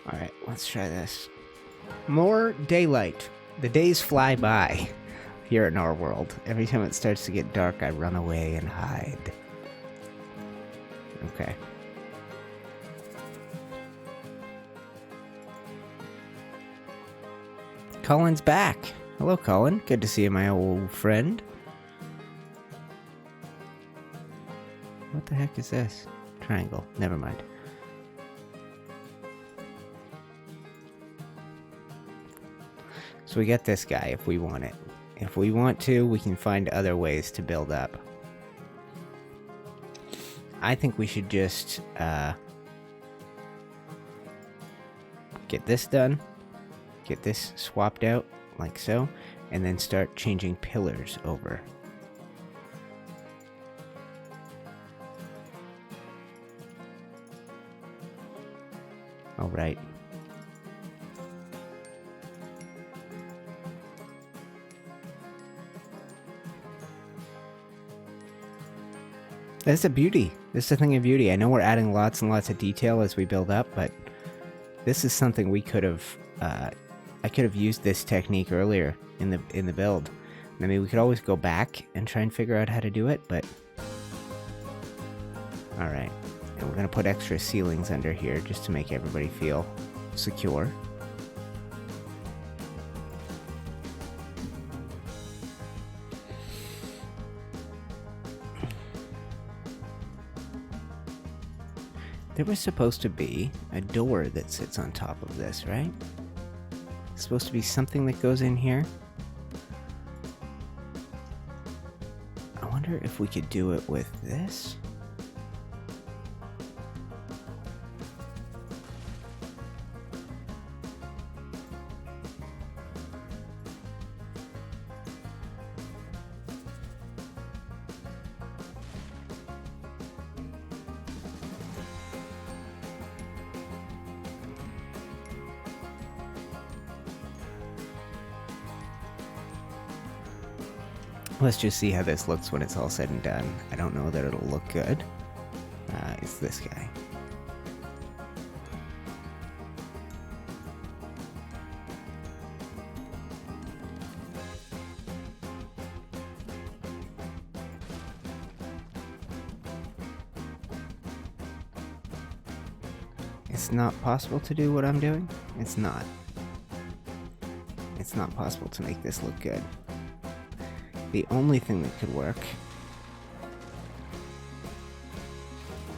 Alright, let's try this. More daylight. The days fly by here in our world. Every time it starts to get dark, I run away and hide. Okay. Colin's back. Hello, Colin. Good to see you, my old friend. What the heck is this? Triangle. Never mind. So we get this guy if we want it. If we want to, we can find other ways to build up. I think we should just get this done, get this swapped out like so, and then start changing pillars over. All right. That's a beauty. This is a thing of beauty. I know we're adding lots and lots of detail as we build up, but this is something we could have. I could have used this technique earlier in the build. I mean, we could always go back and try and figure out how to do it, but all right. And we're gonna put extra ceilings under here just to make everybody feel secure. There was supposed to be a door that sits on top of this, right? It's supposed to be something that goes in here. I wonder if we could do it with this. Let's just see how this looks when it's all said and done. I don't know that it'll look good. It's this guy. It's not possible to do what I'm doing? It's not. It's not possible to make this look good. The only thing that could work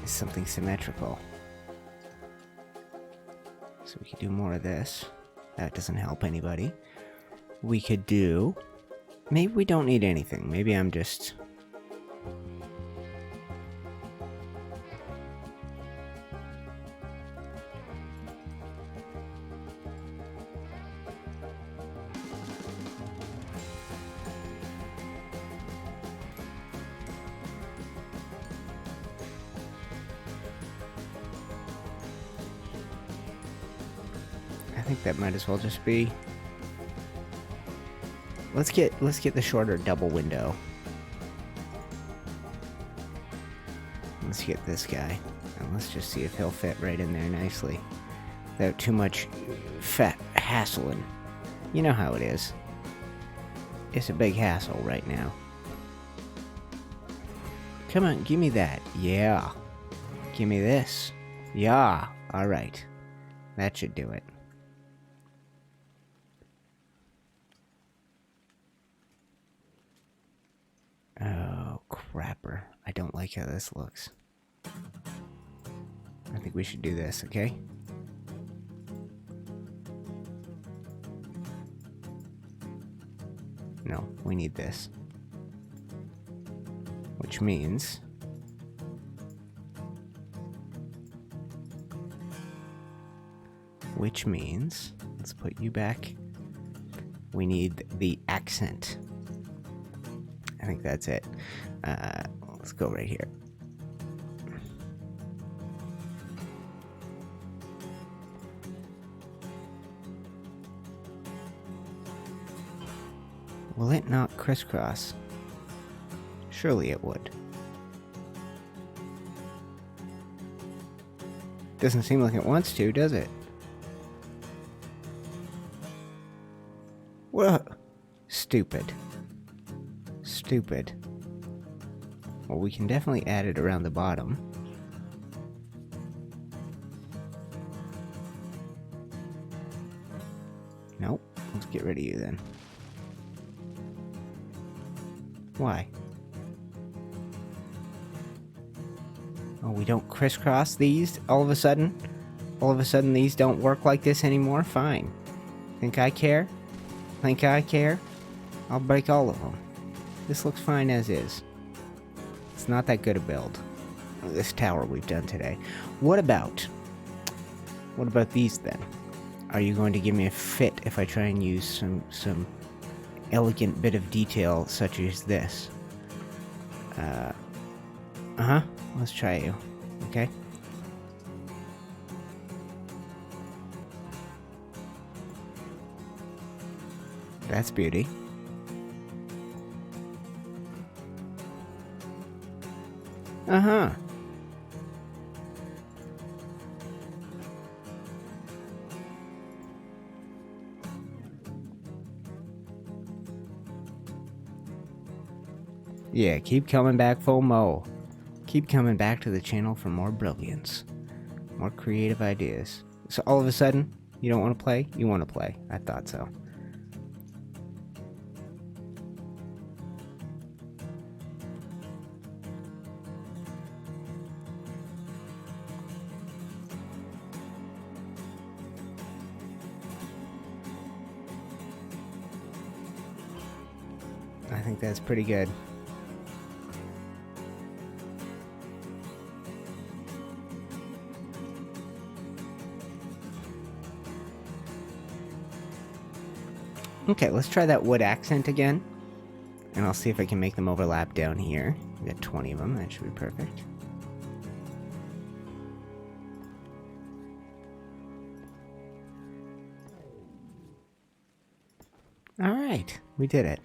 is something symmetrical. So we could do more of this. That doesn't help anybody. We could do... Maybe we don't need anything. Maybe I'm just... I think that might as well just be... Let's get the shorter double window. Let's get this guy. And let's just see if he'll fit right in there nicely. Without too much fat hassling. You know how it is. It's a big hassle right now. Come on, give me that. Yeah. Give me this. Yeah. Alright. That should do it. Oh, crapper. I don't like how this looks. I think we should do this, okay? No, we need this. Which means... let's put you back. We need the accent. I think that's it. Let's go right here. Will it not crisscross? Surely it would. Doesn't seem like it wants to, does it? What? Stupid. Stupid. Well, we can definitely add it around the bottom. Nope. Let's get rid of you then. Why? Oh, we don't crisscross these all of a sudden? All of a sudden these don't work like this anymore? Fine. Think I care? Think I care? I'll break all of them. This looks fine as is. It's not that good a build. This tower we've done today. What about these then? Are you going to give me a fit if I try and use some elegant bit of detail such as this? Let's try you. Okay? That's beauty. Uh-huh. Yeah, keep coming back, FOMO. Keep coming back to the channel for more brilliance. More creative ideas. So all of a sudden, you don't want to play? You want to play. I thought so. I think that's pretty good. Okay, let's try that wood accent again. And I'll see if I can make them overlap down here. We got 20 of them, that should be perfect. Alright, we did it.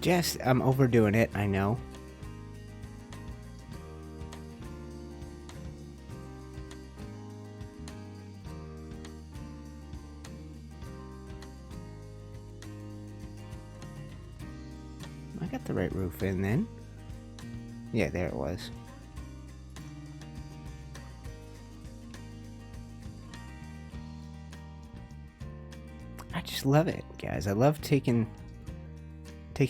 Jess, I'm overdoing it, I know. I got the right roof in then. Yeah, there it was. I just love it, guys. I love taking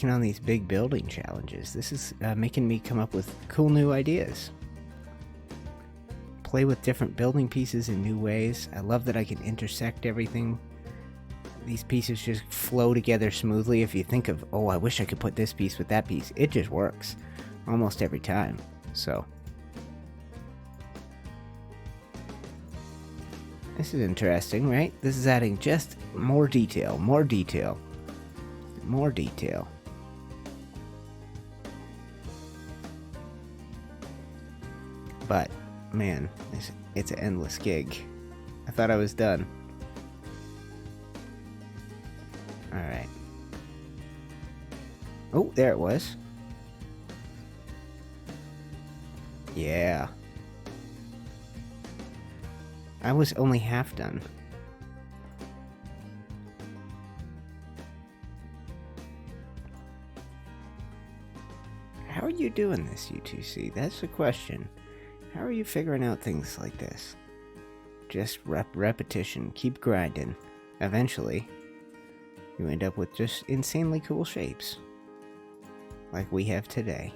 on these big building challenges. This is making me come up with cool new ideas. Play with different building pieces in new ways. I love that I can intersect everything. These pieces just flow together smoothly. If you think of, oh, I wish I could put this piece with that piece, it just works almost every time. So this is interesting, right? This is adding just more detail, more detail, more detail. but man, it's an endless gig. I thought I was done. Alright. Oh, there it was. Yeah. I was only half done. How are you doing this, UTC? That's the question. How are you figuring out things like this? Just repetition. Keep grinding. Eventually, you end up with just insanely cool shapes. Like we have today.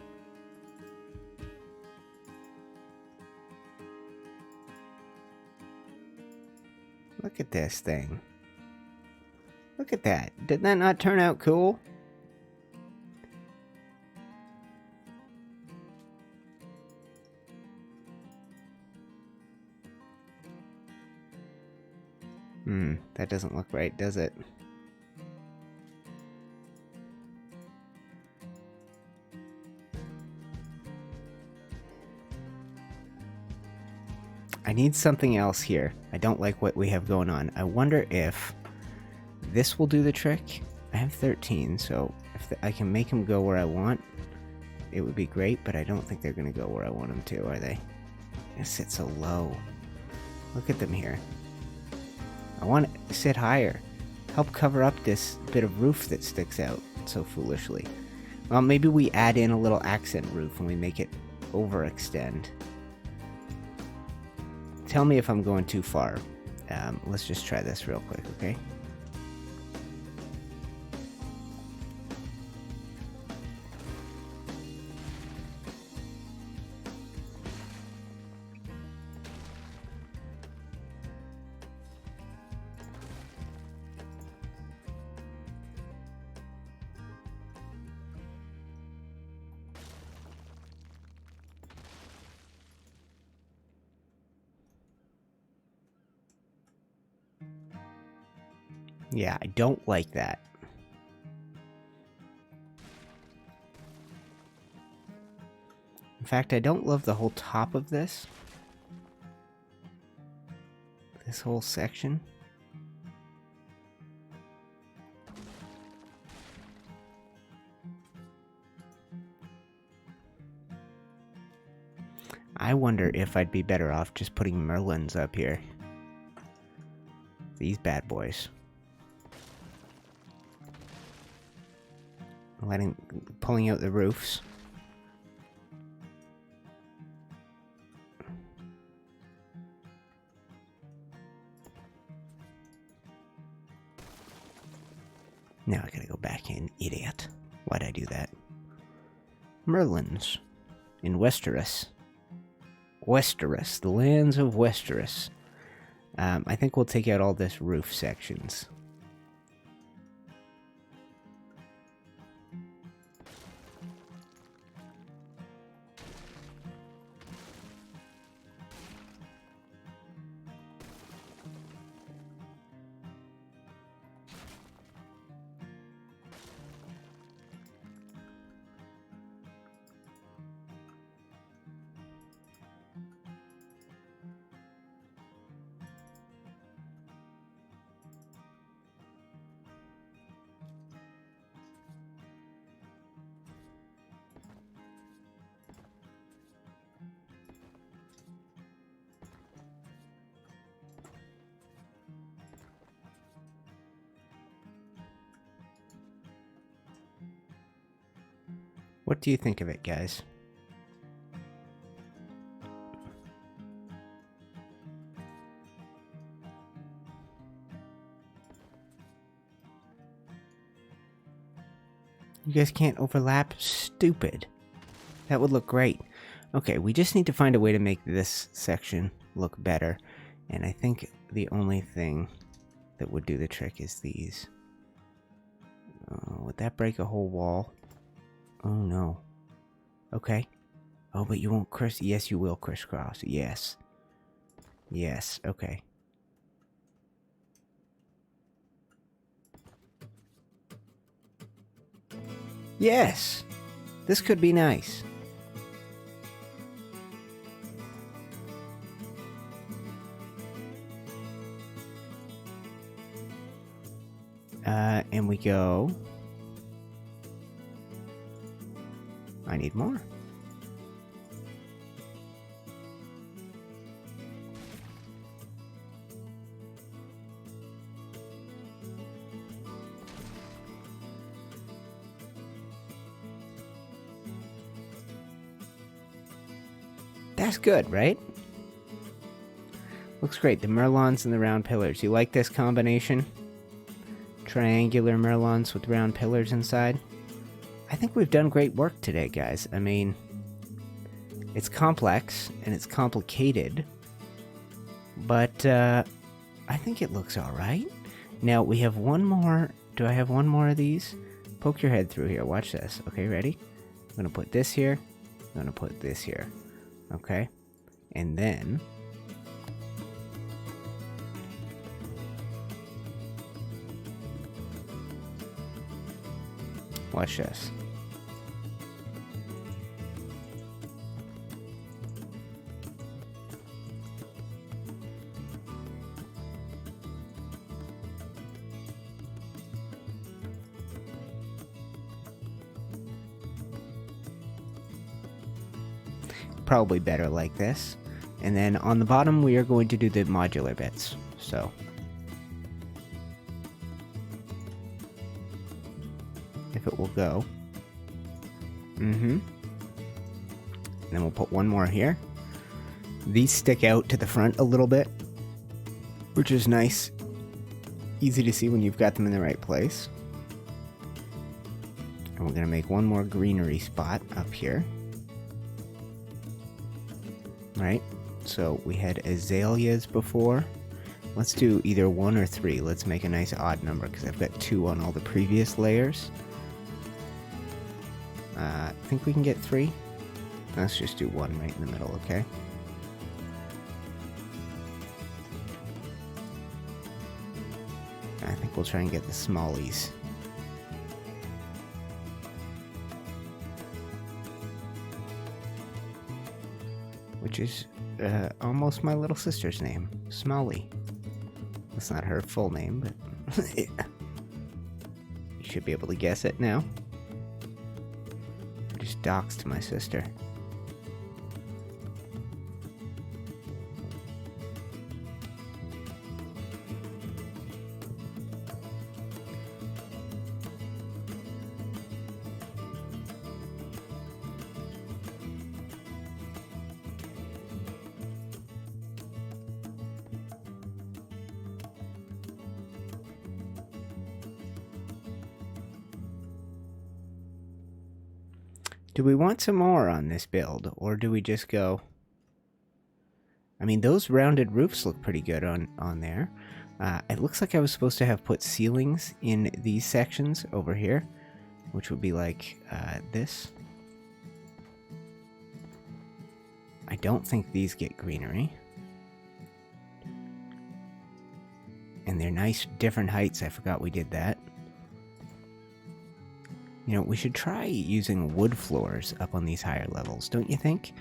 Look at this thing. Look at that. Did that not turn out cool? That doesn't look right, does it? I need something else here. I don't like what we have going on. I wonder if this will do the trick. I have 13, so if I can make them go where I want, it would be great, but I don't think they're going to go where I want them to, are they? They sit so low. Look at them here. I want to sit higher. Help cover up this bit of roof that sticks out so foolishly. Well, maybe we add in a little accent roof and we make it overextend. Tell me if I'm going too far. Let's just try this real quick, okay? Yeah, I don't like that. In fact, I don't love the whole top of this. This whole section. I wonder if I'd be better off just putting merlins up here. These bad boys. Pulling out the roofs. Now I gotta go back in, idiot. Why'd I do that? Merlins. In Westeros. Westeros, the lands of Westeros. I think we'll take out all this roof sections. What do you think of it, guys? You guys can't overlap? Stupid. That would look great. Okay, we just need to find a way to make this section look better. And I think the only thing that would do the trick is these. Would that break a whole wall? Oh no. Okay. Oh, but you won't yes, you will crisscross. Yes. Yes, okay. Yes! This could be nice. And we go... I need more. That's good, right? Looks great. The merlons and the round pillars. You like this combination? Triangular merlons with round pillars inside? I think we've done great work today, guys. I mean, it's complex and it's complicated, but I think it looks alright. Now, we have one more. Do I have one more of these? Poke your head through here. Watch this. Okay, ready? I'm going to put this here. I'm going to put this here. Okay? And then... watch this. Probably better like this. And then on the bottom we are going to do the modular bits. So if it will go. And then we'll put one more here. These stick out to the front a little bit, which is nice. Easy to see when you've got them in the right place. And we're gonna make one more greenery spot up here. Right, so we had azaleas before. Let's do either 1 or 3. Let's make a nice odd number because I've got 2 on all the previous layers. I think we can get 3. Let's just do 1 right in the middle, okay? I think we'll try and get the smallies. Which is almost my little sister's name, Smalley. That's not her full name, but you should be able to guess it now. I just doxed my sister. Do we want some more on this build, or do we just go... I mean, those rounded roofs look pretty good on there. It looks like I was supposed to have put ceilings in these sections over here, which would be like this. I don't think these get greenery. And they're nice different heights. I forgot we did that. You know, we should try using wood floors up on these higher levels, don't you think?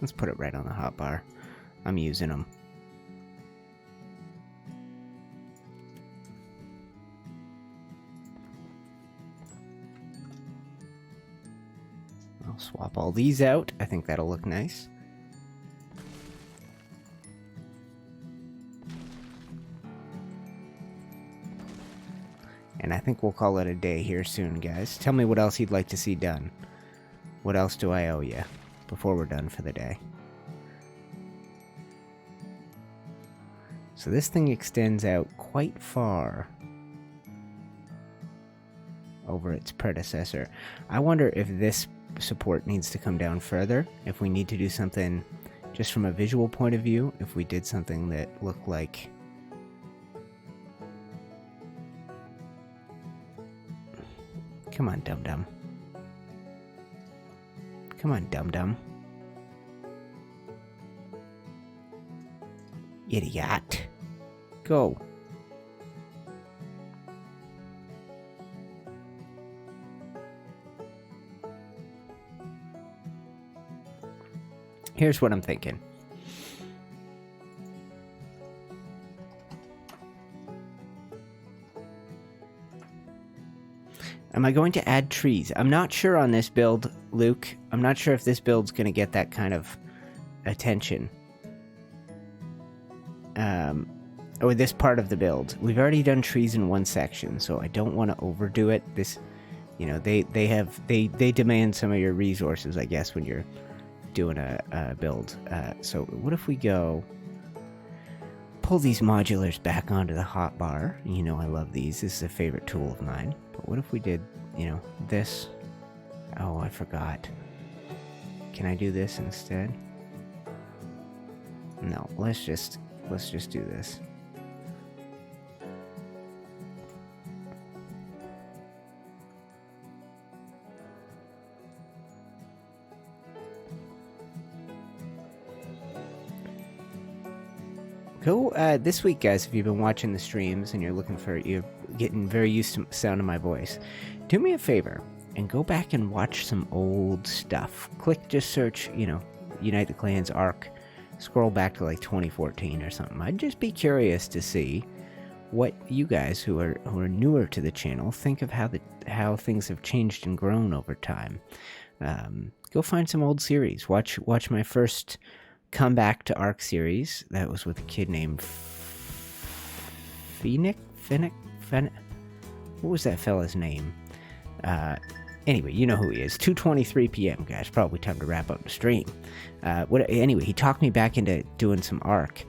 Let's put it right on the hotbar. I'm using them. I'll swap all these out. I think that'll look nice. And I think we'll call it a day here soon, guys. Tell me what else you'd like to see done. What else do I owe you before we're done for the day? So this thing extends out quite far over its predecessor. I wonder if this support needs to come down further, if we need to do something just from a visual point of view, if we did something that looked like... Come on, dum-dum. Come on, dum-dum. Idiot. Go. Here's what I'm thinking. Am I going to add trees? I'm not sure on this build, Luke. I'm not sure if this build's going to get that kind of attention. Or this part of the build. We've already done trees in one section, so I don't want to overdo it. This, you know, they demand some of your resources, I guess, when you're doing a build. So what if we go pull these modulars back onto the hotbar? You know I love these. This is a favorite tool of mine. But what if we did, you know, this? Oh, I forgot. Can I do this instead? No, let's just do this. Go this week, guys, if you've been watching the streams and you're getting very used to the sound of my voice, do me a favor and go back and watch some old stuff. Just search, you know, UniteTheClans Ark. Scroll back to like 2014 or something. I'd just be curious to see what you guys who are newer to the channel think of how things have changed and grown over time. Go find some old series. Watch my first Come Back to Ark series. That was with a kid named Finnick? What was that fella's name? Anyway, you know who he is. 2:23 p.m., guys. Probably time to wrap up the stream. Anyway, he talked me back into doing some Ark.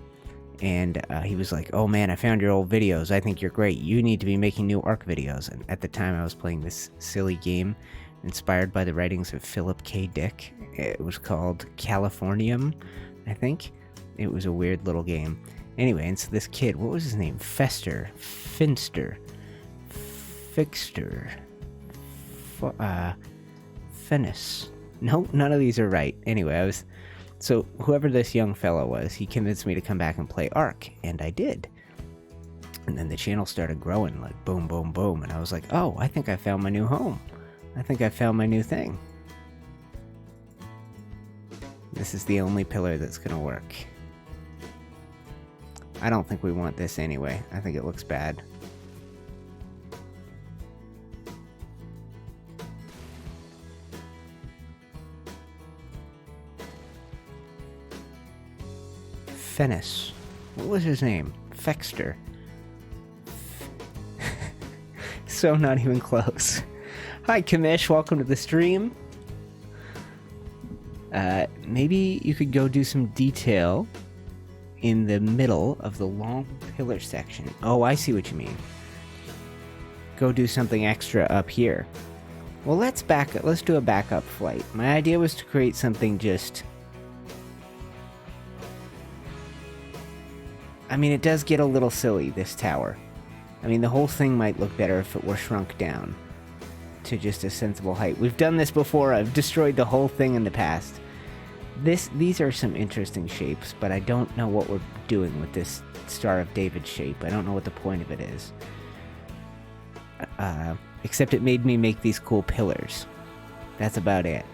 And he was like, oh man, I found your old videos. I think you're great. You need to be making new Ark videos. And at the time, I was playing this silly game inspired by the writings of Philip K. Dick. It was called Californium, I think. It was a weird little game. Anyway, and so this kid, what was his name? Finster. Fennis. No, none of these are right. Anyway, so whoever this young fellow was, he convinced me to come back and play Ark, and I did. And then the channel started growing, like boom, boom, boom, and I was like, oh, I think I found my new home. I think I found my new thing. This is the only pillar that's gonna work. I don't think we want this anyway. I think it looks bad. Fennis. What was his name? Fexter. So not even close. Hi, Kamish. Welcome to the stream. Maybe you could go do some detail in the middle of the long pillar section. Oh, I see what you mean. Go do something extra up here. Well, let's do a backup flight. My idea was to create something just... I mean, it does get a little silly, this tower. I mean, the whole thing might look better if it were shrunk down to just a sensible height. We've done this before. I've destroyed the whole thing in the past. These are some interesting shapes, but I don't know what we're doing with this Star of David shape. I don't know what the point of it is. Except it made me make these cool pillars. That's about it.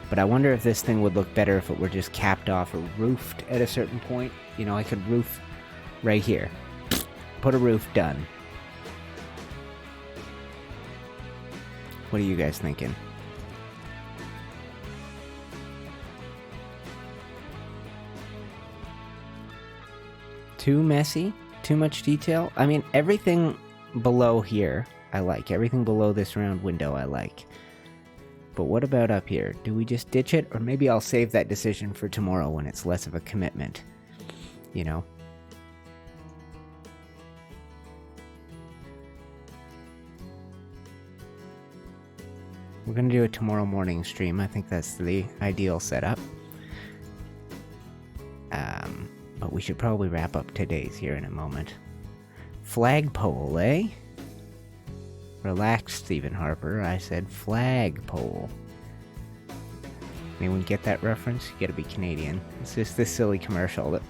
But I wonder if this thing would look better if it were just capped off or roofed at a certain point. You know, I could roof right here. Put a roof, done. What are you guys thinking? Too messy? Too much detail? I mean, everything below here I like. Everything below this round window I like. But what about up here? Do we just ditch it? Or maybe I'll save that decision for tomorrow when it's less of a commitment. You know? We're gonna do a tomorrow morning stream. I think that's the ideal setup. But we should probably wrap up today's here in a moment. Flagpole, eh? Relax, Stephen Harper. I said flagpole. Anyone get that reference? You gotta be Canadian. It's just this silly commercial that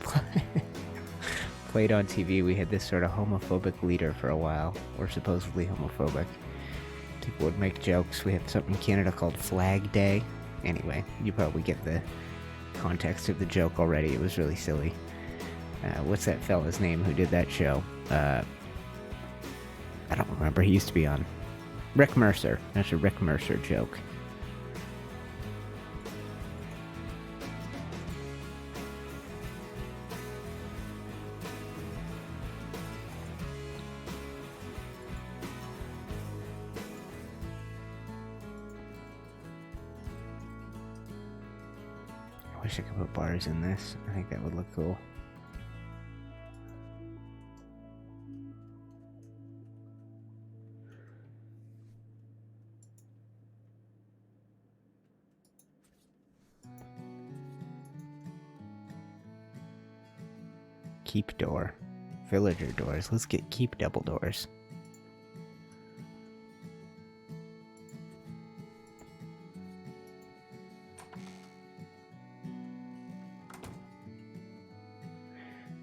played on TV. We had this sort of homophobic leader for a while, or supposedly homophobic. People would make jokes. We have something in Canada called Flag Day. Anyway, you probably get the context of the joke already. It was really silly. What's that fella's name who did that show? I don't remember. He used to be on Rick Mercer. That's a Rick Mercer joke. I wish I could put bars in this. I think that would look cool. Keep door. Villager doors. Let's get keep double doors.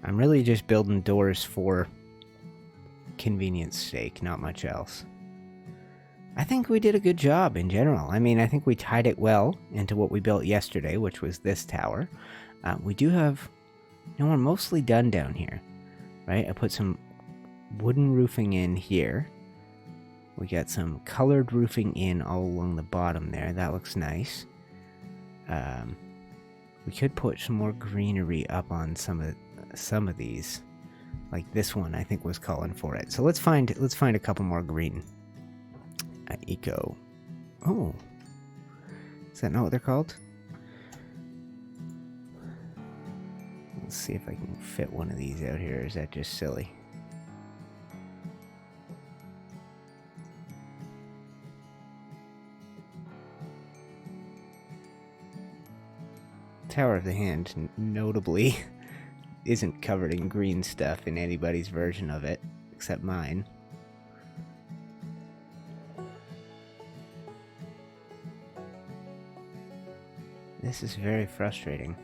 I'm really just building doors for convenience sake, not much else. I think we did a good job in general. I mean, I think we tied it well into what we built yesterday, which was this tower. We do have... You know, we're mostly done down here, right? I put some wooden roofing in here. We got some colored roofing in all along the bottom there. That looks nice. We could put some more greenery up on some of these. Like this one, I think was calling for it. So let's find a couple more green. Eco. Oh, is that not what they're called? Let's see if I can fit one of these out here. Or is that just silly? Tower of the Hand, notably, isn't covered in green stuff in anybody's version of it, except mine. This is very frustrating.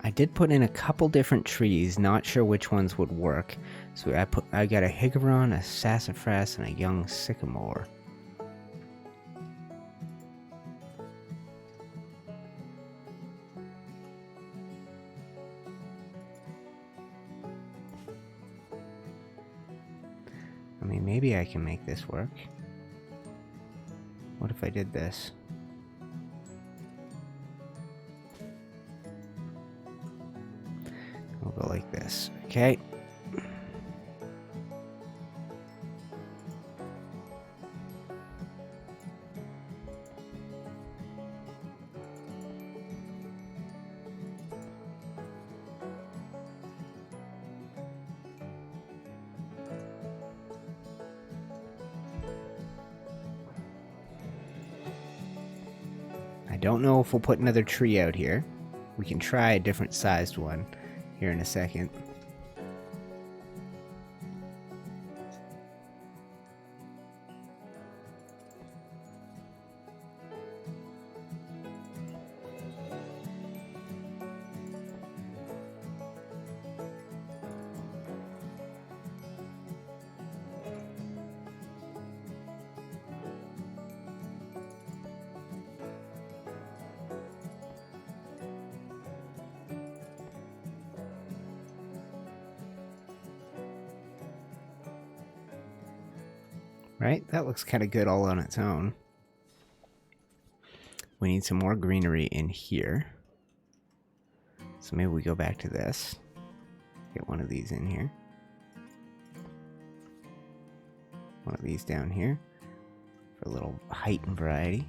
I did put in a couple different trees, not sure which ones would work. So I got a higueron, a sassafras, and a young sycamore. I mean, maybe I can make this work. What if I did this? We'll go like this, okay? I don't know if we'll put another tree out here. We can try a different sized one here in a second. Right? That looks kind of good all on its own. We need some more greenery in here. So maybe we go back to this. Get one of these in here. One of these down here for a little height and variety.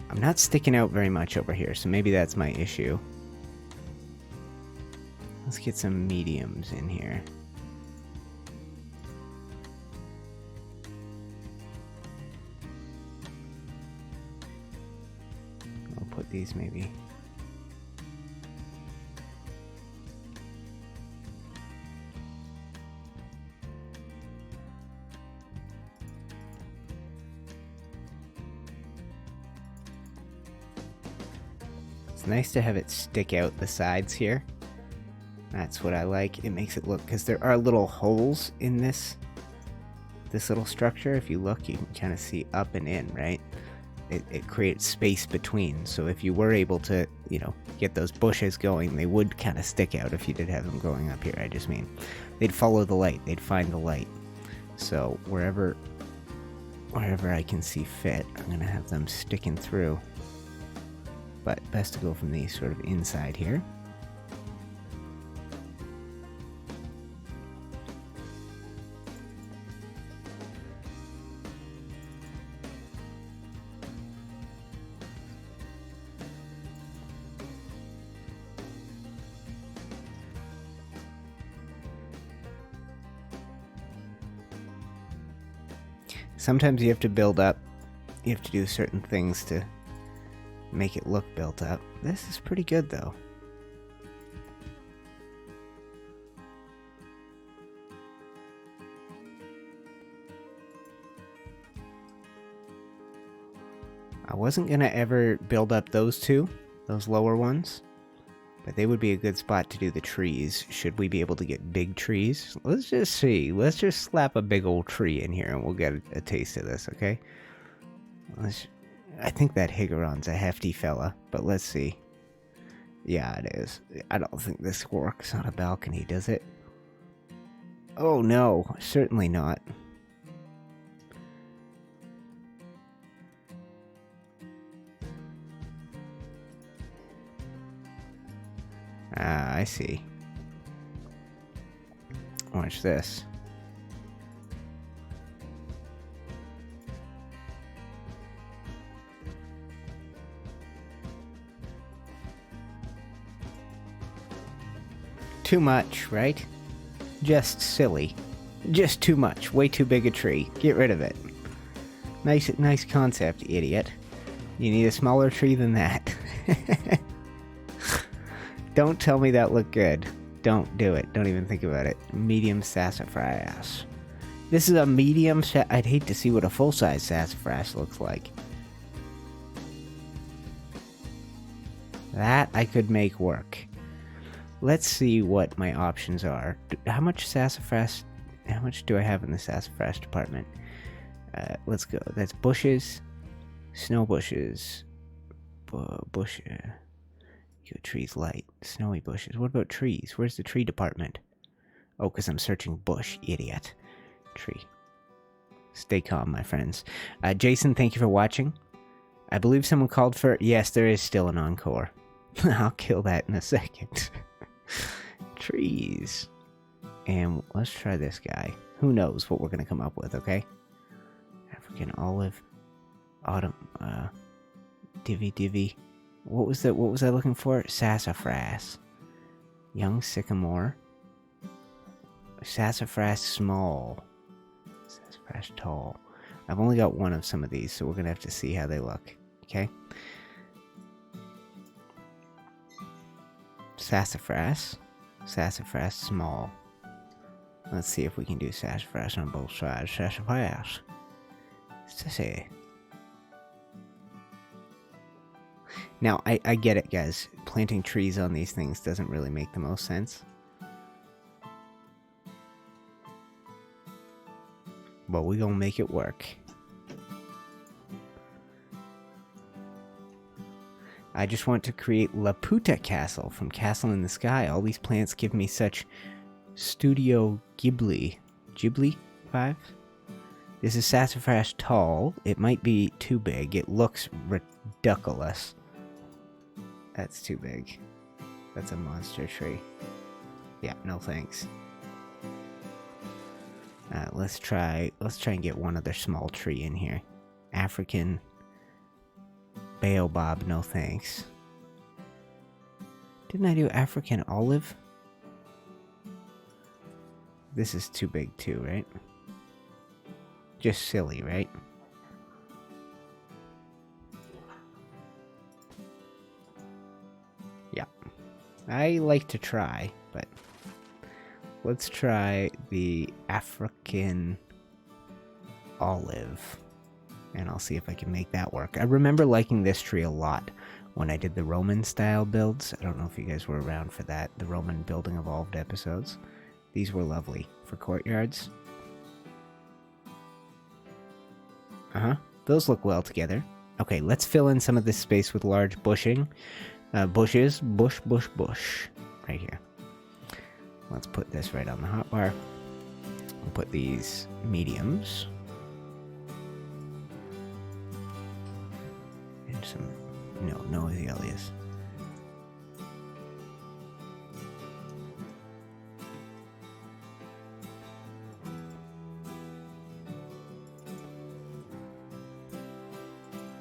I'm not sticking out very much over here, so maybe that's my issue. Let's get some mediums in here. these maybe. It's nice to have it stick out the sides here. That's what I like. It makes it look, because there are little holes in this little structure. If you look, you can kind of see up and in, right? It creates space between. So if you were able to, you know, get those bushes going, they would kind of stick out if you did have them going up here. I just mean, they'd follow the light. They'd find the light. So wherever I can see fit, I'm going to have them sticking through. But best to go from the sort of inside here. Sometimes you have to build up. You have to do certain things to make it look built up. This is pretty good though. I wasn't gonna ever build up those two, those lower ones, but they would be a good spot to do the trees, should we be able to get big trees. Let's just see. Let's just slap a big old tree in here and we'll get a taste of this, okay? I think that Higeron's a hefty fella, but let's see. Yeah, it is. I don't think this works on a balcony, does it? Oh no, certainly not. Ah, I see. Watch this. Too much, right? Just silly. Just too much. Way too big a tree. Get rid of it. Nice concept, idiot. You need a smaller tree than that. Don't tell me that looked good. Don't do it. Don't even think about it. Medium sassafras. This is a medium I'd hate to see what a full-size sassafras looks like. That I could make work. Let's see what my options are. How much sassafras... How much do I have in the sassafras department? Let's go. That's bushes. Snow bushes. Bush... trees light. Snowy bushes. What about trees? Where's the tree department? Oh, because I'm searching bush. Idiot. Tree. Stay calm, my friends. Jason, thank you for watching. I believe someone called for... Yes, there is still an encore. I'll kill that in a second. Trees. And let's try this guy. Who knows what we're going to come up with, okay? African olive. Autumn. Divvy. What was I looking for? Sassafras. Young sycamore. Sassafras small. Sassafras tall. I've only got one of some of these, so we're going to have to see how they look. Okay? Sassafras. Sassafras small. Let's see if we can do sassafras on both sides. Sassafras. Sassy. Now, I get it, guys. Planting trees on these things doesn't really make the most sense. But we're gonna make it work. I just want to create Laputa Castle from Castle in the Sky. All these plants give me such Studio Ghibli. Ghibli 5? This is sassafras tall. It might be too big. It looks ridiculous. That's too big. That's a monster tree. Yeah, no thanks. Let's try and get one other small tree in here. African baobab, no thanks. Didn't I do African olive? This is too big too, right? Just silly, right? I like to try, but let's try the African olive, and I'll see if I can make that work. I remember liking this tree a lot when I did the Roman style builds. I don't know if you guys were around for that, the Roman Building Evolved episodes. These were lovely for courtyards. Those look well together. Okay, let's fill in some of this space with large bushing. Bushes, bush, right here. Let's put this right on the hotbar. We'll put these mediums. And some, no azaleas.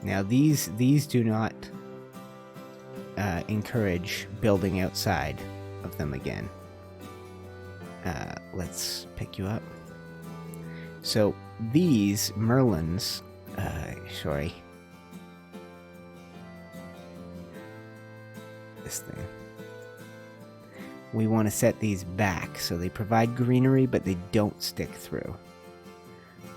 Now these do not encourage building outside of them again. Let's pick you up. So these merlins, this thing. We want to set these back so they provide greenery, but they don't stick through.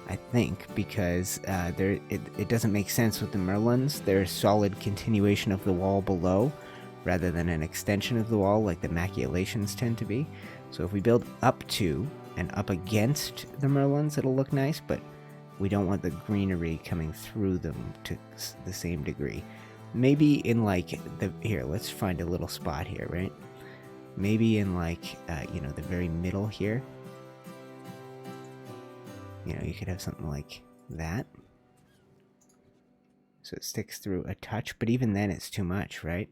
I think because it doesn't make sense with the merlins. They're a solid continuation of the wall below rather than an extension of the wall like the maculations tend to be. So if we build up to and up against the merlins, it'll look nice, but we don't want the greenery coming through them to the same degree. Maybe in like here, let's find a little spot here, right? Maybe in like, the very middle here. You could have something like that. So it sticks through a touch, but even then it's too much, right?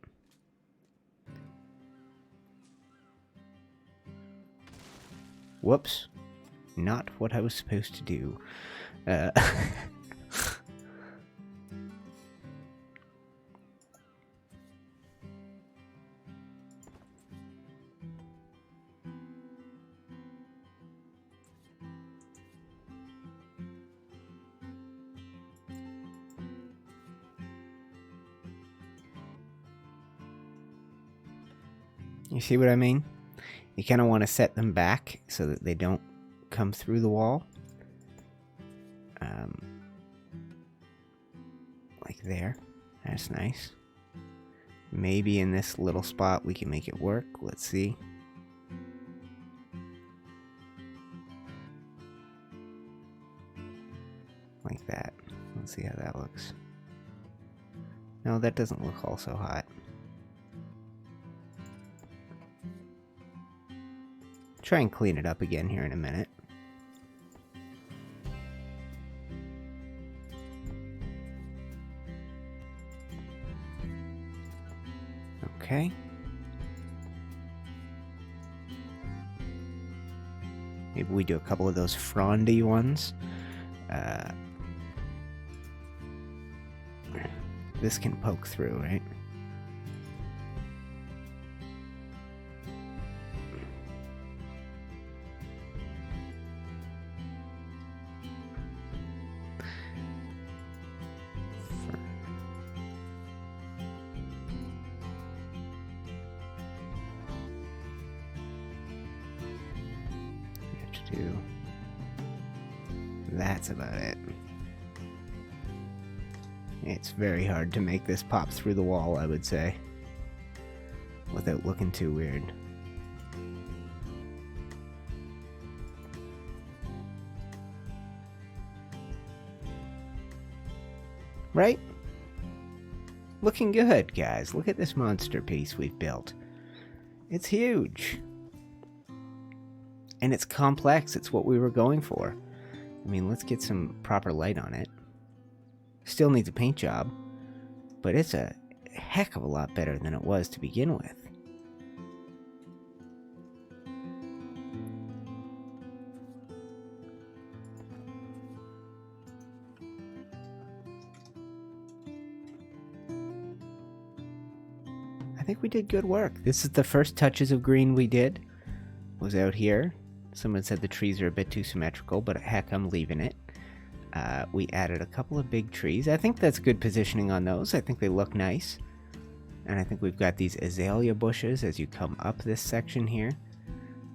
Whoops. Not what I was supposed to do. You see what I mean? You kind of want to set them back so that they don't come through the wall. Like there. That's nice. Maybe in this little spot we can make it work. Let's see. Like that. Let's see how that looks. No, that doesn't look all so hot. Try and clean it up again here in a minute. Okay. Maybe we do a couple of those frondy ones. This can poke through, right? That's about it. It's very hard to make this pop through the wall, I would say, without looking too weird. Right? Looking good, guys. Look at this monster piece we've built. It's huge. And it's complex. It's what we were going for. I mean, let's get some proper light on it. Still needs a paint job, but it's a heck of a lot better than it was to begin with. I think we did good work. This is the first touches of green we did. Was out here. Someone said the trees are a bit too symmetrical, but heck, I'm leaving it. We added a couple of big trees. I think that's good positioning on those. I think they look nice. And I think we've got these azalea bushes as you come up this section here.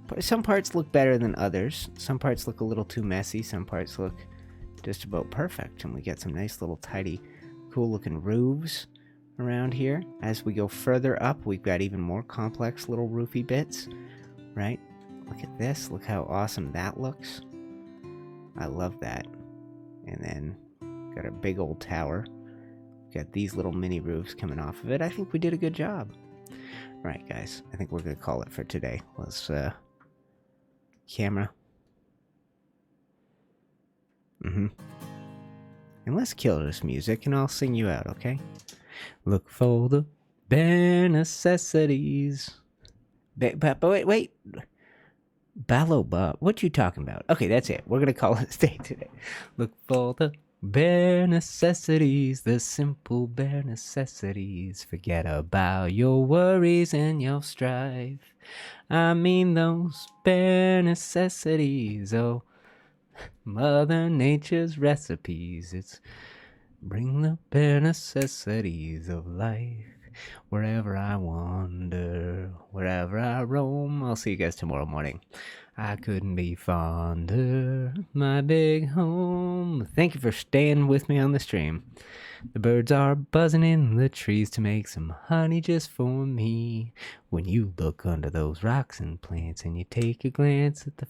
But some parts look better than others. Some parts look a little too messy. Some parts look just about perfect. And we get some nice little tidy, cool looking roofs around here. As we go further up, we've got even more complex little roofy bits, right? Look at this. Look how awesome that looks. I love that. And then got a big old tower. Got these little mini roofs coming off of it. I think we did a good job. All right, guys. I think we're going to call it for today. Let's, camera. And let's kill this music, and I'll sing you out, okay? Look for the bare necessities. But wait. Baloba. What you talking about? Okay, that's it. We're going to call it a day today. Look for the bare necessities, the simple bare necessities. Forget about your worries and your strife. I mean those bare necessities. Oh, Mother Nature's recipes. It's bring the bare necessities of life. Wherever I wander, wherever I roam. I'll see you guys tomorrow morning. I couldn't be fonder of my big home. Thank you for staying with me on the stream. The birds are buzzing in the trees to make some honey just for me. When you look under those rocks and plants and you take a glance at the